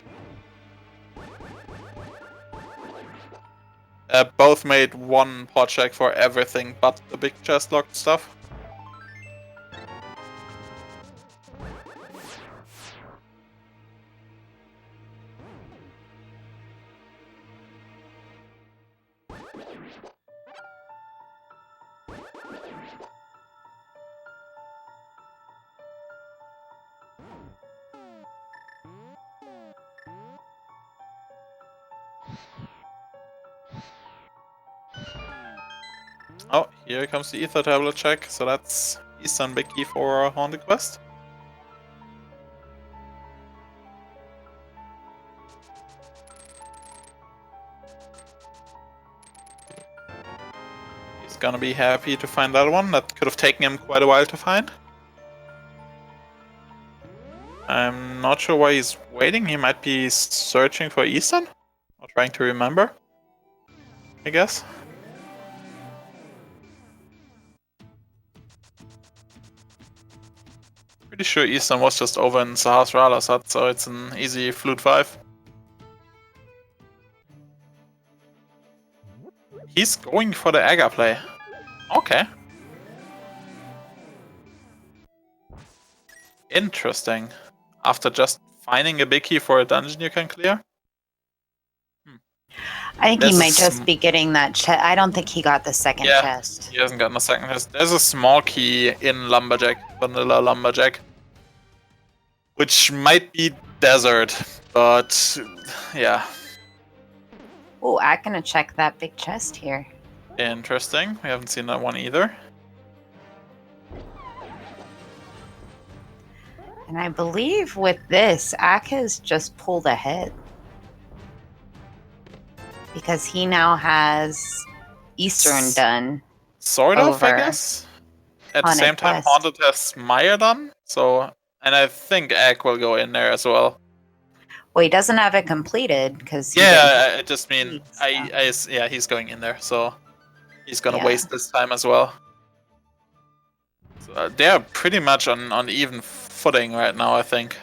Speaker 3: Both made 1 pot check for everything but the big chest locked stuff. Oh, here comes the ether tablet check, so that's Eastern big key for Haunted Quest. He's gonna be happy to find that one. That could have taken him quite a while to find. I'm not sure why he's waiting. He might be searching for Eastern? Or trying to remember, I guess. Pretty sure Eastern was just over in Sahasrah's hut, so it's an easy Flute 5. He's going for the Aga play. Okay. Interesting. After just finding a big key for a dungeon you can clear?
Speaker 2: I think he might just be getting that chest. I don't think he got the second chest.
Speaker 3: He hasn't gotten a second chest. There's a small key in Lumberjack, Vanilla Lumberjack. Which might be desert, but yeah.
Speaker 2: Oh, I'm gonna check that big chest here.
Speaker 3: Interesting. We haven't seen that one either.
Speaker 2: And I believe with this, Ak has just pulled ahead. Because he now has Eastern done.
Speaker 3: Sort of, I guess. At the same time, Haunted has Maya done. So, and I think Egg will go in there as well.
Speaker 2: Well, he doesn't have it completed because.
Speaker 3: Yeah, I just mean, yeah, he's going in there, so he's gonna waste this time as well. So, they are pretty much on even footing right now, I think.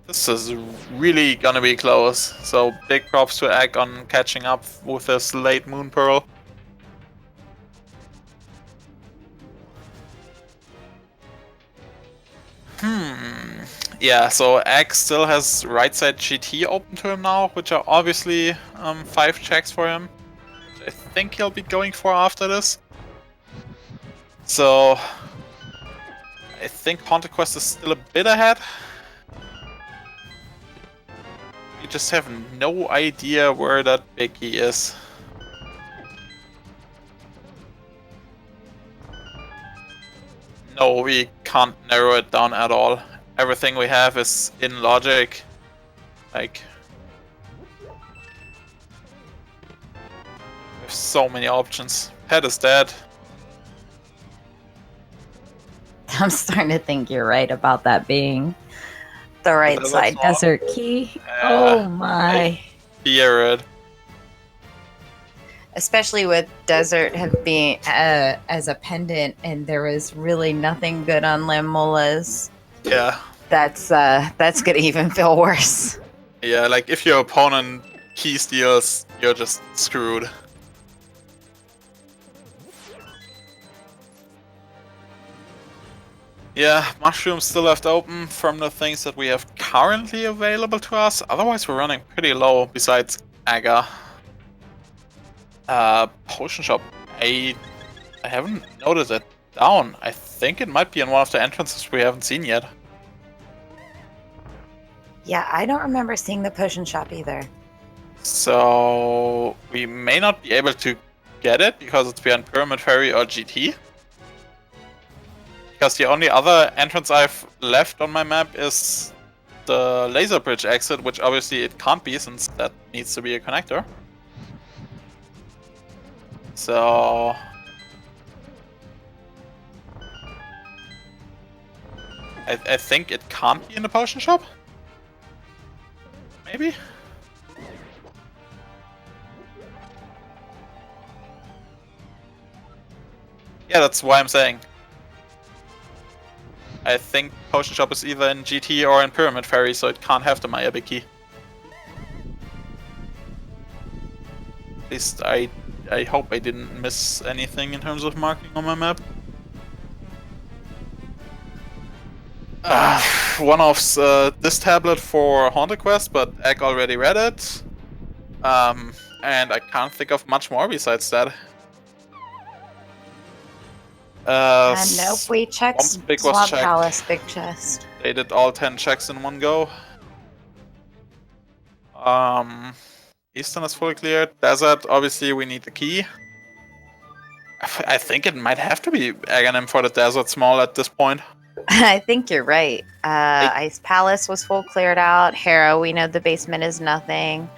Speaker 3: This is really gonna be close, so big props to Egg on catching up with this late Moon Pearl. Yeah, so Egg still has right side GT open to him now, which are obviously 5 checks for him. Which I think he'll be going for after this. So I think Haunted Quest is still a bit ahead. We just have no idea where that big key is. No, we can't narrow it down at all. Everything we have is in logic. Like, There's so many options. Head is dead.
Speaker 2: I'm starting to think you're right about that being the right
Speaker 3: Desert
Speaker 2: side
Speaker 3: Swamp.
Speaker 2: desert key. Oh my.
Speaker 3: I fear it.
Speaker 2: Especially with desert have been as a pendant, and there was really nothing good on Lamola's.
Speaker 3: Yeah.
Speaker 2: That's gonna even feel worse.
Speaker 3: Yeah, like if your opponent key steals, you're just screwed. Yeah, mushrooms still left open from the things that we have currently available to us. Otherwise, we're running pretty low besides Aga. Potion shop. I haven't noticed it down. I think it might be in one of the entrances we haven't seen yet.
Speaker 2: Yeah, I don't remember seeing the potion shop either.
Speaker 3: So we may not be able to get it because it's behind Pyramid Ferry or GT. Because the only other entrance I've left on my map is the laser bridge exit, which obviously it can't be since that needs to be a connector. So I think it can't be in the potion shop? Maybe? Yeah, that's why I'm saying. I think potion shop is either in GT or in Pyramid Ferry, so it can't have the Maya Big Key. At least I hope I didn't miss anything in terms of marking on my map. One off's this tablet for HauntedQuest, but Egg already read it. And I can't think of much more besides that.
Speaker 2: Nope, we checked
Speaker 3: Big was
Speaker 2: Swamp
Speaker 3: checked.
Speaker 2: Palace big chest.
Speaker 3: They did all 10 checks in one go. Eastern is fully cleared. Desert, obviously we need the key. I think it might have to be Aghanim for the desert small at this point.
Speaker 2: I think you're right. Ice Palace was full cleared out. Harrow, we know the basement is nothing.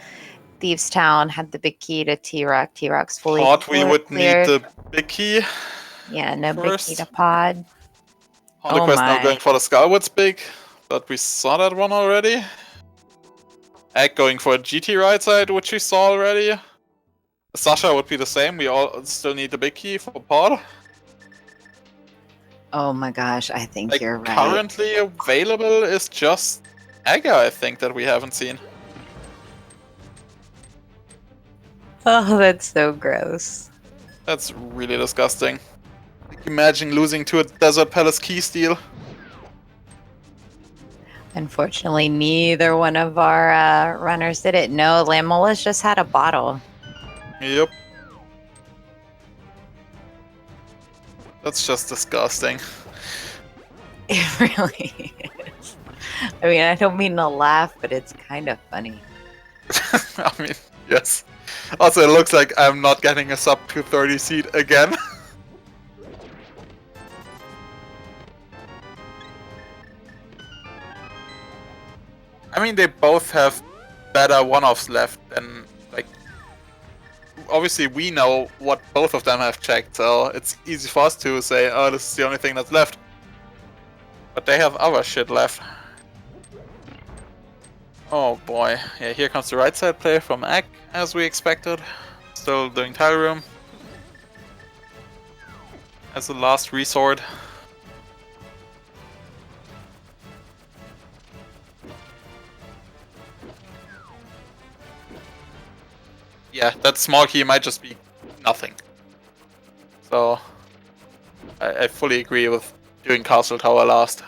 Speaker 2: Thieves Town had the big key to T-Rock. T-Rock's fully
Speaker 3: Thought we would
Speaker 2: cleared.
Speaker 3: need the big key.
Speaker 2: Yeah, no
Speaker 3: first.
Speaker 2: big key to pod.
Speaker 3: HauntedQuest now
Speaker 2: my.
Speaker 3: going for the Skullwoods big, but we saw that one already. Egg going for a GT right side, which we saw already. Sasha would be the same. We all still need the big key for pod.
Speaker 2: Oh my gosh, I think
Speaker 3: Like,
Speaker 2: you're right.
Speaker 3: currently available is just Aga, I think, that we haven't seen.
Speaker 2: Oh, that's so gross.
Speaker 3: That's really disgusting. Like, imagine losing to a Desert Palace key steal.
Speaker 2: Unfortunately, neither one of our runners did it. No, Lamola's just had a bottle.
Speaker 3: Yep. That's just disgusting.
Speaker 2: It really is. I mean, I don't mean to laugh, but it's kind of funny.
Speaker 3: I mean, yes. Also, it looks like I'm not getting a sub 230 seat again. I mean, they both have better one-offs left, and like, obviously we know what both of them have checked, so it's easy for us to say, oh, this is the only thing that's left. But they have other shit left. Oh boy, yeah, here comes the right side play from Egg, as we expected. Still doing tile room. As a last resort. Yeah, that small key might just be nothing. So, I fully agree with doing Castle Tower last.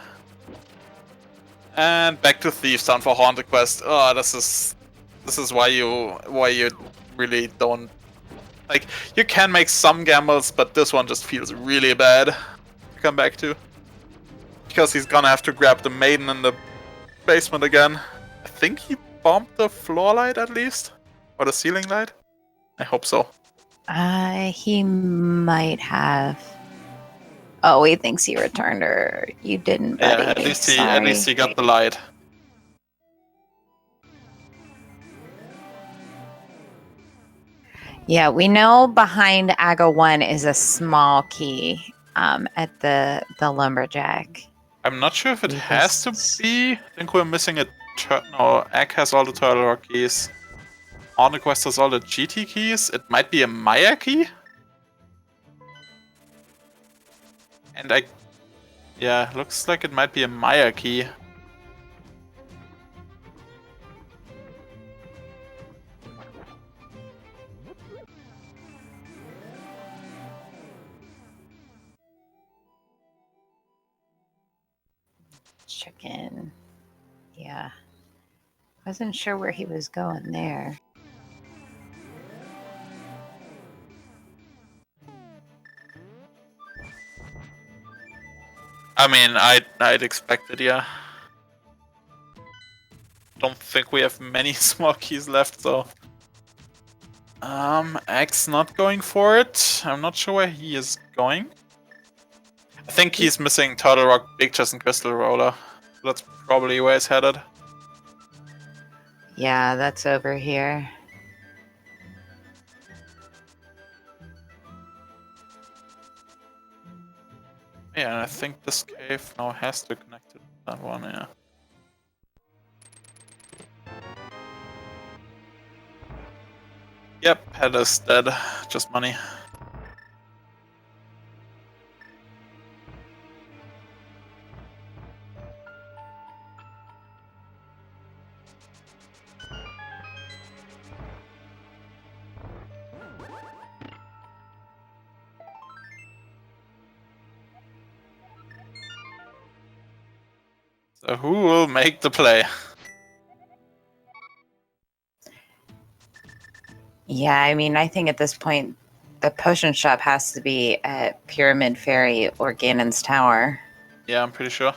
Speaker 3: And back to Thieves Town for HauntedQuest. Oh, this is why you really don't, like, you can make some gambles, but this one just feels really bad to come back to. Because he's gonna have to grab the maiden in the basement again. I think he bombed the floor light at least? Or the ceiling light? I hope so.
Speaker 2: He might have. Oh, he thinks he returned her. You didn't, buddy.
Speaker 3: Yeah, at least he got the light.
Speaker 2: Yeah, we know behind Aga 1 is a small key at the lumberjack.
Speaker 3: I'm not sure if it has to
Speaker 2: Because-
Speaker 3: be. I think we're missing a no, Egg has all the Turtle Rock keys. HauntedQuest has all the GT keys. It might be a Maya key. And yeah, looks like it might be a Maya key.
Speaker 2: Chicken. Yeah. Wasn't sure where he was going there.
Speaker 3: I mean, I'd expect it, yeah. Don't think we have many small keys left, so. Egg's not going for it. I'm not sure where he is going. I think he's missing Turtle Rock, Big Chest, and Crystal Roller. That's probably where he's headed.
Speaker 2: Yeah, that's over here.
Speaker 3: Yeah, and I think this cave now has to connect to that one, yeah. Yep, head is dead. Just money. So who will make the play?
Speaker 2: Yeah, I mean, I think at this point, the potion shop has to be at Pyramid Ferry or Ganon's Tower.
Speaker 3: Yeah, I'm pretty sure.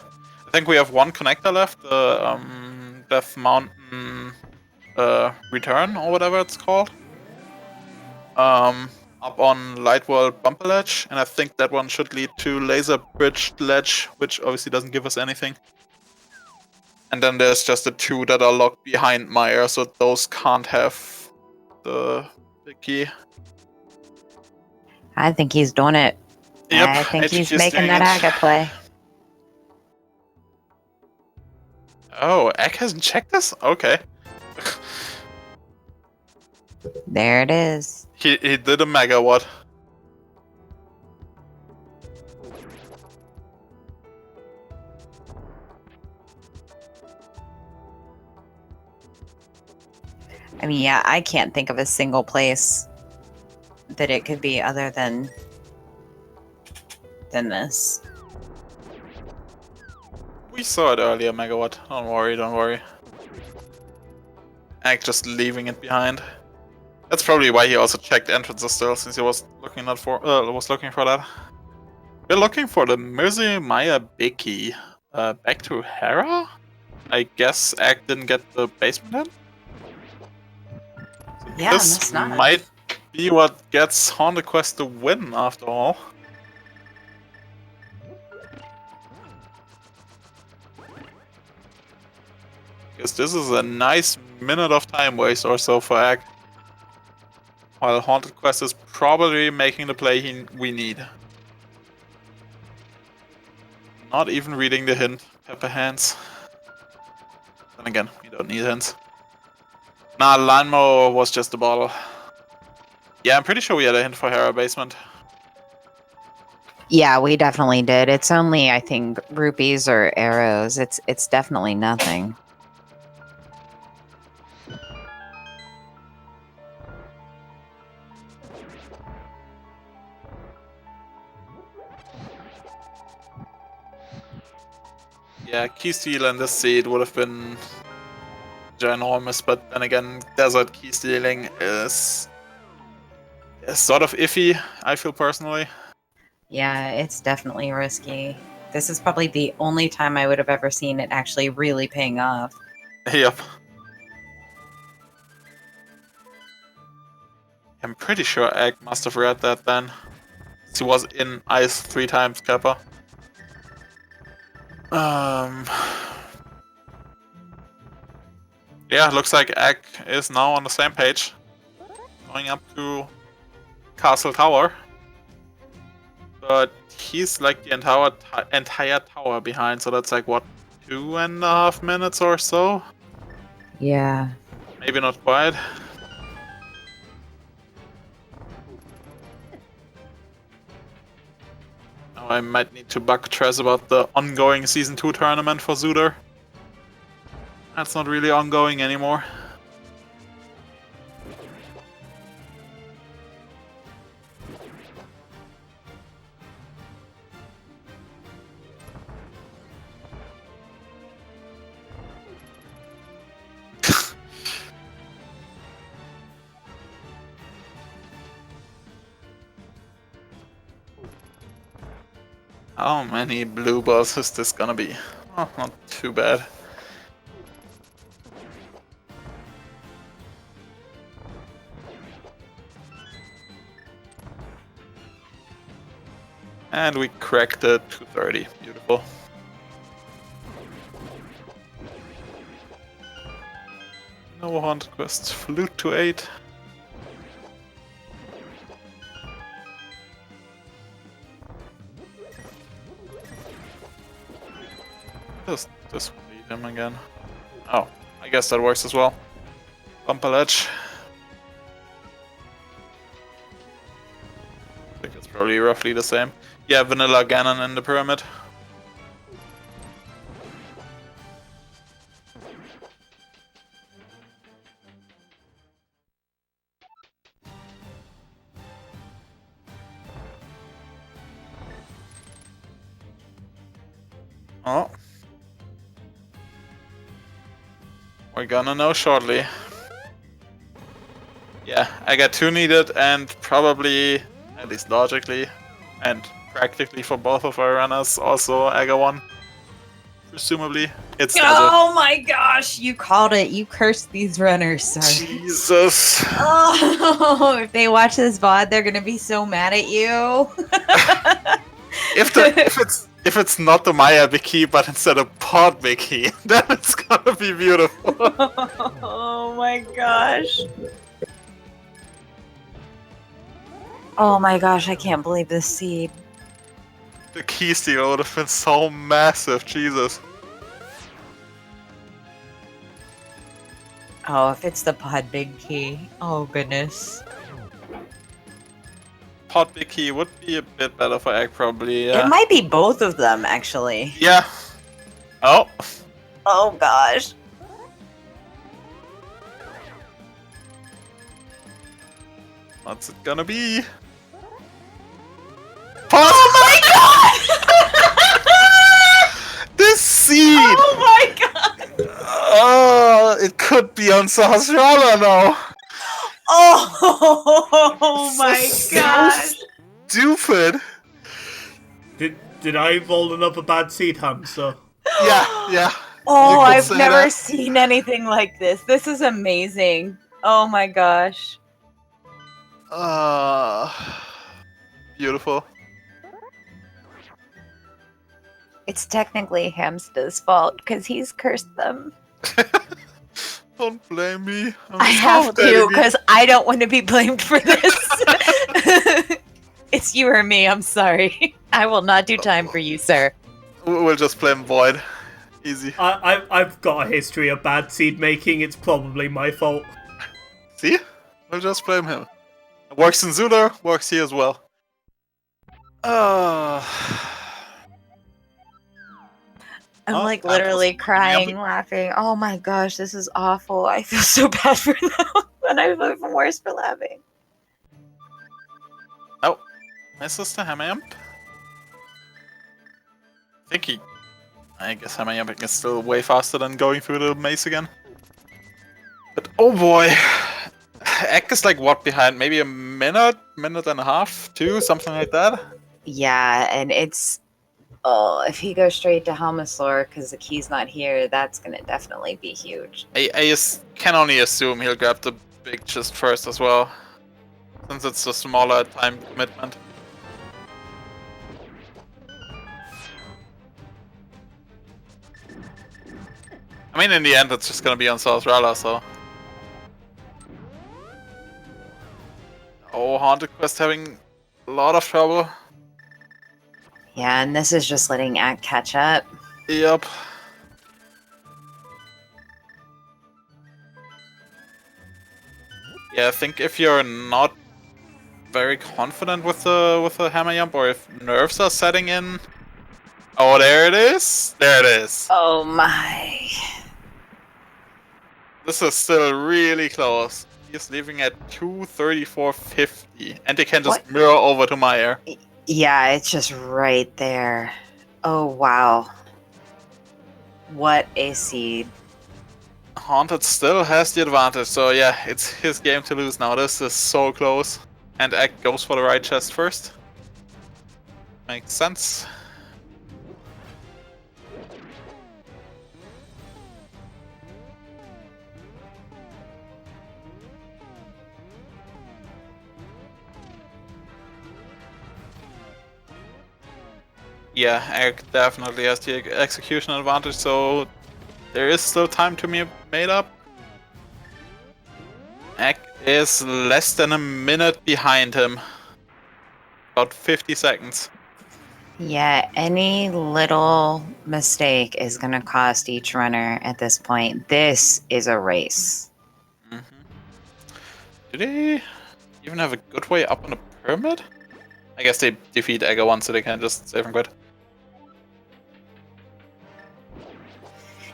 Speaker 3: I think we have one connector left, the Death Mountain Return or whatever it's called. Up on Lightworld Bumper Ledge, and I think that one should lead to Laser Bridge Ledge, which obviously doesn't give us anything. And then there's just the two that are locked behind Meyer, so those can't have the key.
Speaker 2: I think he's doing it.
Speaker 3: Yep,
Speaker 2: I think he's
Speaker 3: HQ's
Speaker 2: making
Speaker 3: doing
Speaker 2: that
Speaker 3: it.
Speaker 2: Aga play.
Speaker 3: Oh, Egg hasn't checked this? Okay.
Speaker 2: There it is.
Speaker 3: He did a megawatt.
Speaker 2: I mean, yeah, I can't think of a single place that it could be other than this.
Speaker 3: We saw it earlier, megawatt. Don't worry, don't worry. Egg just leaving it behind. That's probably why he also checked entrances still, since he was looking for that. We're looking for the Mirzi Maya big key. Back to Hera? I guess Egg didn't get the basement in? So
Speaker 2: Yeah,
Speaker 3: this
Speaker 2: that's not.
Speaker 3: might be what gets HauntedQuest the win after all. Because this is a nice minute of time waste or so for Egg. While HauntedQuest is probably making the play we need. Not even reading the hint. Pepper hands. Then again, we don't need hints. Nah, Lanmo was just a bottle. Yeah, I'm pretty sure we had a hint for Hera basement.
Speaker 2: Yeah, we definitely did. It's only, I think, rupees or arrows. It's definitely nothing.
Speaker 3: Yeah, key steal and this seed would have been ginormous, but then again, desert key stealing is sort of iffy, I feel personally.
Speaker 2: Yeah, it's definitely risky. This is probably the only time I would have ever seen it actually really paying off.
Speaker 3: Yep. I'm pretty sure Egg must have read that then. He was in ice 3 times, Kappa. Yeah, looks like Egg is now on the same page. going up to Castle Tower. But he's like the entire tower behind, so that's like, what, 2.5 minutes or so?
Speaker 2: Yeah.
Speaker 3: Maybe not quite. Now I might need to bug Trez about the ongoing Season 2 tournament for Zooter. That's not really ongoing anymore. How many blue balls is this gonna be? Oh, not too bad. And we cracked the 230. Beautiful. No HauntedQuest. Flute to 8. Just beat him again. Oh, I guess that works as well. Bump a ledge. I think it's probably roughly the same. Yeah, Vanilla Ganon in the pyramid. Oh. We're gonna know shortly. Yeah, I got 2 needed, and probably, at least logically, and practically for both of our runners, also Aga 1. Presumably. It's
Speaker 2: Oh my gosh, you called it. You cursed these runners, sir.
Speaker 3: Jesus.
Speaker 2: Oh, if they watch this VOD, they're gonna be so mad at you.
Speaker 3: If it's not the Maya Wiki, but instead of Pod Wiki, then it's gonna be beautiful.
Speaker 2: Oh my gosh. Oh my gosh, I can't believe this seed.
Speaker 3: The key steal would have been so massive, Jesus.
Speaker 2: Oh, if it's the pod big key. Oh goodness.
Speaker 3: Pod Wiki would be a bit better for Egg, probably, yeah.
Speaker 2: It might be both of them, actually.
Speaker 3: Yeah. Oh.
Speaker 2: Oh gosh.
Speaker 3: What's it gonna be?
Speaker 2: Oh my god!
Speaker 3: This seed!
Speaker 2: Oh my god!
Speaker 3: Oh, it could be on Sahasrara now.
Speaker 2: Oh my gosh!
Speaker 3: Stupid.
Speaker 1: Did I roll another bad seed, Hamster?
Speaker 3: Yeah.
Speaker 2: Oh,
Speaker 3: You could
Speaker 2: I've
Speaker 3: say
Speaker 2: never
Speaker 3: that.
Speaker 2: seen anything like this. This is amazing. Oh my gosh.
Speaker 3: Beautiful.
Speaker 2: It's technically Hamster's fault because he's cursed them.
Speaker 3: Don't blame me.
Speaker 2: I have to because I don't want to be blamed for this. It's you or me. I'm sorry. I will not do time for you, sir.
Speaker 3: We'll just blame Void. Easy.
Speaker 1: I've got a history of bad seed making. It's probably my fault.
Speaker 3: See? We'll just blame him. It works in Zooter, works here as well.
Speaker 2: I'm
Speaker 3: Oh,
Speaker 2: like
Speaker 3: that
Speaker 2: literally
Speaker 3: was-
Speaker 2: crying, laughing. Oh my gosh, this is awful. I feel so bad for them, and I feel even worse for laughing.
Speaker 3: Oh, my sister Hamayamp? I guess Hamayamp is still way faster than going through the maze again. But oh boy! Egg is like what behind? Maybe a minute and a half, 2, something like that?
Speaker 2: Yeah, and it's if he goes straight to Helmasaur because the key's not here, that's gonna definitely be huge.
Speaker 3: I can only assume he'll grab the big chest first as well, since it's a smaller time commitment. I mean, in the end, it's just gonna be on Sahasrara, so... Oh, HauntedQuest having a lot of trouble.
Speaker 2: Yeah, and this is just letting Act catch up.
Speaker 3: Yep. Yeah, I think if you're not very confident with the hammer jump, or if nerves are setting in. Oh, there it is. There it is.
Speaker 2: Oh my.
Speaker 3: This is still really close. He's leaving at 234.50, and they can just
Speaker 2: What?
Speaker 3: mirror over to Meyer.
Speaker 2: Yeah, it's just right there. Oh wow. What a seed.
Speaker 3: Haunted still has the advantage, so yeah, it's his game to lose now. This is so close. And Act goes for the right chest first. Makes sense. Yeah, Act definitely has the execution advantage, so there is still time to be made up. Act is less than a minute behind him. About 50 seconds.
Speaker 2: Yeah, any little mistake is going to cost each runner at this point. This is a race.
Speaker 3: Do they even have a good way up on the pyramid? I guess they defeat Egger once, so they can just save and quit.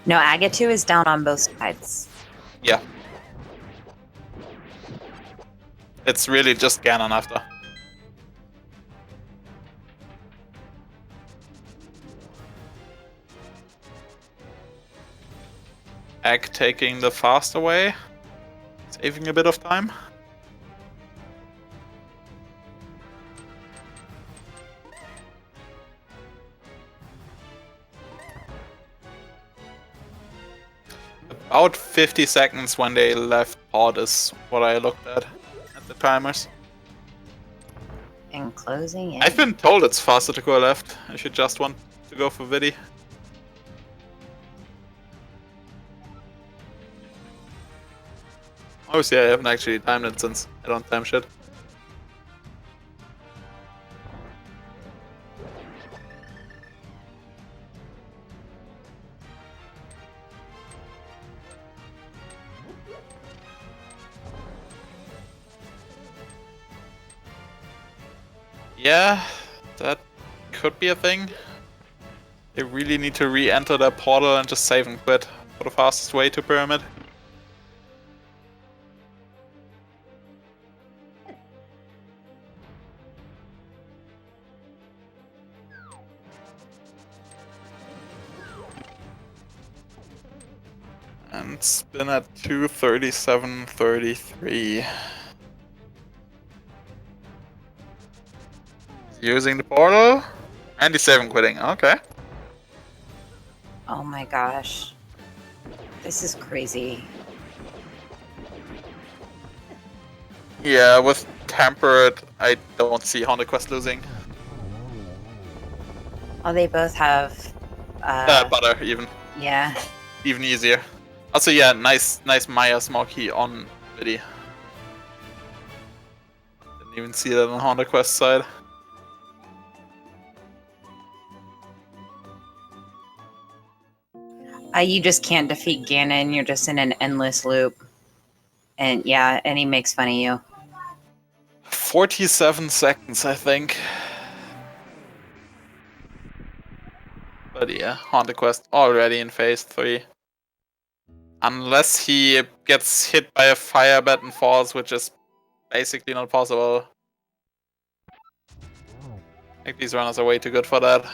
Speaker 2: No, Agatu is down on both sides.
Speaker 3: Yeah. It's really just Ganon after. Egg taking the faster way, saving a bit of time. About 50 seconds when they left pod is what I looked at the timers.
Speaker 2: And closing in.
Speaker 3: I've been told it's faster to go left. I should just want to go for Viddy. Obviously, I haven't actually timed it since I don't time shit. Yeah, that could be a thing. They really need to re-enter their portal and just save and quit for the fastest way to Pyramid. And spin at 237.33. Using the portal. And he's saving quitting. Okay.
Speaker 2: Oh my gosh. This is crazy.
Speaker 3: Yeah, with Tempered, I don't see HauntedQuest losing.
Speaker 2: Oh, they both have.
Speaker 3: Butter, even.
Speaker 2: Yeah.
Speaker 3: Even easier. Also, yeah, nice Maya small key on Viddy. Didn't even see that on HauntedQuest side.
Speaker 2: You just can't defeat Ganon. You're just in an endless loop. And yeah, and he makes fun of you.
Speaker 3: 47 seconds, I think. But yeah, HauntedQuest already in phase 3. Unless he gets hit by a fire bat and falls, which is basically not possible. I think these runners are way too good for that.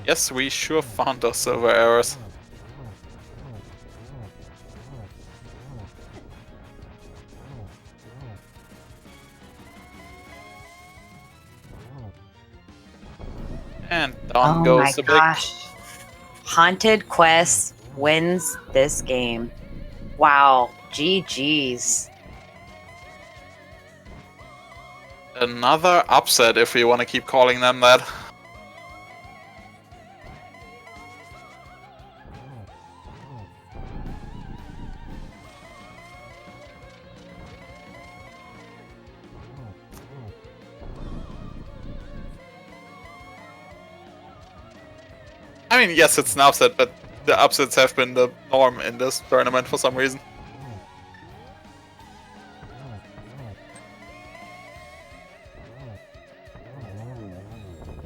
Speaker 3: Yes, we sure found those silver arrows. And down goes the big.
Speaker 2: Oh my gosh. HauntedQuest wins this game. Wow. GG's.
Speaker 3: Another upset, if we want to keep calling them that. I mean, yes, it's an upset, but the upsets have been the norm in this tournament for some reason.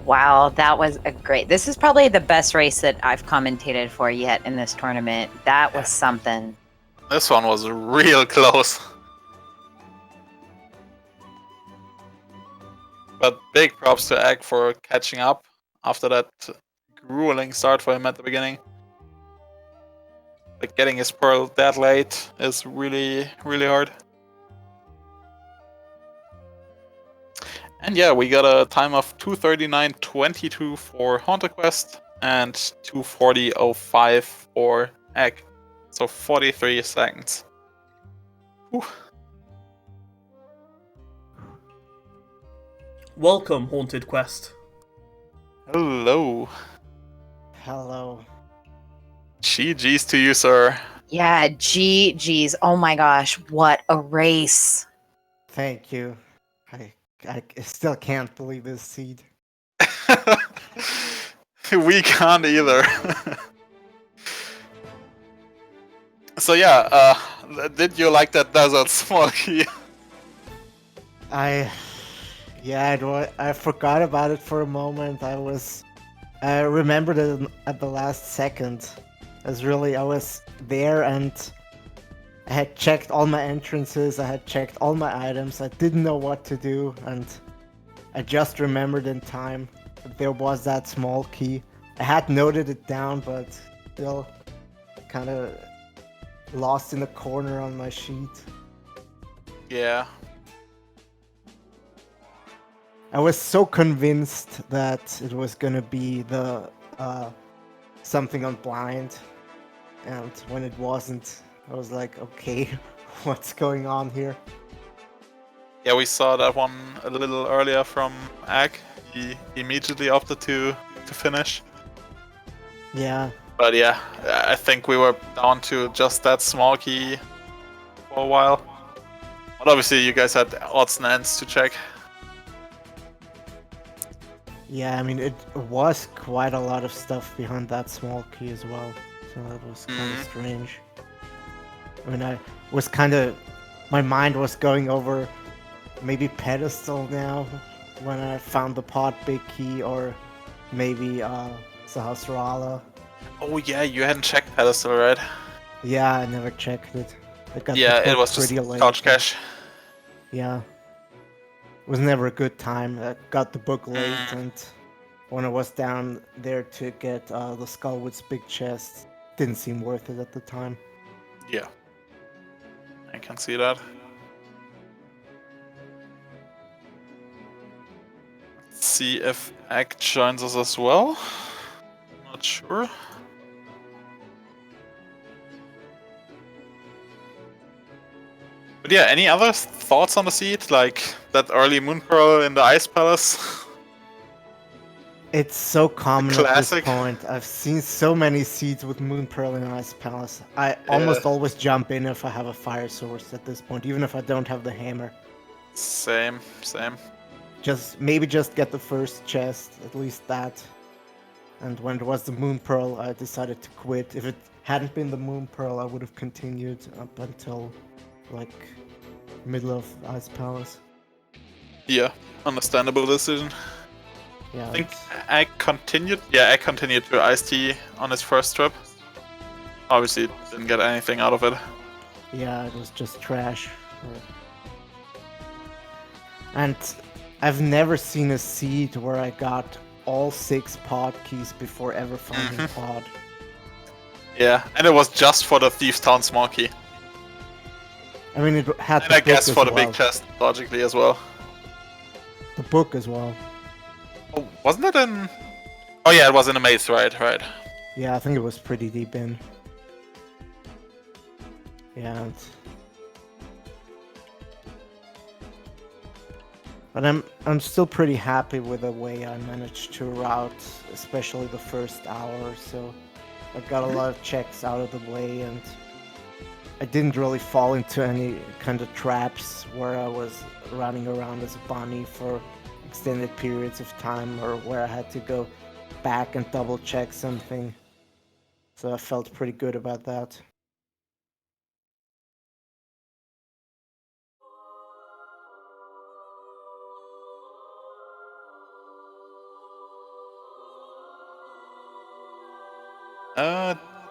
Speaker 2: Wow, that was a great. This is probably the best race that I've commentated for yet in this tournament. That was something.
Speaker 3: This one was real close. But big props to Egg for catching up after that grueling start for him at the beginning. Like getting his pearl that late is really, really hard. And yeah, we got a time of 2:39.22 for HauntedQuest and 2:40.05 for Egg. So 43 seconds. Whew.
Speaker 1: Welcome, HauntedQuest.
Speaker 3: Hello.
Speaker 4: Hello.
Speaker 3: GG's to you, sir.
Speaker 2: Yeah, GG's. Oh my gosh, what a race.
Speaker 4: Thank you. I still can't believe this seed.
Speaker 3: We can't either. So yeah, did you like that desert small key?
Speaker 4: I forgot about it for a moment. I remembered it at the last second. I was there and I had checked all my entrances, I had checked all my items, I didn't know what to do, and I just remembered in time that there was that small key. I had noted it down, but still kind of lost in a corner on my sheet.
Speaker 3: Yeah.
Speaker 4: I was so convinced that it was gonna be the something on blind, and when it wasn't, I was like, okay, what's going on here?
Speaker 3: Yeah, we saw that one a little earlier from Egg. He immediately opted to finish.
Speaker 4: Yeah,
Speaker 3: But yeah, I think we were down to just that small key for a while. But obviously you guys had odds and ends to check.
Speaker 4: yeah. I mean, it was quite a lot of stuff behind that small key as well, so that was kind of strange. I mean, my mind was going over maybe pedestal now when I found the pot big key, or maybe Sahasrara.
Speaker 3: Oh yeah, you hadn't checked pedestal, right?
Speaker 4: Yeah, I never checked it. I got the
Speaker 3: Yeah, it
Speaker 4: book
Speaker 3: was just
Speaker 4: pretty late.
Speaker 3: couch cash.
Speaker 4: Yeah. It was never a good time. I got the book late, and when I was down there to get the Skullwood's big chest, didn't seem worth it at the time.
Speaker 3: Yeah. I can see that. Let's see if Egg joins us as well. Not sure. But yeah, any other thoughts on the seed? Like that early Moon Pearl in the Ice Palace?
Speaker 4: It's so common at this
Speaker 3: Classic.
Speaker 4: point. I've seen so many seeds with Moon Pearl in Ice Palace. I almost always jump in if I have a fire source at this point, even if I don't have the hammer.
Speaker 3: Same.
Speaker 4: Maybe just get the first chest, at least that. And when it was the Moon Pearl, I decided to quit. If it hadn't been the Moon Pearl, I would have continued up until like middle of Ice Palace.
Speaker 3: Yeah, understandable decision.
Speaker 4: Yeah,
Speaker 3: I think Egg continued. Yeah, Egg continued to Ice Tea on his first trip. Obviously, didn't get anything out of it.
Speaker 4: yeah, it was just trash. And I've never seen a seed where I got all 6 pod keys before ever finding pod.
Speaker 3: Yeah, and it was just for the Thieves Town small key.
Speaker 4: I mean, it had
Speaker 3: And
Speaker 4: the
Speaker 3: I
Speaker 4: book
Speaker 3: guess
Speaker 4: as
Speaker 3: for the
Speaker 4: well.
Speaker 3: big chest, logically as well.
Speaker 4: The book as well.
Speaker 3: Oh, wasn't it in... Oh yeah, it was in a maze, right.
Speaker 4: Yeah, I think it was pretty deep in. Yeah. But I'm still pretty happy with the way I managed to route, especially the first hour or so. I got a lot of checks out of the way, and I didn't really fall into any kind of traps where I was running around as a bunny for extended periods of time, or where I had to go back and double check something. So I felt pretty good about that.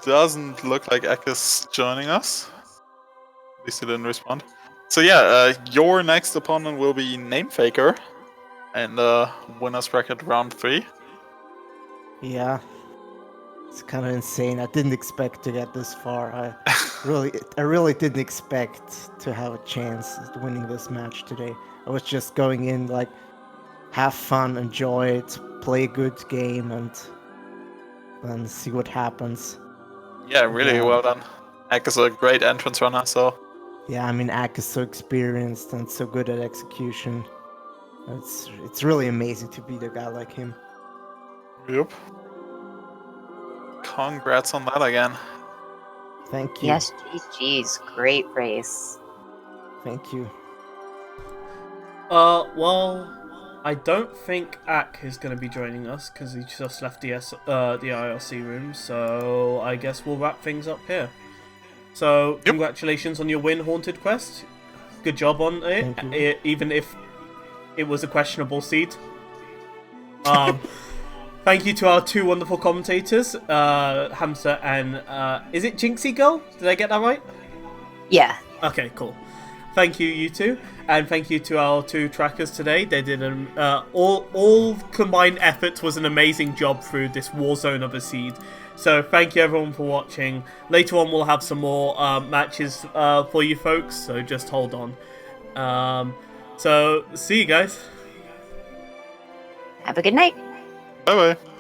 Speaker 3: Doesn't look like Ek is joining us. At least he didn't respond. So yeah, your next opponent will be Namefaker in the winner's bracket round 3.
Speaker 4: Yeah. It's kind of insane. I didn't expect to get this far. I really didn't expect to have a chance at winning this match today. I was just going in like, have fun, enjoy it, play a good game, and then see what happens.
Speaker 3: Yeah, really
Speaker 4: Yeah.
Speaker 3: well done. Ek is a great entrance runner, so
Speaker 4: Yeah, I mean, Ak is so experienced and so good at execution. It's really amazing to beat a guy like him.
Speaker 3: yep. Congrats on that again.
Speaker 4: Thank you.
Speaker 2: Yes, GG's. Great race.
Speaker 4: Thank you.
Speaker 1: Well, I don't think Ak is going to be joining us because he just left the IRC room. So I guess we'll wrap things up here. So congratulations on your win, HauntedQuest. Good job on it,
Speaker 4: Thank you.
Speaker 1: even if it was a questionable seed. Thank you to our 2 wonderful commentators, Hamza and is it Jinxie Girl? Did I get that right?
Speaker 2: Yeah.
Speaker 1: Okay, cool. Thank you, you two, and thank you to our 2 trackers today. They did all combined efforts was an amazing job through this war zone of a seed. So thank you everyone for watching. Later on we'll have some more matches for you folks, so just hold on. So see you guys.
Speaker 2: Have a good night.
Speaker 3: Bye bye.